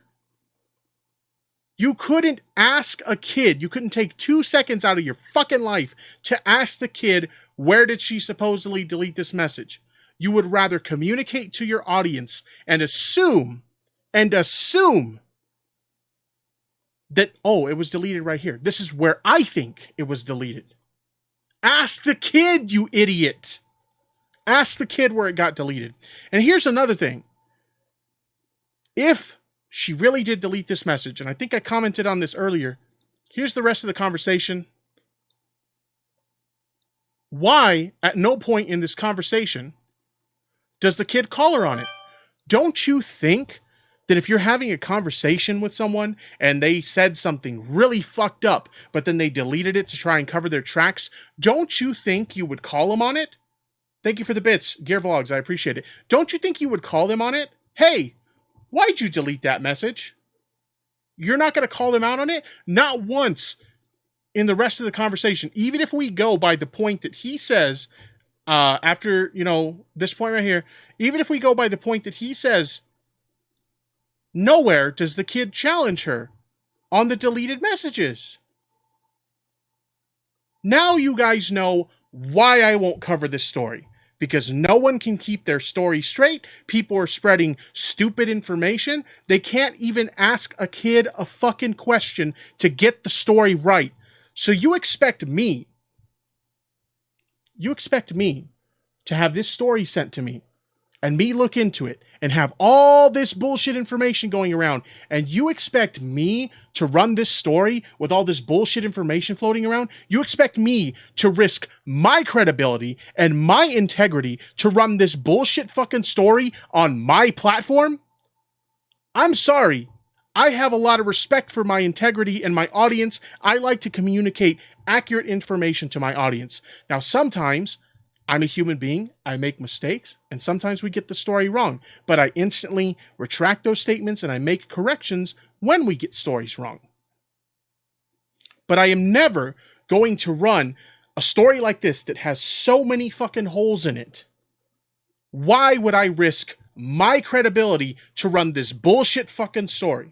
[SPEAKER 2] You couldn't ask a kid, you couldn't take 2 seconds out of your fucking life to ask the kid, where did she supposedly delete this message? You would rather communicate to your audience and assume that, oh, it was deleted right here. This is where I think it was deleted. Ask the kid, you idiot. Ask the kid where it got deleted. And here's another thing. If she really did delete this message, and I think I commented on this earlier, here's the rest of the conversation. Why, at no point in this conversation, does the kid call her on it? Don't you think that if you're having a conversation with someone and they said something really fucked up, but then they deleted it to try and cover their tracks, don't you think you would call them on it? Thank you for the bits, Gear Vlogs, I appreciate it. Don't you think you would call them on it? Hey, why'd you delete that message? You're not going to call them out on it? Not once in the rest of the conversation. Even if we go by the point that he says, after, this point right here, even if we go by the point that he says, nowhere does the kid challenge her on the deleted messages. Now you guys know why I won't cover this story. Because no one can keep their story straight. People are spreading stupid information. They can't even ask a kid a fucking question to get the story right. So you expect me to have this story sent to me and me look into it and have all this bullshit information going around, and you expect me to run this story with all this bullshit information floating around? You expect me to risk my credibility and my integrity to run this bullshit fucking story on my platform? I'm sorry. I have a lot of respect for my integrity and my audience. I like to communicate accurate information to my audience. Now, sometimes I'm a human being, I make mistakes, and sometimes we get the story wrong, but I instantly retract those statements and I make corrections when we get stories wrong. But I am never going to run a story like this that has so many fucking holes in it. Why would I risk my credibility to run this bullshit fucking story?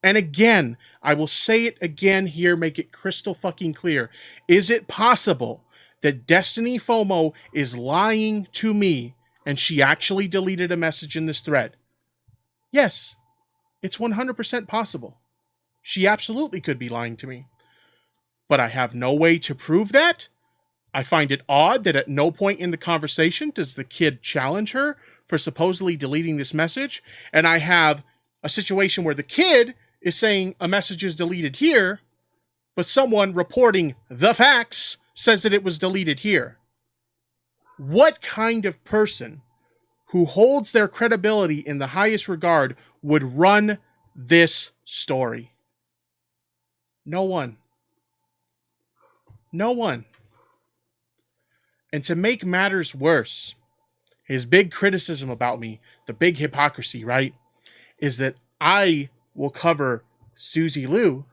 [SPEAKER 2] And again, I will say it again here, make it crystal fucking clear. Is it possible that Destiny FOMO is lying to me and she actually deleted a message in this thread? Yes, it's 100% possible. She absolutely could be lying to me. But I have no way to prove that. I find it odd that at no point in the conversation does the kid challenge her for supposedly deleting this message. And I have a situation where the kid is saying a message is deleted here, but someone reporting the facts says that it was deleted here. What kind of person who holds their credibility in the highest regard would run this story? No one. No one. And to make matters worse, his big criticism about me, the big hypocrisy, right, is that I will cover Susie Liu,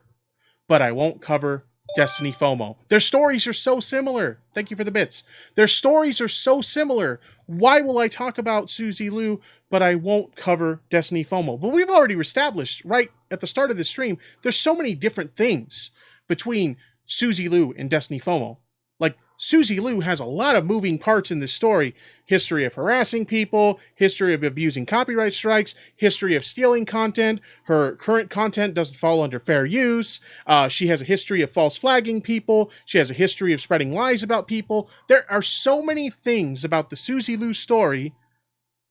[SPEAKER 2] but I won't cover Destiny FOMO. Their stories are so similar. Thank you for the bits. Their stories are so similar. Why will I talk about Susie Liu, but I won't cover Destiny FOMO? But we've already established right at the start of the stream, there's so many different things between Susie Liu and Destiny FOMO. Like, Susie Liu has a lot of moving parts in this story. History of harassing people, history of abusing copyright strikes, history of stealing content. Her current content doesn't fall under fair use. She has a history of false flagging people. She has a history of spreading lies about people. There are so many things about the Susie Liu story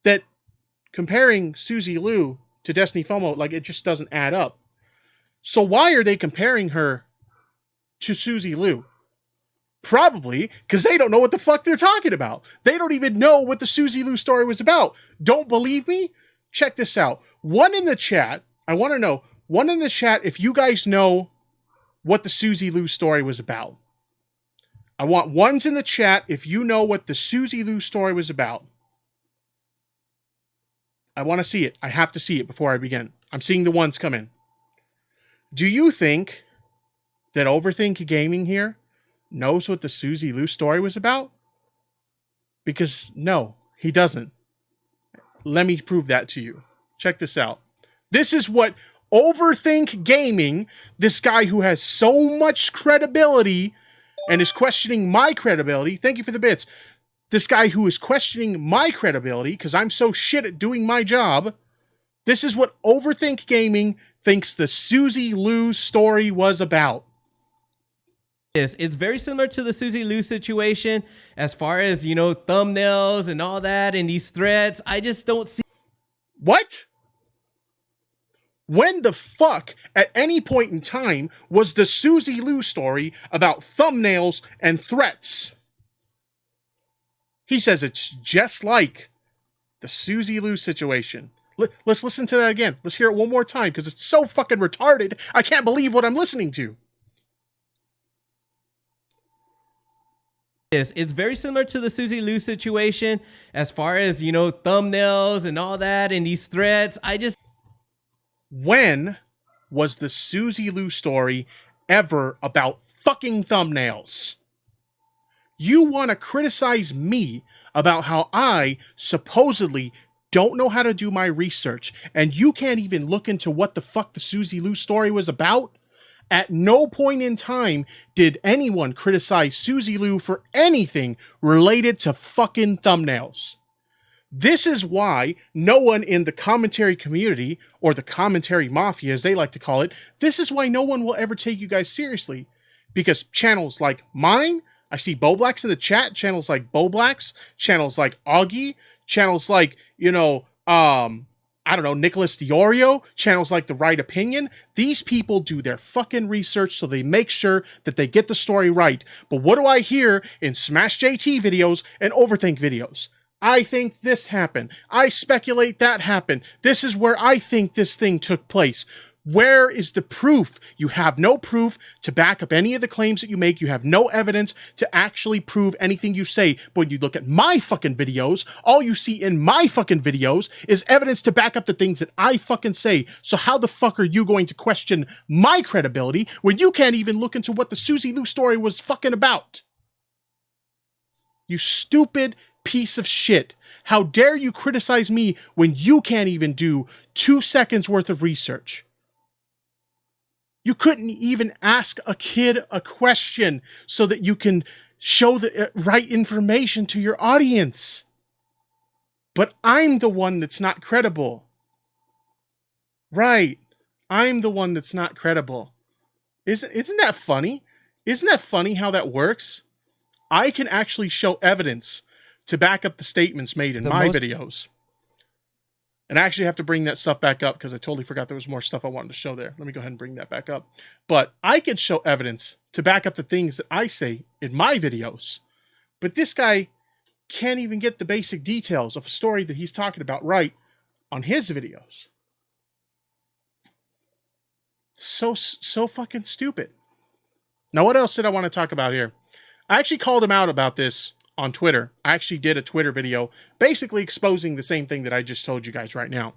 [SPEAKER 2] that comparing Susie Liu to Destiny FOMO, like, it just doesn't add up. So why are they comparing her to Susie Liu? Probably because they don't know what the fuck they're talking about. They don't even know what the Susie Liu story was about. Don't believe me? Check this out. One in the chat, I want to know, one in the chat if you guys know what the Susie Liu story was about. I want ones in the chat if you know what the Susie Liu story was about. I want to see it. I have to see it before I begin. I'm seeing the ones come in. Do you think that Overthink Gaming here knows what the Susie Liu story was about? Because no, he doesn't. Let me prove that to you. Check this out. This is what Overthink Gaming, this guy who has so much credibility and is questioning my credibility. Thank you for the bits. This guy who is questioning my credibility because I'm so shit at doing my job. This is what Overthink Gaming thinks the Susie Liu story was about.
[SPEAKER 6] It's very similar to the Susie Liu situation as far as, you know, thumbnails and all that and these threads. I just don't see.
[SPEAKER 2] What? When the fuck, at any point in time, was the Susie Liu story about thumbnails and threats? He says it's just like the Susie Liu situation. Let's listen to that again. Let's hear it one more time because it's so fucking retarded. I can't believe what I'm listening to.
[SPEAKER 6] It's very similar to the Susie Liu situation as far as, you know, thumbnails and all that and these threads.
[SPEAKER 2] When was the Susie Liu story ever about fucking thumbnails? You want to criticize me about how I supposedly don't know how to do my research, and you can't even look into what the fuck the Susie Liu story was about? At no point in time did anyone criticize Susie Liu for anything related to fucking thumbnails. This is why no one in the commentary community, or the commentary mafia as they like to call it, this is why no one will ever take you guys seriously. Because channels like mine, I see Bowblacks in the chat, channels like Bowblacks, channels like Augie, channels like, I don't know, Nicholas Diorio, channels like The Right Opinion. These people do their fucking research so they make sure that they get the story right. But what do I hear in Smash JT videos and Overthink videos? I think this happened. I speculate that happened. This is where I think this thing took place. Where is the proof? You have no proof to back up any of the claims that you make. You have no evidence to actually prove anything you say. But when you look at my fucking videos, all you see in my fucking videos is evidence to back up the things that I fucking say. So how the fuck are you going to question my credibility when you can't even look into what the Susie Lou story was fucking about? You stupid piece of shit. How dare you criticize me when you can't even do 2 seconds worth of research? You couldn't even ask a kid a question so that you can show the right information to your audience. But I'm the one that's not credible. Right. I'm the one that's not credible. Isn't that funny? Isn't that funny how that works? I can actually show evidence to back up the statements made in my videos. And I actually have to bring that stuff back up because I totally forgot there was more stuff I wanted to show there. Let me go ahead and bring that back up. But I can show evidence to back up the things that I say in my videos. But this guy can't even get the basic details of a story that he's talking about right on his videos. So fucking stupid. Now, what else did I want to talk about here? I actually called him out about this on Twitter. I actually did a Twitter video basically exposing the same thing that I just told you guys right now.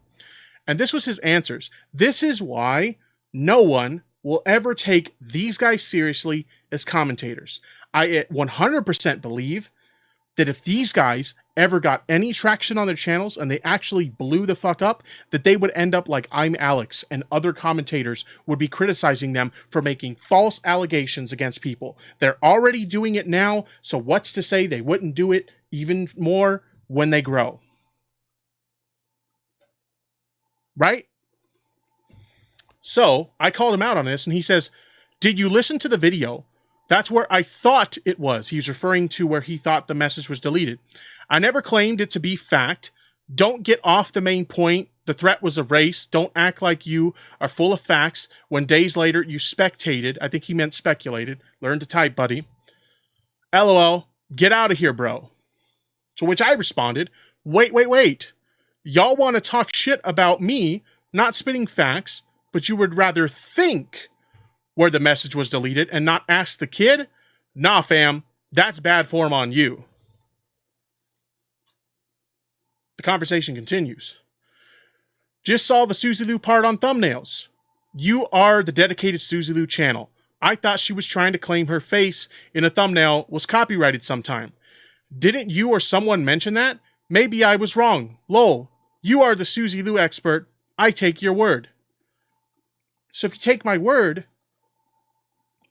[SPEAKER 2] And this was his answers. This is why no one will ever take these guys seriously as commentators. I 100% believe that if these guys ever got any traction on their channels and they actually blew the fuck up, that they would end up like I'm Alex and other commentators would be criticizing them for making false allegations against people. They're already doing it now, so what's to say they wouldn't do it even more when they grow? Right? So, I called him out on this and he says, "Did you listen to the video? That's where I thought it was." He's referring to where he thought the message was deleted. "I never claimed it to be fact. Don't get off the main point. The threat was erased. Don't act like you are full of facts when days later you spectated." I think he meant speculated. Learn to type, buddy. "LOL. Get out of here, bro." To which I responded, wait. Y'all want to talk shit about me not spitting facts, but you would rather think where the message was deleted and not ask the kid? Nah, fam, that's bad form on you. The conversation continues. "Just saw the Susie Lou part on thumbnails. You are the dedicated Susie Lou channel. I thought she was trying to claim her face in a thumbnail was copyrighted sometime. Didn't you or someone mention that? Maybe I was wrong. Lol, you are the Susie Lou expert. I take your word." So if you take my word,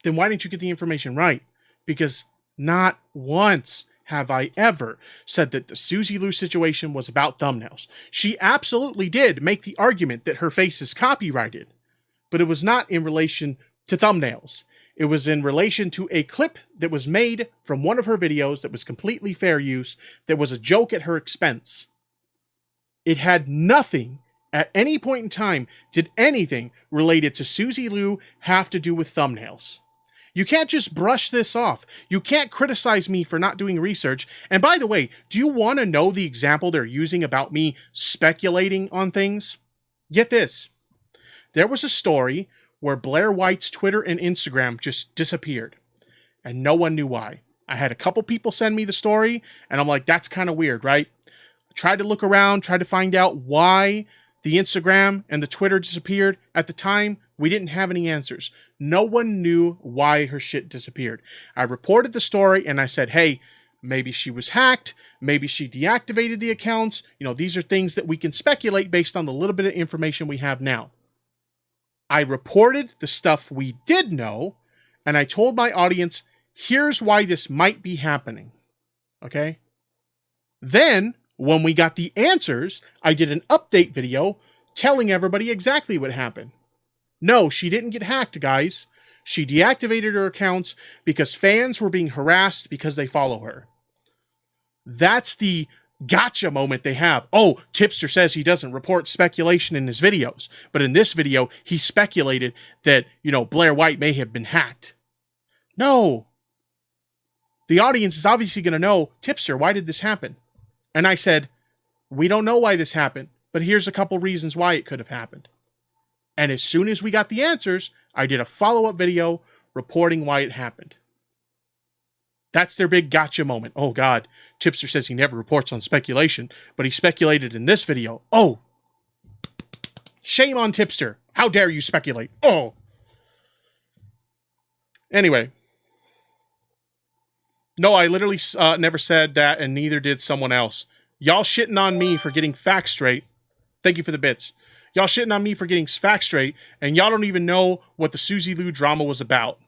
[SPEAKER 2] then why didn't you get the information right? Because not once have I ever said that the Susie Lou situation was about thumbnails. She absolutely did make the argument that her face is copyrighted, but it was not in relation to thumbnails. It was in relation to a clip that was made from one of her videos that was completely fair use, that was a joke at her expense. It had nothing, at any point in time, did anything related to Susie Lou have to do with thumbnails. You can't just brush this off. You can't criticize me for not doing research. And by the way, do you want to know the example they're using about me speculating on things? Get this. There was a story where Blair White's Twitter and Instagram just disappeared. And no one knew why. I had a couple people send me the story, and I'm like, that's kind of weird, right? I tried to look around, tried to find out why the Instagram and the Twitter disappeared. At the time, we didn't have any answers. No one knew why her shit disappeared. I reported the story and I said, hey, maybe she was hacked. Maybe she deactivated the accounts. You know, these are things that we can speculate based on the little bit of information we have now. I reported the stuff we did know, and I told my audience, here's why this might be happening. Okay? Then, when we got the answers, I did an update video telling everybody exactly what happened. No, she didn't get hacked, guys. She deactivated her accounts because fans were being harassed because they follow her. That's the gotcha moment they have. Oh, Tipster says he doesn't report speculation in his videos, but in this video, he speculated that, Blair White may have been hacked. No. The audience is obviously going to know, Tipster, why did this happen? And I said, we don't know why this happened, but here's a couple reasons why it could have happened. And as soon as we got the answers, I did a follow-up video reporting why it happened. That's their big gotcha moment. Oh God, Tipster says he never reports on speculation, but he speculated in this video. Oh, shame on Tipster. How dare you speculate? Oh. Anyway. No, I literally never said that, and neither did someone else. Y'all shitting on me for getting facts straight. Thank you for the bits. Y'all shitting on me for getting facts straight, and y'all don't even know what the Suzy Lou drama was about.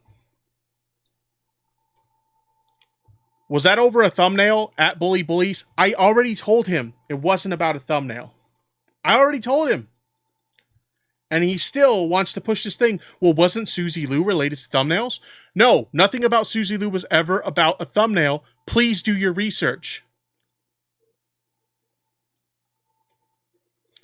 [SPEAKER 2] Was that over a thumbnail at Bully Bullies? I already told him it wasn't about a thumbnail. I already told him. And he still wants to push this thing. Well, wasn't Suzy Lou related to thumbnails? No, nothing about Suzy Lou was ever about a thumbnail. Please do your research.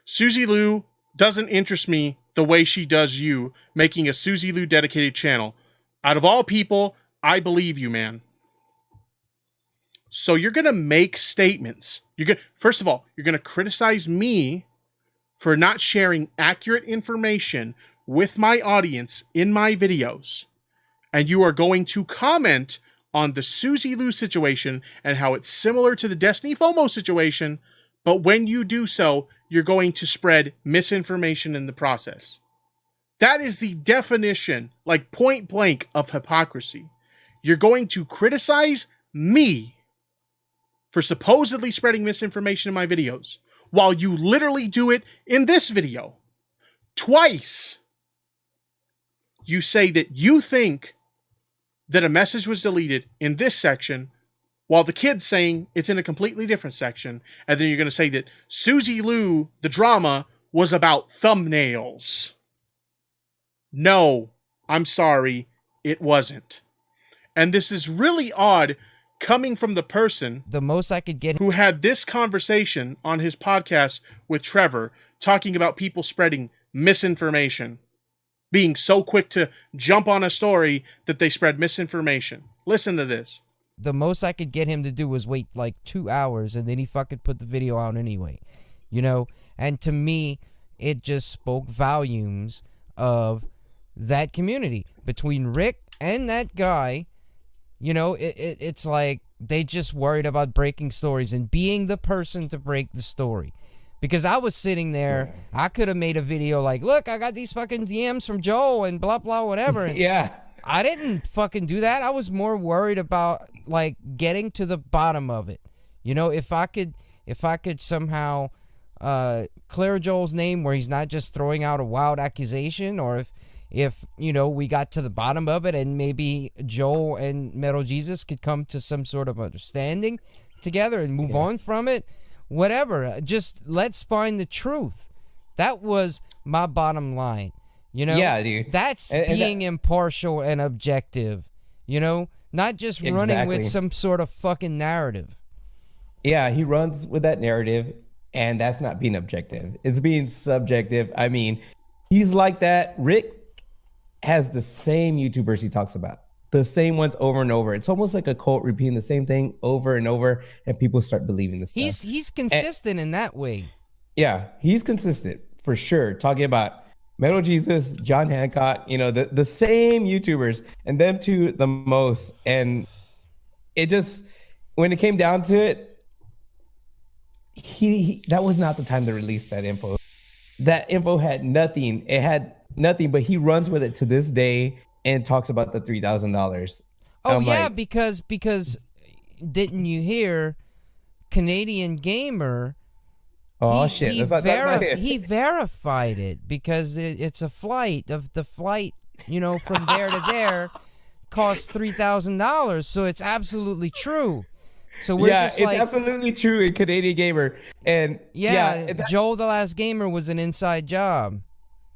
[SPEAKER 2] Suzy Lou doesn't interest me the way she does you, making a Suzy Lou dedicated channel. Out of all people, I believe you, man. So you're going to make statements. First of all, you're going to criticize me for not sharing accurate information with my audience in my videos. And you are going to comment on the Suzy Lou situation and how it's similar to the Destiny FOMO situation, but when you do so, you're going to spread misinformation in the process. That is the definition, like point blank, of hypocrisy. You're going to criticize me for supposedly spreading misinformation in my videos, while you literally do it in this video. Twice. You say that you think that a message was deleted in this section, while the kid's saying it's in a completely different section, and then you're going to say that Suzy Lou, the drama, was about thumbnails. No, I'm sorry, it wasn't. And this is really odd, coming from the person
[SPEAKER 4] The most I could get
[SPEAKER 2] who had this conversation on his podcast with Trevor, talking about people spreading misinformation, being so quick to jump on a story that they spread misinformation. Listen to this.
[SPEAKER 4] the most I could get him to do was wait like 2 hours, and then he fucking put the video out anyway, you know? And to me, it just spoke volumes of that community between Rick and that guy. You know, it's like they just worried about breaking stories and being the person to break the story. Because I was sitting there, I could have made a video like, look, I got these fucking DMs from Joe and blah, blah, whatever. And
[SPEAKER 6] Yeah.
[SPEAKER 4] I didn't fucking do that. I was more worried about, like, getting to the bottom of it. You know, if I could somehow clear Joel's name where he's not just throwing out a wild accusation, or if you know, we got to the bottom of it and maybe Joel and Metal Jesus could come to some sort of understanding together and move on from it, whatever. Just let's find the truth. That was my bottom line, you know?
[SPEAKER 6] Yeah, dude.
[SPEAKER 4] That's being impartial and objective, you know? Not just running with some sort of fucking narrative.
[SPEAKER 6] Yeah, he runs with that narrative, and that's not being objective. It's being subjective. I mean, he's like that. Rick has the same YouTubers he talks about, the same ones over and over. It's almost like a cult repeating the same thing over and over, and people start believing this stuff.
[SPEAKER 4] He's consistent in that way.
[SPEAKER 6] Yeah, he's consistent for sure. Talking about Metal Jesus, John Hancock, you know, the same YouTubers, and them two the most. And it just, when it came down to it, he that was not the time to release that info. That info had nothing. It had nothing, but he runs with it to this day and talks about the $3,000.
[SPEAKER 4] Oh yeah, like, because didn't you hear Canadian Gamer?
[SPEAKER 6] Oh shit!
[SPEAKER 4] He verified it because it's a flight. The flight, you know, from there to there costs $3,000. So it's absolutely true. So we're just
[SPEAKER 6] it's
[SPEAKER 4] like,
[SPEAKER 6] absolutely true in Canadian Gamer. And
[SPEAKER 4] Joel the Last Gamer was an inside job.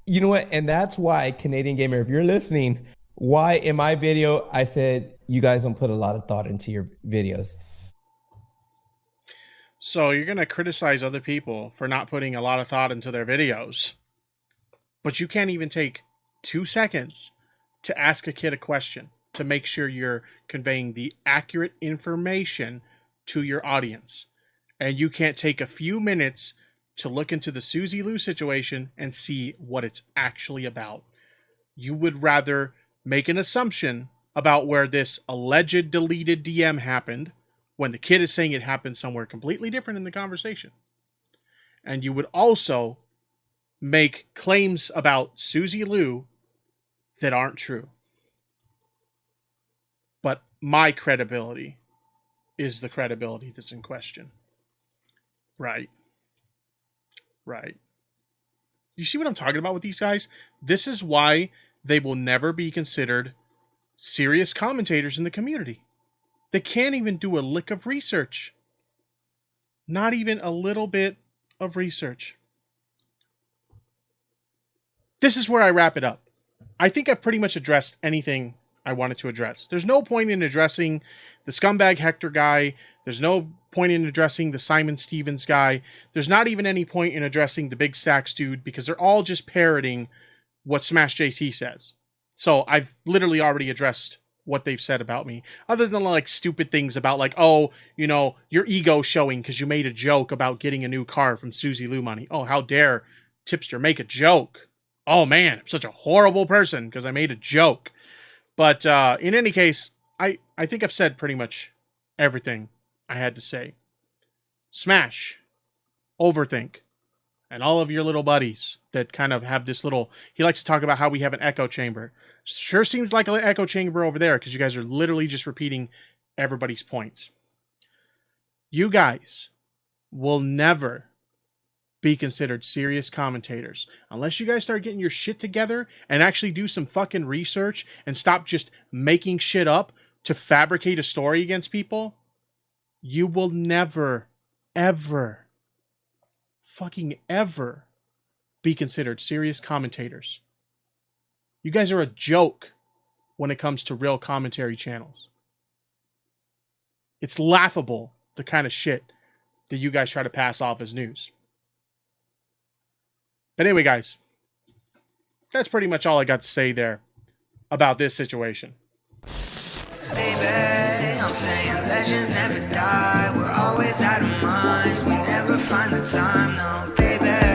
[SPEAKER 6] You know what? And that's why Canadian Gamer, if you're listening, why in my video I said you guys don't put a lot of thought into your videos.
[SPEAKER 2] So you're going to criticize other people for not putting a lot of thought into their videos, but you can't even take 2 seconds to ask a kid a question to make sure you're conveying the accurate information to your audience. And you can't take a few minutes to look into the Susie Lou situation and see what it's actually about. You would rather make an assumption about where this alleged deleted DM happened when the kid is saying it happened somewhere completely different in the conversation. And you would also make claims about Susie Lou that aren't true. But my credibility is the credibility that's in question. Right. Right. You see what I'm talking about with these guys? This is why they will never be considered serious commentators in the community. They can't even do a lick of research. Not even a little bit of research. This is where I wrap it up. I think I've pretty much addressed anything I wanted to address. There's no point in addressing the scumbag Hector guy. There's no point in addressing the Simon Stevens guy. There's not even any point in addressing the Big Stacks dude because they're all just parroting what Smash JT says. So I've literally already addressed what they've said about me, other than like stupid things about like, oh, you know, your ego showing because you made a joke about getting a new car from Susie Lou money. Oh, how dare Tipster make a joke? Oh man, I'm such a horrible person because I made a joke. But in any case, I think I've said pretty much everything I had to say. Smash, Overthink, and all of your little buddies that kind of have this little... He likes to talk about how we have an echo chamber. Sure seems like an echo chamber over there because you guys are literally just repeating everybody's points. You guys will never be considered serious commentators unless you guys start getting your shit together and actually do some fucking research and stop just making shit up to fabricate a story against people. You will never, ever, fucking ever be considered serious commentators. You guys are a joke when it comes to real commentary channels. It's laughable, the kind of shit that you guys try to pass off as news. But anyway, guys, that's pretty much all I got to say there about this situation.
[SPEAKER 1] Baby, I'm saying legends never die. We're always out of minds. We never find the time, no, baby.